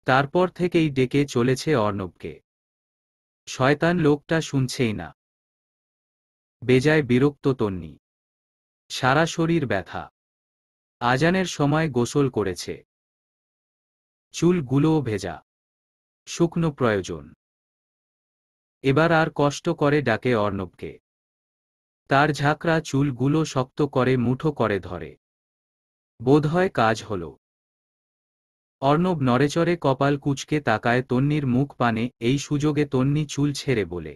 তারপর থেকেই ডেকে চলেছে অর্ণবকে। শয়তান লোকটা শুনছেই না। বেজায় বিরক্ত তন্নি। সারা শরীর ব্যথা। আজানের সময় গোসল করেছে। চুলগুলোও ভেজা। শুকনো প্রয়োজন। এবার আর কষ্ট করে ডাকে অর্ণবকে। তার ঝাঁকড়া চুলগুলো শক্ত করে মুঠো করে ধরে। বোধহয় কাজ হল। অর্ণব নড়েচড়ে কপাল কুঁচকে তাকায় তন্নির মুখ পানে, এই সুযোগে তন্নি চুল ছেড়ে বলে,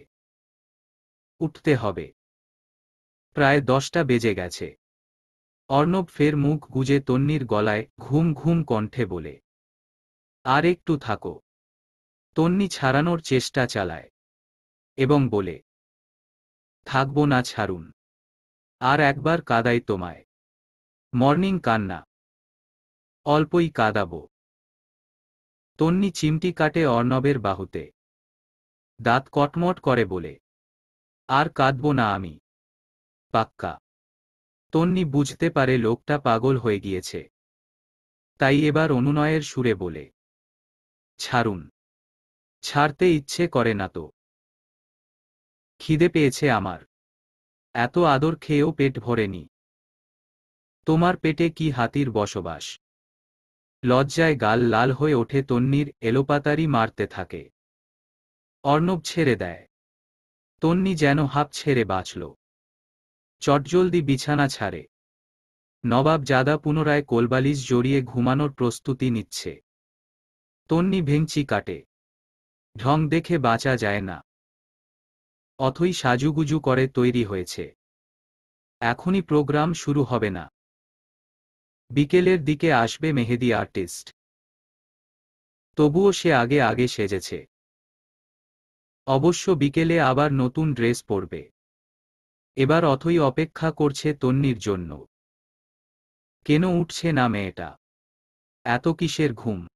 উঠতে হবে। প্রায় ১০টা বেজে গেছে। অর্ণব ফের মুখ গুজে তন্নির গলায় ঘুম ঘুম কণ্ঠে বলে, আর একটু থাকো। তন্নি ছাড়ানোর চেষ্টা চালায় এবং বলে, থাকবো না, ছাড়ুন। আর একবার কাঁদাই তোমায়। মর্নিং কান্না। অল্পই কাঁদাবো। তন্নি চিমটি কাটে অর্ণবের বাহুতে। দাঁত কটমট করে বলে, আর কাঁদব না আমি। পাক্কা। তন্নি বুঝতে পারে লোকটা পাগল হয়ে গিয়েছে। তাই এবার অনুনয়ের সুরে বলে, ছাড়ুন। ছাড়তে ইচ্ছে করে না তো। খিদে পেয়েছে আমার। এত আদর খেয়েও পেট ভরেনি। তোমার পেটে কি হাতির বসবাস? লজ্জায় গাল লাল হয়ে ওঠে তন্নির, এলোপাতাড়ি মারতে থাকে। অর্ণব ছেড়ে দেয়। তন্নি যেন হাঁপ ছেড়ে বাঁচল। চটজলদি বিছানা ছাড়ে। নবাব জাদা পুনরায় কোলবালিশ জড়িয়ে ঘুমানোর প্রস্তুতি নিচ্ছে। তন্নি ভেঙচি কাটে। ঢং দেখে বাঁচা যায় না। অথই সাজুগুজু করে তৈরি হয়েছে। এখনই প্রোগ্রাম শুরু হবে না। বিকেলের দিকে আসবে মেহেদি আর্টিস্ট। তবুও সে আগে আগে সেজেছে। অবশ্য বিকেলে আবার নতুন ড্রেস পরবে। এবার অথই অপেক্ষা করছে তন্নির জন্য। কেন উঠছে না মেয়েটা? এত কিসের ঘুম?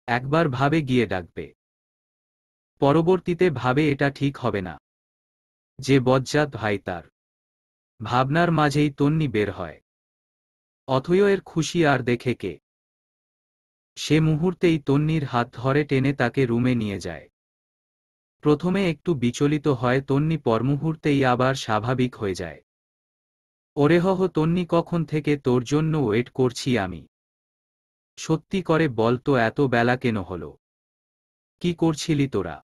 একবার ভাবে গিয়ে ডাকবে। পরবর্তীতে ভাবে এটা ঠিক হবে না। যে বজ্জাত ভাই তার। ভাবনার মাঝেই তন্নি বের হয়। অথয়ের খুশি আর দেখে কে। সে মুহূর্তেই তন্নির হাত ধরে টেনে তাকে রুমে নিয়ে যায়। প্রথমে একটু বিচলিত হয় তন্নি, পরমুহূর্তেই আবার স্বাভাবিক হয়ে যায়। ওরেহহ তন্নি, কখন থেকে তোর জন্য ওয়েট করছি আমি। সত্যি করে বল তো, এত বেলা কেন হলো? কি করছিলি তোরা?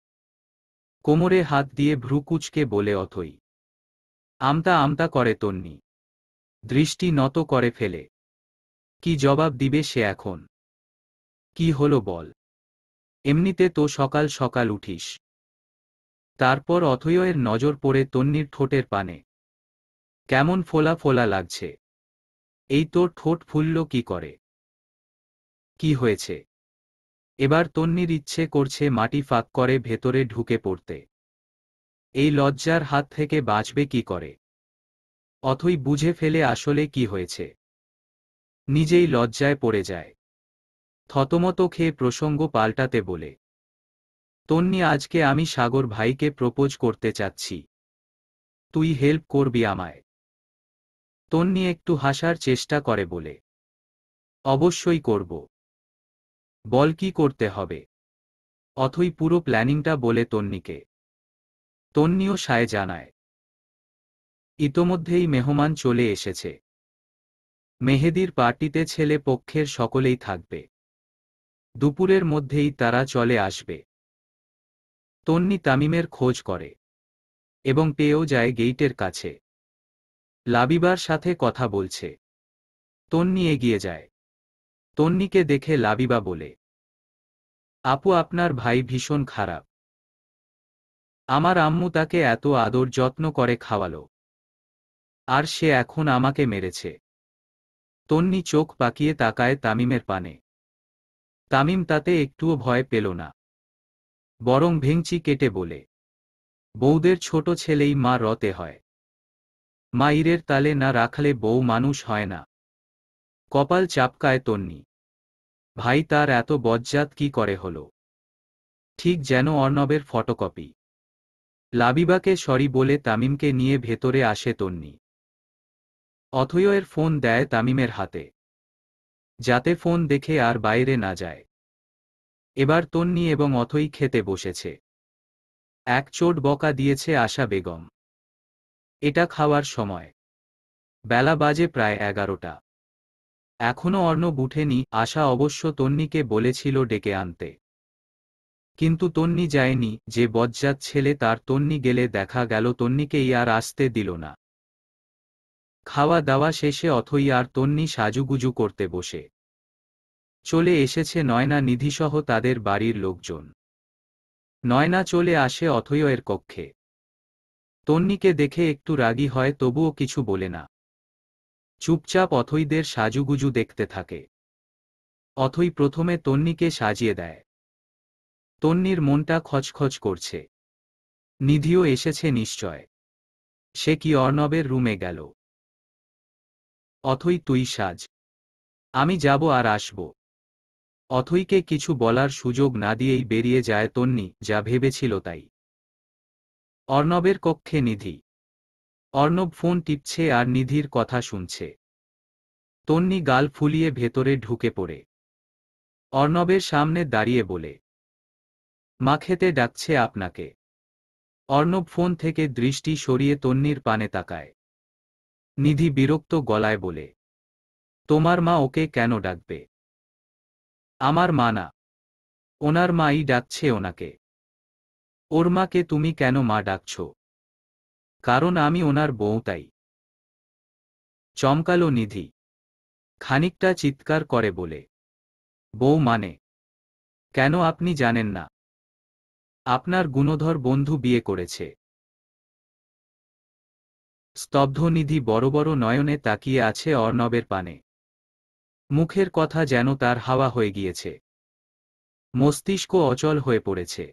কোমরে হাত দিয়ে ভ্রু কুঁচকে বলে অথই। আমতা আমতা করে তন্নি। দৃষ্টি নত করে ফেলে। কি জবাব দিবে সে এখন? কি হলো বল। এমনিতে তো সকাল সকাল উঠিস। তারপর অথয়ের নজর পড়ে তন্নির ঠোঁটের পানে। কেমন ফোলা ফোলা লাগছে। এই তোর ঠোঁট ফুলল কি করে? কি হয়েছে? এবার তন্নির ইচ্ছে করছে মাটি ফাঁক করে ভেতরে ঢুকে পড়তে। এই লজ্জার হাত থেকে বাঁচবে কি করে? অথই বুঝে ফেলে আসলে কি হয়েছে। নিজেই লজ্জায় পড়ে যায়। থতমত খেয়ে প্রসঙ্গ পাল্টাতে বলে, তন্নি, আজকে আমি সাগর ভাইকে প্রপোজ করতে চাচ্ছি। তুই হেল্প করবি আমায়? তন্নি একটু হাসার চেষ্টা করে বলে, অবশ্যই করব। বল কি করতে হবে। অথই পুরো প্ল্যানিংটা বলে তন্নিকে। তন্নিও সায় জানায়। ইতোমধ্যেই মেহমান চলে এসেছে। মেহেদির পার্টিতে ছেলে পক্ষের সকলেই থাকবে। দুপুরের মধ্যেই তারা চলে আসবে। তন্নি তামিমের খোঁজ করে এবং পেয়েও যায় গেইটের কাছে। লাবিবার সাথে কথা বলছে। তন্নি এগিয়ে যায়। তন্নিকে দেখে লাবিবা বলে, আপু আপনার ভাই ভীষণ খারাপ। আমার আম্মু তাকে এত আদর যত্ন করে খাওয়ালো, আর সে এখন আমাকে মেরেছে। তন্নি চোখ পাকিয়ে তাকায় তামিমের পানে। তামিম তাতে একটুও ভয় পেল না, বরং ভেঙচি কেটে বলে, বউদের ছোট ছেলেই মা রতে হয়। মাইরের তালে না রাখলে বউ মানুষ হয় না। কপাল চাপকায় তন্নি। ভাই তার এত বজ্জাত কি করে হলো? ঠিক যেন অর্ণবের ফটোকপি। লাবিবাকে সরি বলে তামিমকে নিয়ে ভেতরে আসে তন্নি। অথয়ের ফোন দেয় তামিমের হাতে, যাতে ফোন দেখে আর বাইরে না যায়। এবার তন্নি এবং অথই খেতে বসেছে। এক চোট বকা দিয়েছে আশা বেগম। এটা খাওয়ার সময়। বেলা বাজে প্রায় 11টা। এখনো অর্ণব উঠেনি। আশা অবশ্য তন্নিকে বলেছিল ডেকে আনতে, কিন্তু তন্নি যায়নি। যে বজ্জাত ছেলে তার। তন্নি গেলে দেখা গেল তন্নিকেই আর আসতে দিল না। খাওয়া দাওয়া শেষে অথই আর তন্নি সাজুগুজু করতে বসে। চলে এসেছে নয়না নিধিসহ তাদের বাড়ির লোকজন। নয়না চলে আসে অথয়ের কক্ষে। তন্নিকে দেখে একটু রাগী হয়, তবুও কিছু বলে না। চুপচাপ অথইদের সাজুগুজু দেখতে থাকে। অথই প্রথমে তন্নিকে সাজিয়ে দেয়। তন্নির মনটা খচখচ করছে। নিধিও এসেছে নিশ্চয়। সে কি অর্ণবের রুমে গেল? অথই তুই সাজ, আমি যাব আর আসব। অথইকে কিছু বলার সুযোগ না দিয়েই বেরিয়ে যায় তন্নি। যা ভেবেছিল তাই। অর্ণবের কক্ষে নিধি। অর্ণব ফোন টিপছে আর নিধির কথা শুনছে। তন্নি গাল ফুলিয়ে ভেতরে ঢুকে পড়ে। অর্ণবের সামনে দাঁড়িয়ে বলে, মা খেতে ডাকছে আপনাকে। অর্ণব ফোন থেকে দৃষ্টি সরিয়ে তন্নির পানে তাকায়। নিধি বিরক্ত গলায় বলে, তোমার মা ওকে কেন ডাকবে? আমার মা না, ওনার মাই ডাকছে ওনাকে। ওর মাকে তুমি কেন মা ডাকছ? কারণ আমি ওনার বউ তাই। চমকালো নিধি। খানিকটা চিৎকার করে বলে, বউ মানে? কেন আপনি জানেন না? আপনার গুণধর বন্ধু বিয়ে করেছে। স্তব্ধ নিধি বড় বড় নয়নে তাকিয়ে আছে অর্ণবের পানে। মুখের কথা যেন তার হাওয়া হয়ে গিয়েছে। মস্তিষ্ক অচল হয়ে পড়েছে।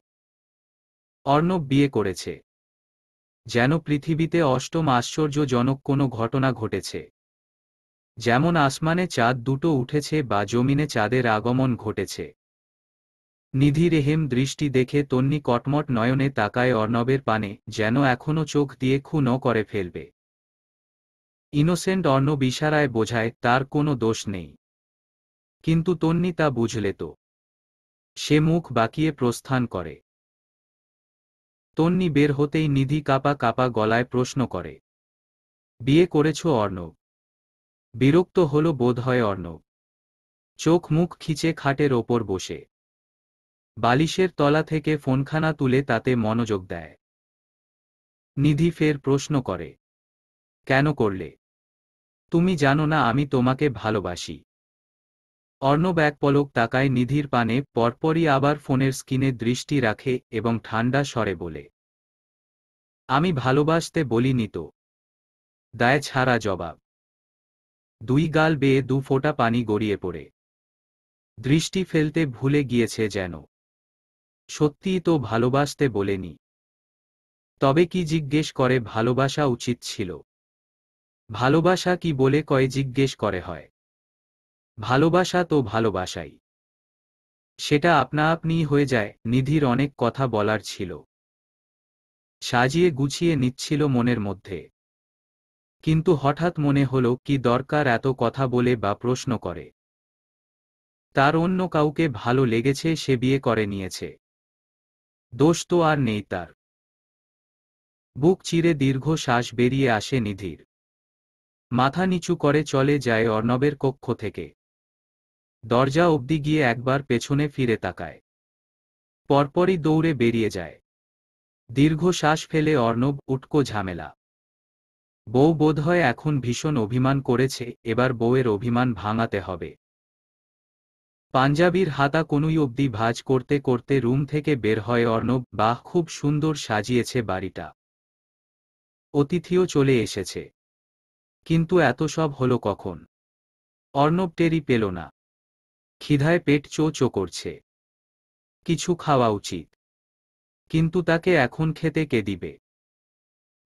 অর্ণব বিয়ে করেছে, যেন পৃথিবীতে অষ্টম আশ্চর্যজনক কোনো ঘটনা ঘটেছে। যেমন আসমানে চাঁদ দুটো উঠেছে বা জমিনে চাঁদের আগমন ঘটেছে। নিধি রেহেম দৃষ্টি দেখে তন্নি কটমট নয়নে তাকায় অর্ণবের পানে, যেন এখনো চোখ দিয়ে খুন করে ফেলবে। ইনোসেন্ট অর্ণব ইশারায় বোঝায় তার কোনো দোষ নেই। কিন্তু তন্নি তা বুঝলে তো। সে মুখ বাঁকিয়ে প্রস্থান করে। তন্নি বের হতেই নিধি কাপা কাপা গলায় প্রশ্ন করে, বিয়ে করেছ অর্ণব? বিরক্ত হল বোধহয় অর্ণব। চোখ মুখ খিচে খাটের ওপর বসে বালিশের তলা থেকে ফোনখানা তুলে তাতে মনোযোগ দেয়। নিধি ফের প্রশ্ন করে, কেন করলে? তুমি জানো না আমি তোমাকে ভালোবাসি? অর্ণব এক পলক তাকায় নিধির পানে, পরপরই আবার ফোনের স্ক্রিনে দৃষ্টি রাখে এবং ঠান্ডা স্বরে বলে, আমি ভালোবাসতে বলিনি তো। দায় ছাড়া জবাব। দুই গাল বেয়ে দু ফোঁটা পানি গড়িয়ে পড়ে। দৃষ্টি ফেলতে ভুলে গিয়েছে যেন। সত্যিই তো ভালোবাসতে বলেনি। তবে কি জিজ্ঞেস করে ভালোবাসা উচিত ছিল? ভালোবাসা কি বলে কয় জিজ্ঞেস করে হয়? ভালোবাসা তো ভালোবাসাই। সেটা আপনা আপনিই হয়ে যায়। নিধির অনেক কথা বলার ছিল। সাজিয়ে গুছিয়ে নিচ্ছিল মনের মধ্যে। কিন্তু হঠাৎ মনে হলো কি দরকার এত কথা বলে বা প্রশ্ন করে। তার অন্য কাউকে ভালো লেগেছে, সে বিয়ে করে নিয়েছে। দোষ তো আর নেই তার। বুক চিরে দীর্ঘ শ্বাস বেরিয়ে আসে নিধির। মাথা নিচু করে চলে যায় অর্ণবের কক্ষ থেকে। দরজা অবধি গিয়ে একবার পেছনে ফিরে তাকায়, পরপরই দৌড়ে বেরিয়ে যায়। দীর্ঘ শ্বাস ফেলে অর্ণব, উটকো ঝামেলা। বউ বোধহয় এখন ভীষণ অভিমান করেছে, এবার বউয়ের অভিমান ভাঙাতে হবে। পাঞ্জাবির হাতা কনুই অবধি ভাঁজ করতে করতে রুম থেকে বের হয় অর্ণব। বাহ, খুব সুন্দর সাজিয়েছে বাড়িটা। অতিথিও চলে এসেছে। কিন্তু এত সব হলো কখন? অর্ণব টেরই পেল না। ক্ষিধায় পেট চো চো করছে। কিছু খাওয়া উচিত। কিন্তু তাকে এখন খেতে কে দিবে?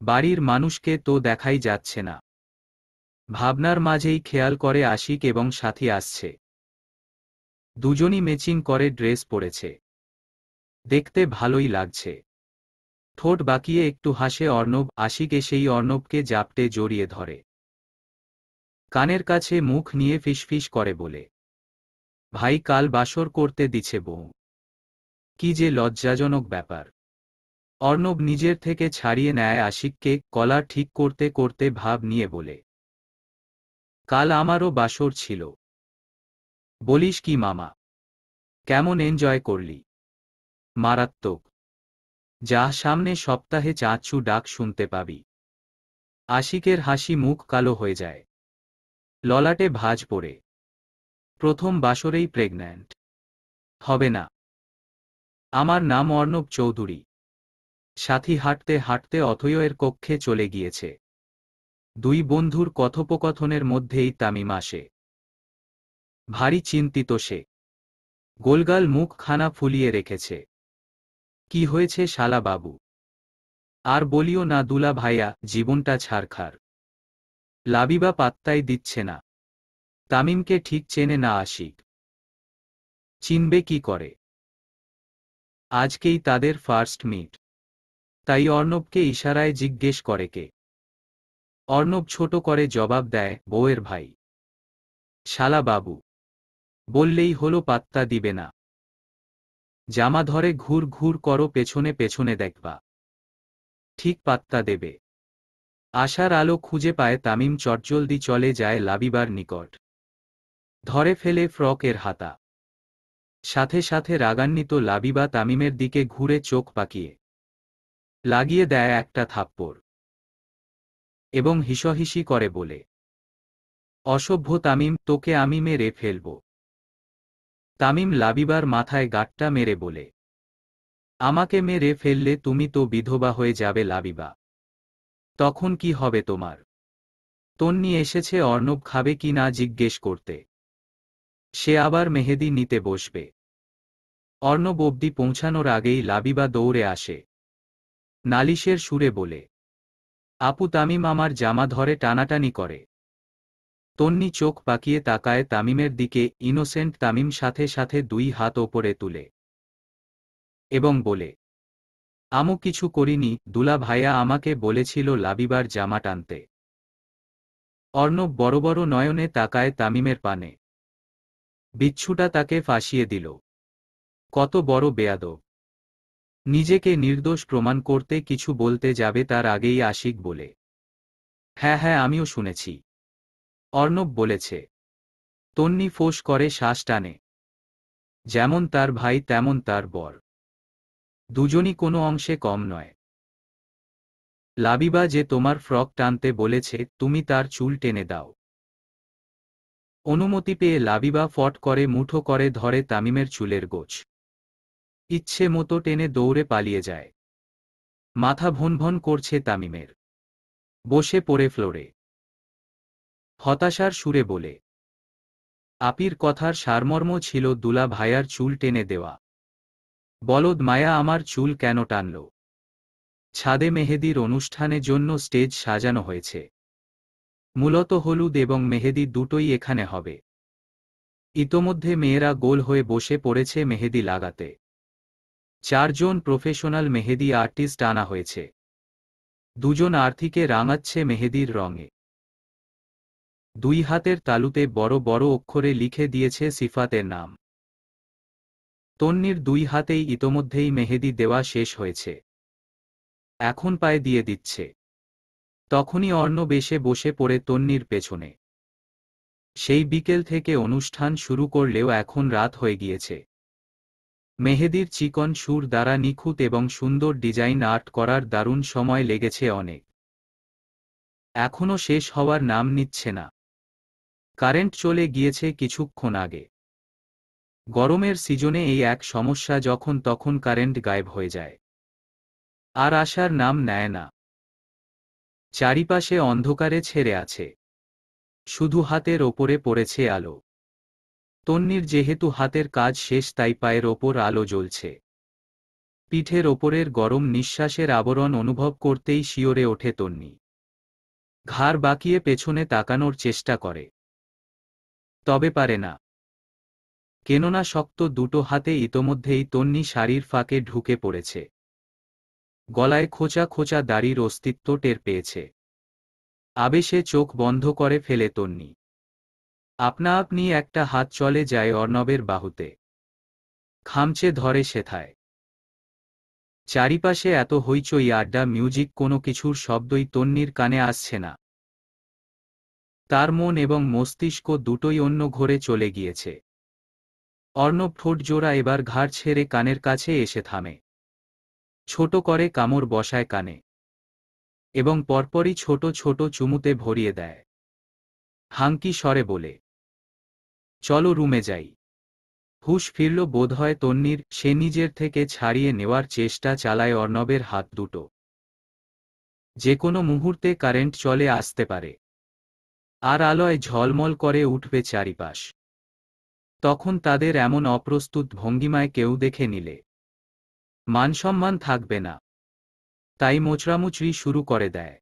বাড়ির মানুষকে তো দেখাই যাচ্ছে না। ভাবনার মাঝেই খেয়াল করে আশিক এবং সাথী আসছে। দুজনই ম্যাচিং করে ড্রেস পরেছে। দেখতে ভালোই লাগছে। ঠোঁট বাঁকিয়ে একটু হাসে অর্ণব। আশিক এসেই অর্ণবকে জাপটে জড়িয়ে ধরে। কানের কাছে মুখ নিয়ে ফিসফিস করে বলে, ভাই, কাল বাসর করতে দিছে বউ। কি যে লজ্জাজনক ব্যাপার। অর্ণব নিজের থেকে ছাড়িয়ে নেয় আশিককে, কলার ঠিক করতে করতে ভাব নিয়ে বলে, কাল আমারও বাসর ছিল। বলিস কি মামা? কেমন এনজয় করলি? মারাত্মক। যা, সামনে সপ্তাহে চাঁচু ডাক শুনতে পাবি। আশিকের হাসি মুখ কালো হয়ে যায়। ললাটে ভাঁজ পড়ে। প্রথম বাসরেই প্রেগন্যান্ট? হবে না। আমার নাম অর্ণব চৌধুরী। সাথী হাঁটতে হাঁটতে অথয়ের কক্ষে চলে গিয়েছে। দুই বন্ধুর কথোপকথনের মধ্যেই তামিম আসে। ভারী চিন্তিত সে। গোলগাল মুখ খানা ফুলিয়ে রেখেছে। কি হয়েছে শালা বাবু? আর বলিও না দুলা ভাইয়া, জীবনটা ছারখার। লাবিবা পাত্তাই দিচ্ছে না। তামিমকে ঠিক চেনে না আশিক। চিনবে কি করে? আজকেই তাদের ফার্স্ট মিট। তাই অর্ণবকে ইশারায় জিজ্ঞেস করে কে। অর্ণব ছোট করে জবাব দেয়, বউয়ের ভাই। শালা বাবু বললেই হলো, পাত্তা দিবে না। জামা ধরে ঘুর ঘুর করো, পেছনে পেছনে দেখবা। ঠিক পাত্তা দেবে। আশার আলো খুঁজে পায় তামিম। চটজলদি চলে যায় লাবিবার নিকট। ধরে ফেলে ফ্রকের হাতা। সাথে সাথে রাগান্বিত লাবিবা তামিমের দিকে ঘুরে চোখ পাকিয়ে লাগিয়ে দেয় একটা থাপ্পড়। এবং হিসহিসি করে বলে, অসভ্য তামিম, তোকে আমি মেরে ফেলব। তামিম লাবিবার মাথায় গাঁটটা মেরে বলে, আমাকে মেরে ফেললে তুমি তো বিধবা হয়ে যাবে লাবিবা। তখন কি হবে তোমার? তন্নি এসেছে অর্ণব খাবে কি না জিজ্ঞেস করতে। সে আবার মেহেদি নিতে বসবে। অর্ণব অবধি পৌঁছানোর আগেই লাবিবা দৌড়ে আসে। নালিশের সুরে বলে, আপু, তামিম আমার জামা ধরে টানাটানি করে। তন্নি চোখ পাকিয়ে তাকায় তামিমের দিকে। ইনোসেন্ট তামিম সাথে সাথে দুই হাত ওপরে তুলে এবং বলে, আমু কিছু করিনি, দুলা ভাইয়া আমাকে বলেছিল লাবিবার জামা টানতে। অর্ণব বড় বড় নয়নে তাকায় তামিমের পানে। বিচ্ছুটা তাকে ফাঁসিয়ে দিল। কত বড় বেয়াদব! নিজেকে নির্দোষ প্রমাণ করতে কিছু বলতে যাবে তার আগেই আশিক বলে, হ্যাঁ হ্যাঁ, আমিও শুনেছি। অর্ণব বলেছে। তন্নি ফোঁস করে শ্বাস টানে। যেমন তার ভাই তেমন তার বর। দুজনই কোনো অংশে কম নয়। লাবিবা যে তোমার ফ্রক টানতে বলেছে, তুমি তার চুল টেনে দাও। অনুমতি পেয়ে লাবিবা ফট করে মুঠো করে ধরে তামিমের চুলের গোছ। ইচ্ছে মতো টেনে দৌড়ে পালিয়ে যায়। মাথা ভনভন করছে তামিমের। বসে পড়ে ফ্লোরে। হতাশার সুরে বলে, আপির কথার সারমর্ম ছিল দুলা ভাইয়ার চুল টেনে দেওয়া। বলদ মায়া আমার চুল কেন টানল? ছাদে মেহেদির অনুষ্ঠানের জন্য স্টেজ সাজানো হয়েছে। মূলত হলুদ এবং মেহেদি দুটোই এখানে হবে। ইতোমধ্যে মেয়েরা গোল হয়ে বসে পড়েছে মেহেদি লাগাতে। 4 জন প্রফেশনাল মেহেদি আর্টিস্ট আনা হয়েছে। 2 জন আর্থিকে রাঙাচ্ছে মেহেদির রঙে। দুই হাতের তালুতে বড় বড় অক্ষরে লিখে দিয়েছে সিফাতের নাম। তন্নির দুই হাতেই ইতোমধ্যেই মেহেদি দেওয়া শেষ হয়েছে, এখন পায়ে দিয়ে দিচ্ছে। তখনই অর্ণব এসে বসে পড়ে তন্নির পেছনে। সেই বিকেল থেকে অনুষ্ঠান শুরু করলেও এখন রাত হয়ে গিয়েছে। মেহেদির চিকন সুর দ্বারা নিখুঁত এবং সুন্দর ডিজাইন আর্ট করার দারুণ সময় লেগেছে অনেক। এখনও শেষ হওয়ার নাম নিচ্ছে না। কারেন্ট চলে গিয়েছে কিছুক্ষণ আগে। গরমের সিজনে এই এক সমস্যা, যখন তখন কারেন্ট গায়েব হয়ে যায়, আর আসার নাম নেয় না। চারিপাশে অন্ধকারে ছেড়ে আছে, শুধু হাতের ওপরে পড়েছে আলো। তন্নির যেহেতু হাতের কাজ শেষ, তাই পায়ের ওপর আলো জ্বলছে। পিঠের ওপরের গরম নিঃশ্বাসের আবরণ অনুভব করতেই শিওরে ওঠে তন্নি। ঘাড় বাঁকিয়ে পেছনে তাকানোর চেষ্টা করে, তবে পারে না। কেননা শক্ত দুটো হাতে ইতোমধ্যেই তন্নি শাড়ির ফাঁকে ঢুকে পড়েছে। গলায় খোঁচা খোঁচা দাড়ির অস্তিত্ব টের পেয়েছে। আবেশে চোখ বন্ধ করে ফেলে তন্নি। আপনা আপনি একটা হাত চলে যায় অর্ণবের বাহুতে, খামচে ধরে সেথায়। চারিপাশে এত হইচই, আড্ডা, মিউজিক, কোনো কিছুর শব্দই তন্নির কানে আসছে না। তার মন এবং মস্তিষ্ক দুটোই অন্য ঘরে চলে গিয়েছে। অর্ণব ঠোঁট জোড়া এবার ঘাড় ছেড়ে কানের কাছে এসে থামে। ছোট করে কামড় বসায় কানে, এবং পরপরই ছোট ছোট চুমুতে ভরিয়ে দেয়। হাঙ্কি স্বরে বলে, চলো রুমে যাই। হুঁশ ফিরল বোধহয় তন্নির। সে নিজের থেকে ছাড়িয়ে নেওয়ার চেষ্টা চালায় অর্ণবের হাত দুটো। যে কোনো মুহূর্তে কারেন্ট চলে আসতে পারে, আর আলোয় ঝলমল করে উঠবে চারিপাশ। তখন তাদের এমন অপ্রস্তুত ভঙ্গিমায় কেউ দেখে নিলে মানসম্মান থাকবে না, তাই মোচড়ামুচড়ি শুরু করে দেয়।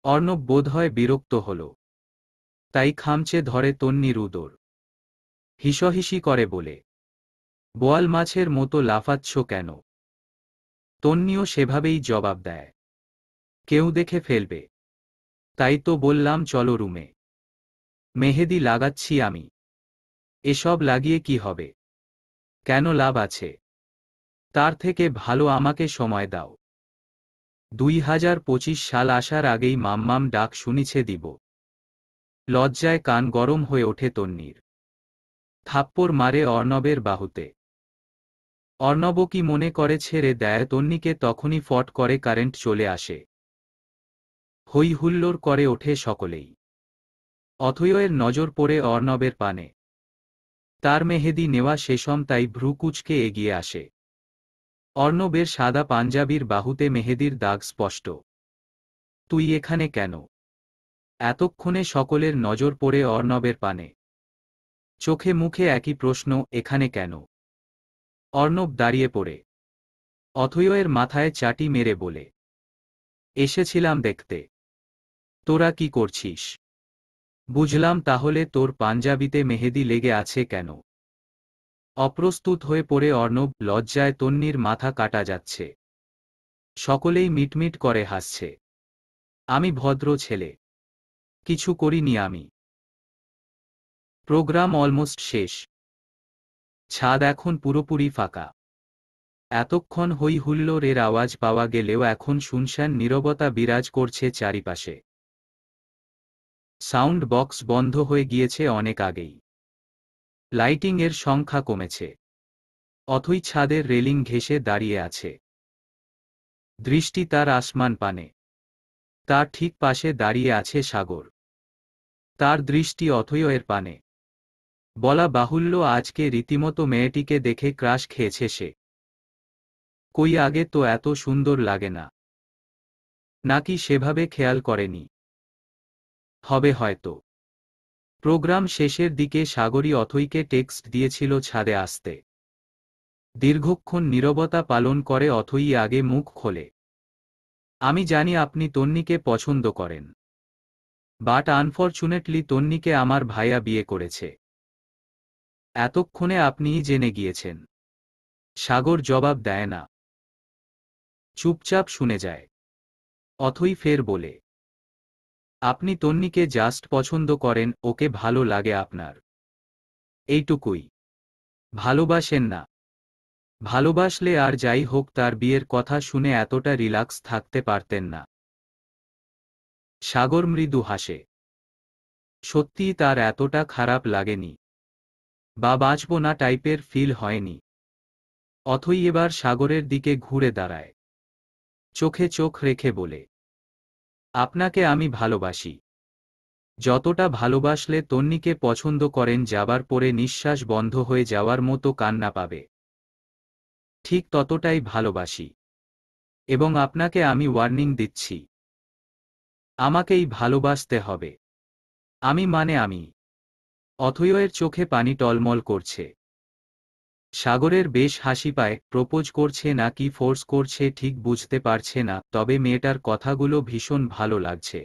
অর্ণব বোধহয় বিরক্ত হল, তাই খামচে ধরে তন্নির উদর। হিসহিসি করে বলে, বোয়াল মাছের মতো লাফাচ্ছ কেন? তন্নিও সেভাবেই জবাব দেয়, কেউ দেখে ফেলবে, তাই তো বললাম চলো রুমে। মেহেদি লাগাচ্ছি আমি। এসব লাগিয়ে কি হবে? কেন লাভ আছে? তার থেকে ভালো আমাকে সময় দাও। 2025 সাল আসার আগেই মাম্মাম ডাক শুনিছে দিব। লজ্জায় কান গরম হয়ে ওঠে তন্নির। থাপ্পড় মারে অর্ণবের বাহুতে। অর্ণব কি মনে করে ছেড়ে দেয় তন্নিকে? তখনই ফট করে কারেন্ট চলে আসে। হই হুল্লোড় করে ওঠে সকলেই। অথয়ের নজর পড়ে অর্ণবের পানে। তার মেহেদি নেওয়া শেষম, তাই ভ্রু কুঁচকে এগিয়ে আসে। অর্ণবের সাদা পাঞ্জাবির বাহুতে মেহেদির দাগ স্পষ্ট। তুই এখানে কেন? এতক্ষণে সকলের নজর পড়ে অর্ণবের পানে। চোখে মুখে একই প্রশ্ন, এখানে কেন? অর্ণব দাঁড়িয়ে পড়ে অথয়ের মাথায় চাটি মেরে বলে, এসেছিলাম দেখতে। তোরা কি করছিস? বুঝলাম, তাহলে তোর পাঞ্জাবিতে মেহেদি লেগে আছে কেন? অপ্রস্তুত হয়ে পড়ে অর্ণব। লজ্জায় তন্নির মাথা কাটা যাচ্ছে। সকলেই মিটমিট করে হাসছে। আমি ভদ্র ছেলে, কিছু করিনি আমি। প্রোগ্রাম অলমোস্ট শেষ। ছাদ এখন পুরোপুরি ফাঁকা। এতক্ষণ হই হুল্লোড়ের আওয়াজ পাওয়া গেলেও এখন শুনশান নীরবতা বিরাজ করছে চারিপাশে। সাউন্ড বক্স বন্ধ হয়ে গিয়েছে অনেক আগেই। লাইটিং এর সংখ্যা কমেছে। অথই ছাদের রেলিং ঘেঁষে দাঁড়িয়ে আছে। দৃষ্টি তার আসমান পানে। তার ঠিক পাশে দাঁড়িয়ে আছে সাগর। তার দৃষ্টি অথয়ের পানে। বলা বাহুল্য, আজকে রীতিমতো মেয়েটিকে দেখে ক্রাশ খেয়েছে সে। কই আগে তো এত সুন্দর লাগে না। নাকি সেভাবে খেয়াল করেনি? হবে হয়তো। প্রোগ্রাম শেষের দিকে সাগরী অথইকে টেক্সট দিয়েছিল ছাদে আসতে। দীর্ঘক্ষণ নীরবতা পালন করে অথই আগে মুখ খোলে। আমি জানি আপনি তন্নিকে পছন্দ করেন, বাট আনফরচুনেটলি তন্নিকে আমার ভাইয়া বিয়ে করেছে। এতক্ষণে আপনিই জেনে গিয়েছেন। সাগর জবাব দেয় না, চুপচাপ শুনে যায়। অথই ফের বলে, আপনি তন্নিকে জাস্ট পছন্দ করেন, ওকে ভালো লাগে আপনার, এইটুকুই। ভালোবাসেন না। ভালোবাসলে আর যাই হোক তার বিয়ের কথা শুনে এতটা রিল্যাক্স থাকতে পারতেন না। সাগর মৃদু হাসে। সত্যিই তার এতটা খারাপ লাগেনি, বা বাঁচব না টাইপের ফিল হয়নি। অথই এবার সাগরের দিকে ঘুরে দাঁড়ায়, চোখে চোখ রেখে বলে, আপনাকে আমি ভালোবাসি। যতটা ভালোবাসলে তন্নিকে পছন্দ করেন যাবার পরে নিঃশ্বাস বন্ধ হয়ে যাওয়ার মতো কান্না পাবে, ঠিক ততটাই ভালোবাসি। এবং আপনাকে আমি ওয়ার্নিং দিচ্ছি, আমাকেই ভালোবাসতে হবে। আমি মানে আমি। অথয়ের চোখে পানি টলমল করছে। সাগরের বেশ হাসি পায়, প্রপোজ করছে নাকি ফোর্স করছে ঠিক বুঝতে পারছে না, তবে মেয়েটার কথাগুলো ভীষণ ভালো লাগছে।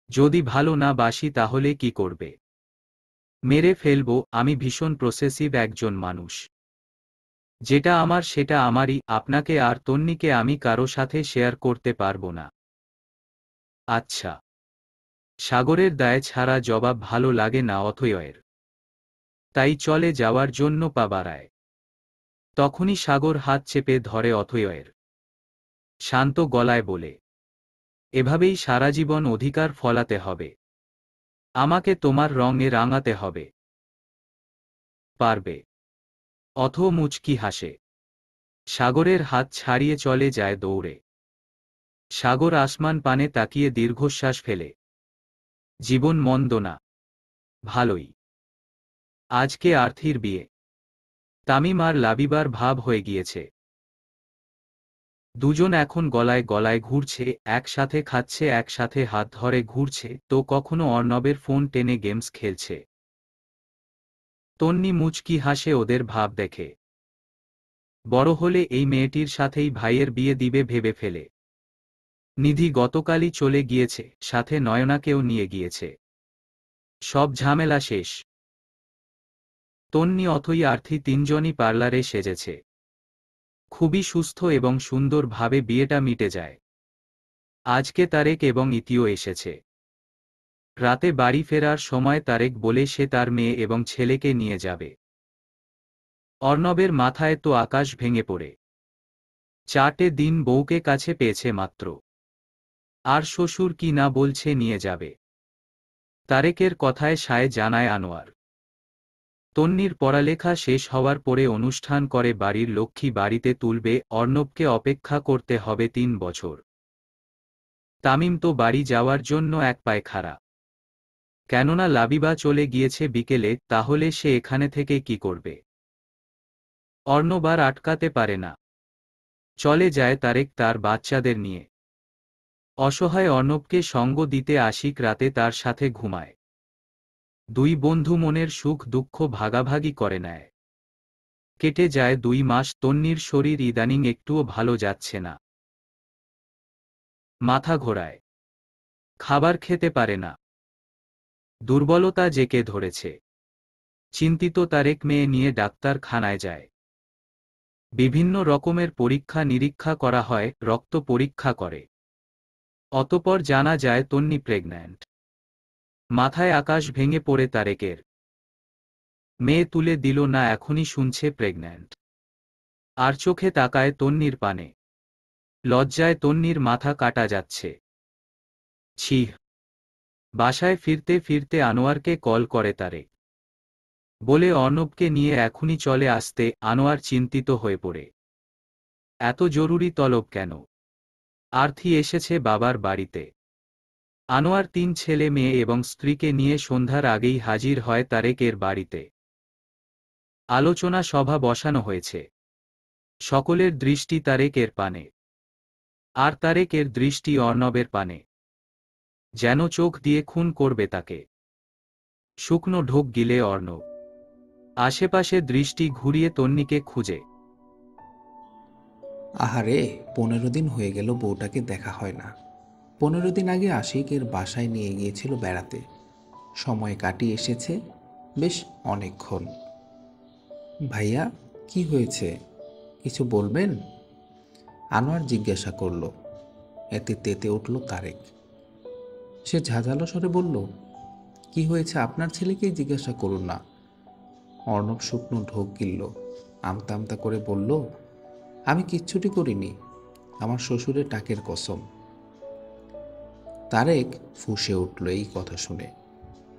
যদি ভালো না বাসি তাহলে কি করবে? মেরে ফেলবো। আমি ভীষণ প্রসেসিভ একজন মানুষ। যেটা আমার সেটা আমারই, আপনাকে আর তন্নিকে আমি কারো সাথে শেয়ার করতে পারবো না। আচ্ছা। সাগরের দায় ছাড়া জবাব ভালো লাগে না অথয়ের, তাই চলে যাওয়ার জন্য পা বাড়ায়। তখনই সাগর হাত চেপে ধরে অথয়ের, শান্ত গলায় বলে, এভাবেই সারা জীবন অধিকার ফলাতে হবে। আমাকে তোমার রঙে রাঙাতে হবে। পারবে। অথ মুচকি হাসে। সাগরের হাত ছাড়িয়ে চলে যায় দৌড়ে। সাগর আসমান পানে তাকিয়ে দীর্ঘশ্বাস ফেলে। জীবন মন্দ না, ভালোই। আজকে আর্থির বিয়ে। তামিম আর লাবিবার ভাব হয়ে গিয়েছে। দুজন এখন গলায় গলায় ঘুরছে, একসাথে খাচ্ছে, একসাথে হাত ধরে ঘুরছে, তো কখনো অর্ণবের ফোন টেনে গেমস খেলছে। তন্নি মুচকি হাসে ওদের ভাব দেখে। বড় হলে এই মেয়েটির সাথেই ভাইয়ের বিয়ে দিবে ভেবে ফেলে। নিধি গতকালই চলে গিয়েছে, সাথে নয়নাকেও নিয়ে গিয়েছে। সব ঝামেলা শেষ। তন্নি অথই আর্থি তিনজনই পার্লারে সেজেছে। খুবই সুস্থ এবং সুন্দরভাবে বিয়েটা মিটে যায়। আজকে তারেক এবং ইতিও এসেছে। রাতে বাড়ি ফেরার সময় তারেক বলে সে তার মেয়ে এবং ছেলেকে নিয়ে যাবে। অর্ণবের মাথায় তো আকাশ ভেঙে পড়ে। 4টে দিন বউকে কাছে পেয়েছে মাত্র, আর শ্বশুর কি না বলছে নিয়ে যাবে। তারেকের কথায় সায় জানায় আনোয়ার। তন্নির পড়ালেখা শেষ হওয়ার পরে অনুষ্ঠান করে বাড়ির লক্ষ্মী বাড়িতে তুলবে। অর্ণবকে অপেক্ষা করতে হবে 3 বছর। তামিম তো বাড়ি যাওয়ার জন্য এক পায়ে খাড়া। কেননা লাবিবা চলে গিয়েছে বিকেলে, তাহলে সে এখানে থেকে কি করবে? অর্ণব আর আটকাতে পারে না। চলে যায় তারেক তার বাচ্চাদের নিয়ে। অসহায় অর্ণবকে সঙ্গ দিতে আশিক রাতে তার সাথে ঘুমায়। দুই বন্ধু মনের সুখ দুঃখ ভাগাভাগি করে নেয়। কেটে যায় 2 মাস। তন্নির শরীর ইদানিং একটুও ভালো যাচ্ছে না। মাথা ঘোরায়, খাবার খেতে পারে না, দুর্বলতা জেঁকে ধরেছে। চিন্তিত তারেক মেয়ে নিয়ে ডাক্তারখানায় যায়। বিভিন্ন রকমের পরীক্ষা নিরীক্ষা করা হয়, রক্ত পরীক্ষা করে। অতঃপর জানা যায় তন্নি প্রেগন্যান্ট। মাথায় আকাশ ভেঙে পড়ে তারেকের। মেয়ে তুলে দিল না, এখনই শুনছে প্রেগন্যান্ট। আর চোখে তাকায় তন্নির পানে। লজ্জায় তন্নির মাথা কাটা যাচ্ছে। ছিঃ। বাসায় ফিরতে ফিরতে আনোয়ারকে কল করে তারেক। বলে অর্ণবকে নিয়ে এখনই চলে আসতে। আনোয়ার চিন্তিত হয়ে পড়ে। এত জরুরি তলব কেন? আর্থি এসেছে বাবার বাড়িতে। আনোয়ার 3 ছেলে মেয়ে এবং স্ত্রীকে নিয়ে সন্ধ্যার আগেই হাজির হয় তারেকের বাড়িতে। আলোচনা সভা বসানো হয়েছে। সকলের দৃষ্টি তারেকের পানে। আর তারেকের দৃষ্টি অর্ণবের পানে। যেন চোখ দিয়ে খুন করবে তাকে। শুকনো ঢোক গিলে অর্ণব আশেপাশে দৃষ্টি ঘুরিয়ে তন্নিকে খুঁজে। আহারে, 15 দিন হয়ে গেল বউটাকে দেখা হয় না। 15 দিন আগে আশিকের বাসায় নিয়ে গিয়েছিল বেড়াতে। সময় কাটিয়ে এসেছে বেশ অনেকক্ষণ। ভাইয়া, কি হয়েছে? কিছু বলবেন? আনোয়ার জিজ্ঞাসা করল। এতে তেতে উঠল তারেক। সে ঝাঁঝালো স্বরে বলল, কি হয়েছে আপনার ছেলেকেই জিজ্ঞাসা করুন না। অর্ণব শুকনো ঢোক গিলল, আমতা আমতা করে বলল, আমি কিচ্ছুটি করিনি, আমার শ্বশুরের টাকের কসম। তারেক ফুঁসে উঠল এই কথা শুনে।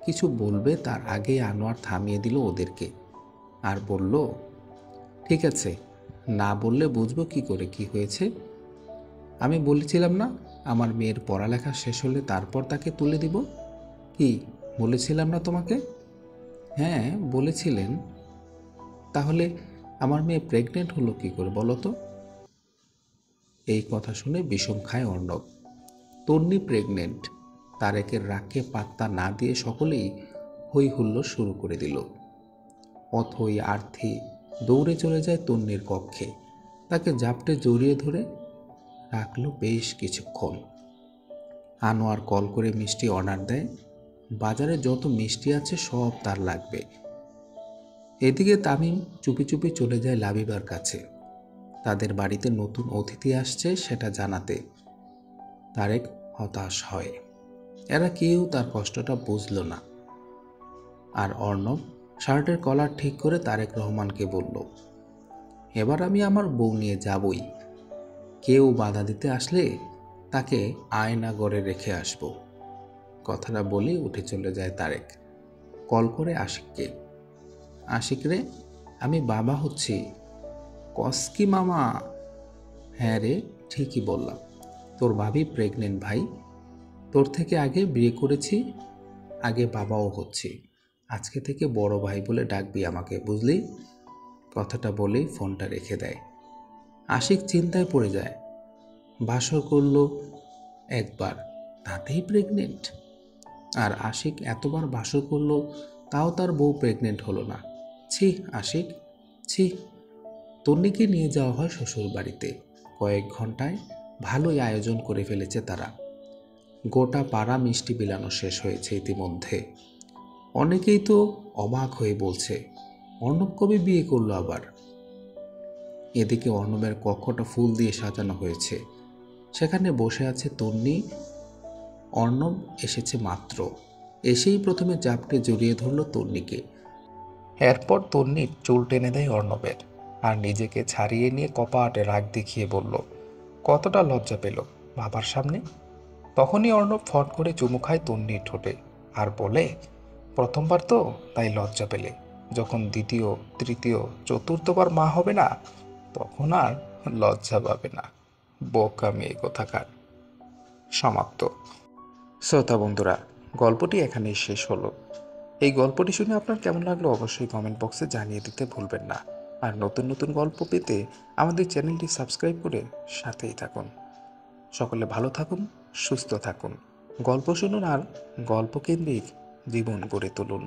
কিছু বলবে তার আগেই আনোয়ার থামিয়ে দিল ওদেরকে আর বলল, ঠিক আছে, না বললে বুঝবো কি করে কি হয়েছে। আমি বলেছিলাম না আমার মেয়ের পড়ালেখা শেষ হলে তারপর তাকে তুলে দিব? কি বলেছিলাম না তোমাকে? হ্যাঁ বলেছিলেন। তাহলে আমার মেয়ে প্রেগনেন্ট হলো কি করে বলো তো? এই কথা শুনে বিষম খায় অর্ণব। তন্নি প্রেগনেন্ট। তারেকের রাগকে পাত্তা না দিয়ে সকলেই হই হুল্লোড় শুরু করে দিল। অথই আর্থি দৌড়ে চলে যায় তন্নির কক্ষে, তাকে জাপটে জড়িয়ে ধরে রাখলো বেশ কিছুক্ষণ। আনোয়ার কল করে মিষ্টি অর্ডার দেয়, বাজারে যত মিষ্টি আছে সব তার লাগবে। এদিকে তামিম চুপি চুপি চলে যায় লাবিবার কাছে, তাদের বাড়িতে নতুন অতিথি আসছে সেটা জানাতে। তারেক হতাশ হয়, এরা কেউ তার কষ্টটা বুঝল না। আর অর্ণব শার্টের কলার ঠিক করে তারেক রহমানকে বলল, এবার আমি আমার বউ নিয়ে যাবই, কেউ বাধা দিতে আসলে তাকে আয়নাগরে রেখে আসব। কথাটা বলে উঠে চলে যায় তারেক। কল করে আশিককে, আশিক রে, আমি বাবা হচ্ছি। কস কি মামা? হ্যাঁ রে, ঠিকই বললাম, তোর ভাবি প্রেগনেন্ট ভাই। তোর থেকে আগে বিয়ে করেছি, আগে বাবাও হচ্ছি, আজকে থেকে বড় ভাই বলে ডাকবি আমাকে, বুঝলি? কথাটা বলেই ফোনটা রেখে দেয়। আশিক চিন্তায় পড়ে যায়, বাসর করলো একবার, তাতেই প্রেগনেন্ট। আর আশিক এতবার বাসর করলো, তাও তার বউ প্রেগনেন্ট হলো না। ছি আশিক, ছি। তন্নিকে নিয়ে যাওয়া হয় শ্বশুর বাড়িতে। কয়েক ঘন্টায় ভালোই আয়োজন করে ফেলেছে তারা। গোটা পাড়া মিষ্টি বিলানো শেষ হয়েছে ইতিমধ্যে। অনেকেই তো অবাক হয়ে বলছে, অর্ণব কবে বিয়ে করলো আবার? এদিকে অর্ণবের কক্ষটা ফুল দিয়ে সাজানো হয়েছে, সেখানে বসে আছে তন্নি। অর্ণব এসেছে মাত্র, এসেই প্রথমে জাপটে জড়িয়ে ধরল তন্নিকে। এরপর তন্নির চুল টেনে দেয় অর্ণবের, আর নিজেকে ছাড়িয়ে নিয়ে কপাটে রাগ দেখিয়ে বলল, কতটা লজ্জা পেল বাবার সামনে। তখনই অর্ণব ফট করে চুমু খায় তন্নির ঠোঁটে আর বলে, প্রথমবার তো তাই লজ্জা পেলে, যখন দ্বিতীয় তৃতীয় চতুর্থবার মা হবে না, তখন আর লজ্জা পাবে না। বোকা মেয়ে কোথাকার। সমাপ্ত। শ্রোতা বন্ধুরা, গল্পটি এখানেই শেষ হলো। এই গল্পটি শুনে আপনার কেমন লাগলো অবশ্যই কমেন্ট বক্সে জানিয়ে দিতে ভুলবেন না। আর নতুন নতুন গল্প পেতে আমাদের চ্যানেলটি সাবস্ক্রাইব করে সাথেই থাকুন। সকলে ভালো থাকুন, সুস্থ থাকুন, গল্প শুনুন আর গল্পকেন্দ্রিক জীবন গড়ে তুলুন।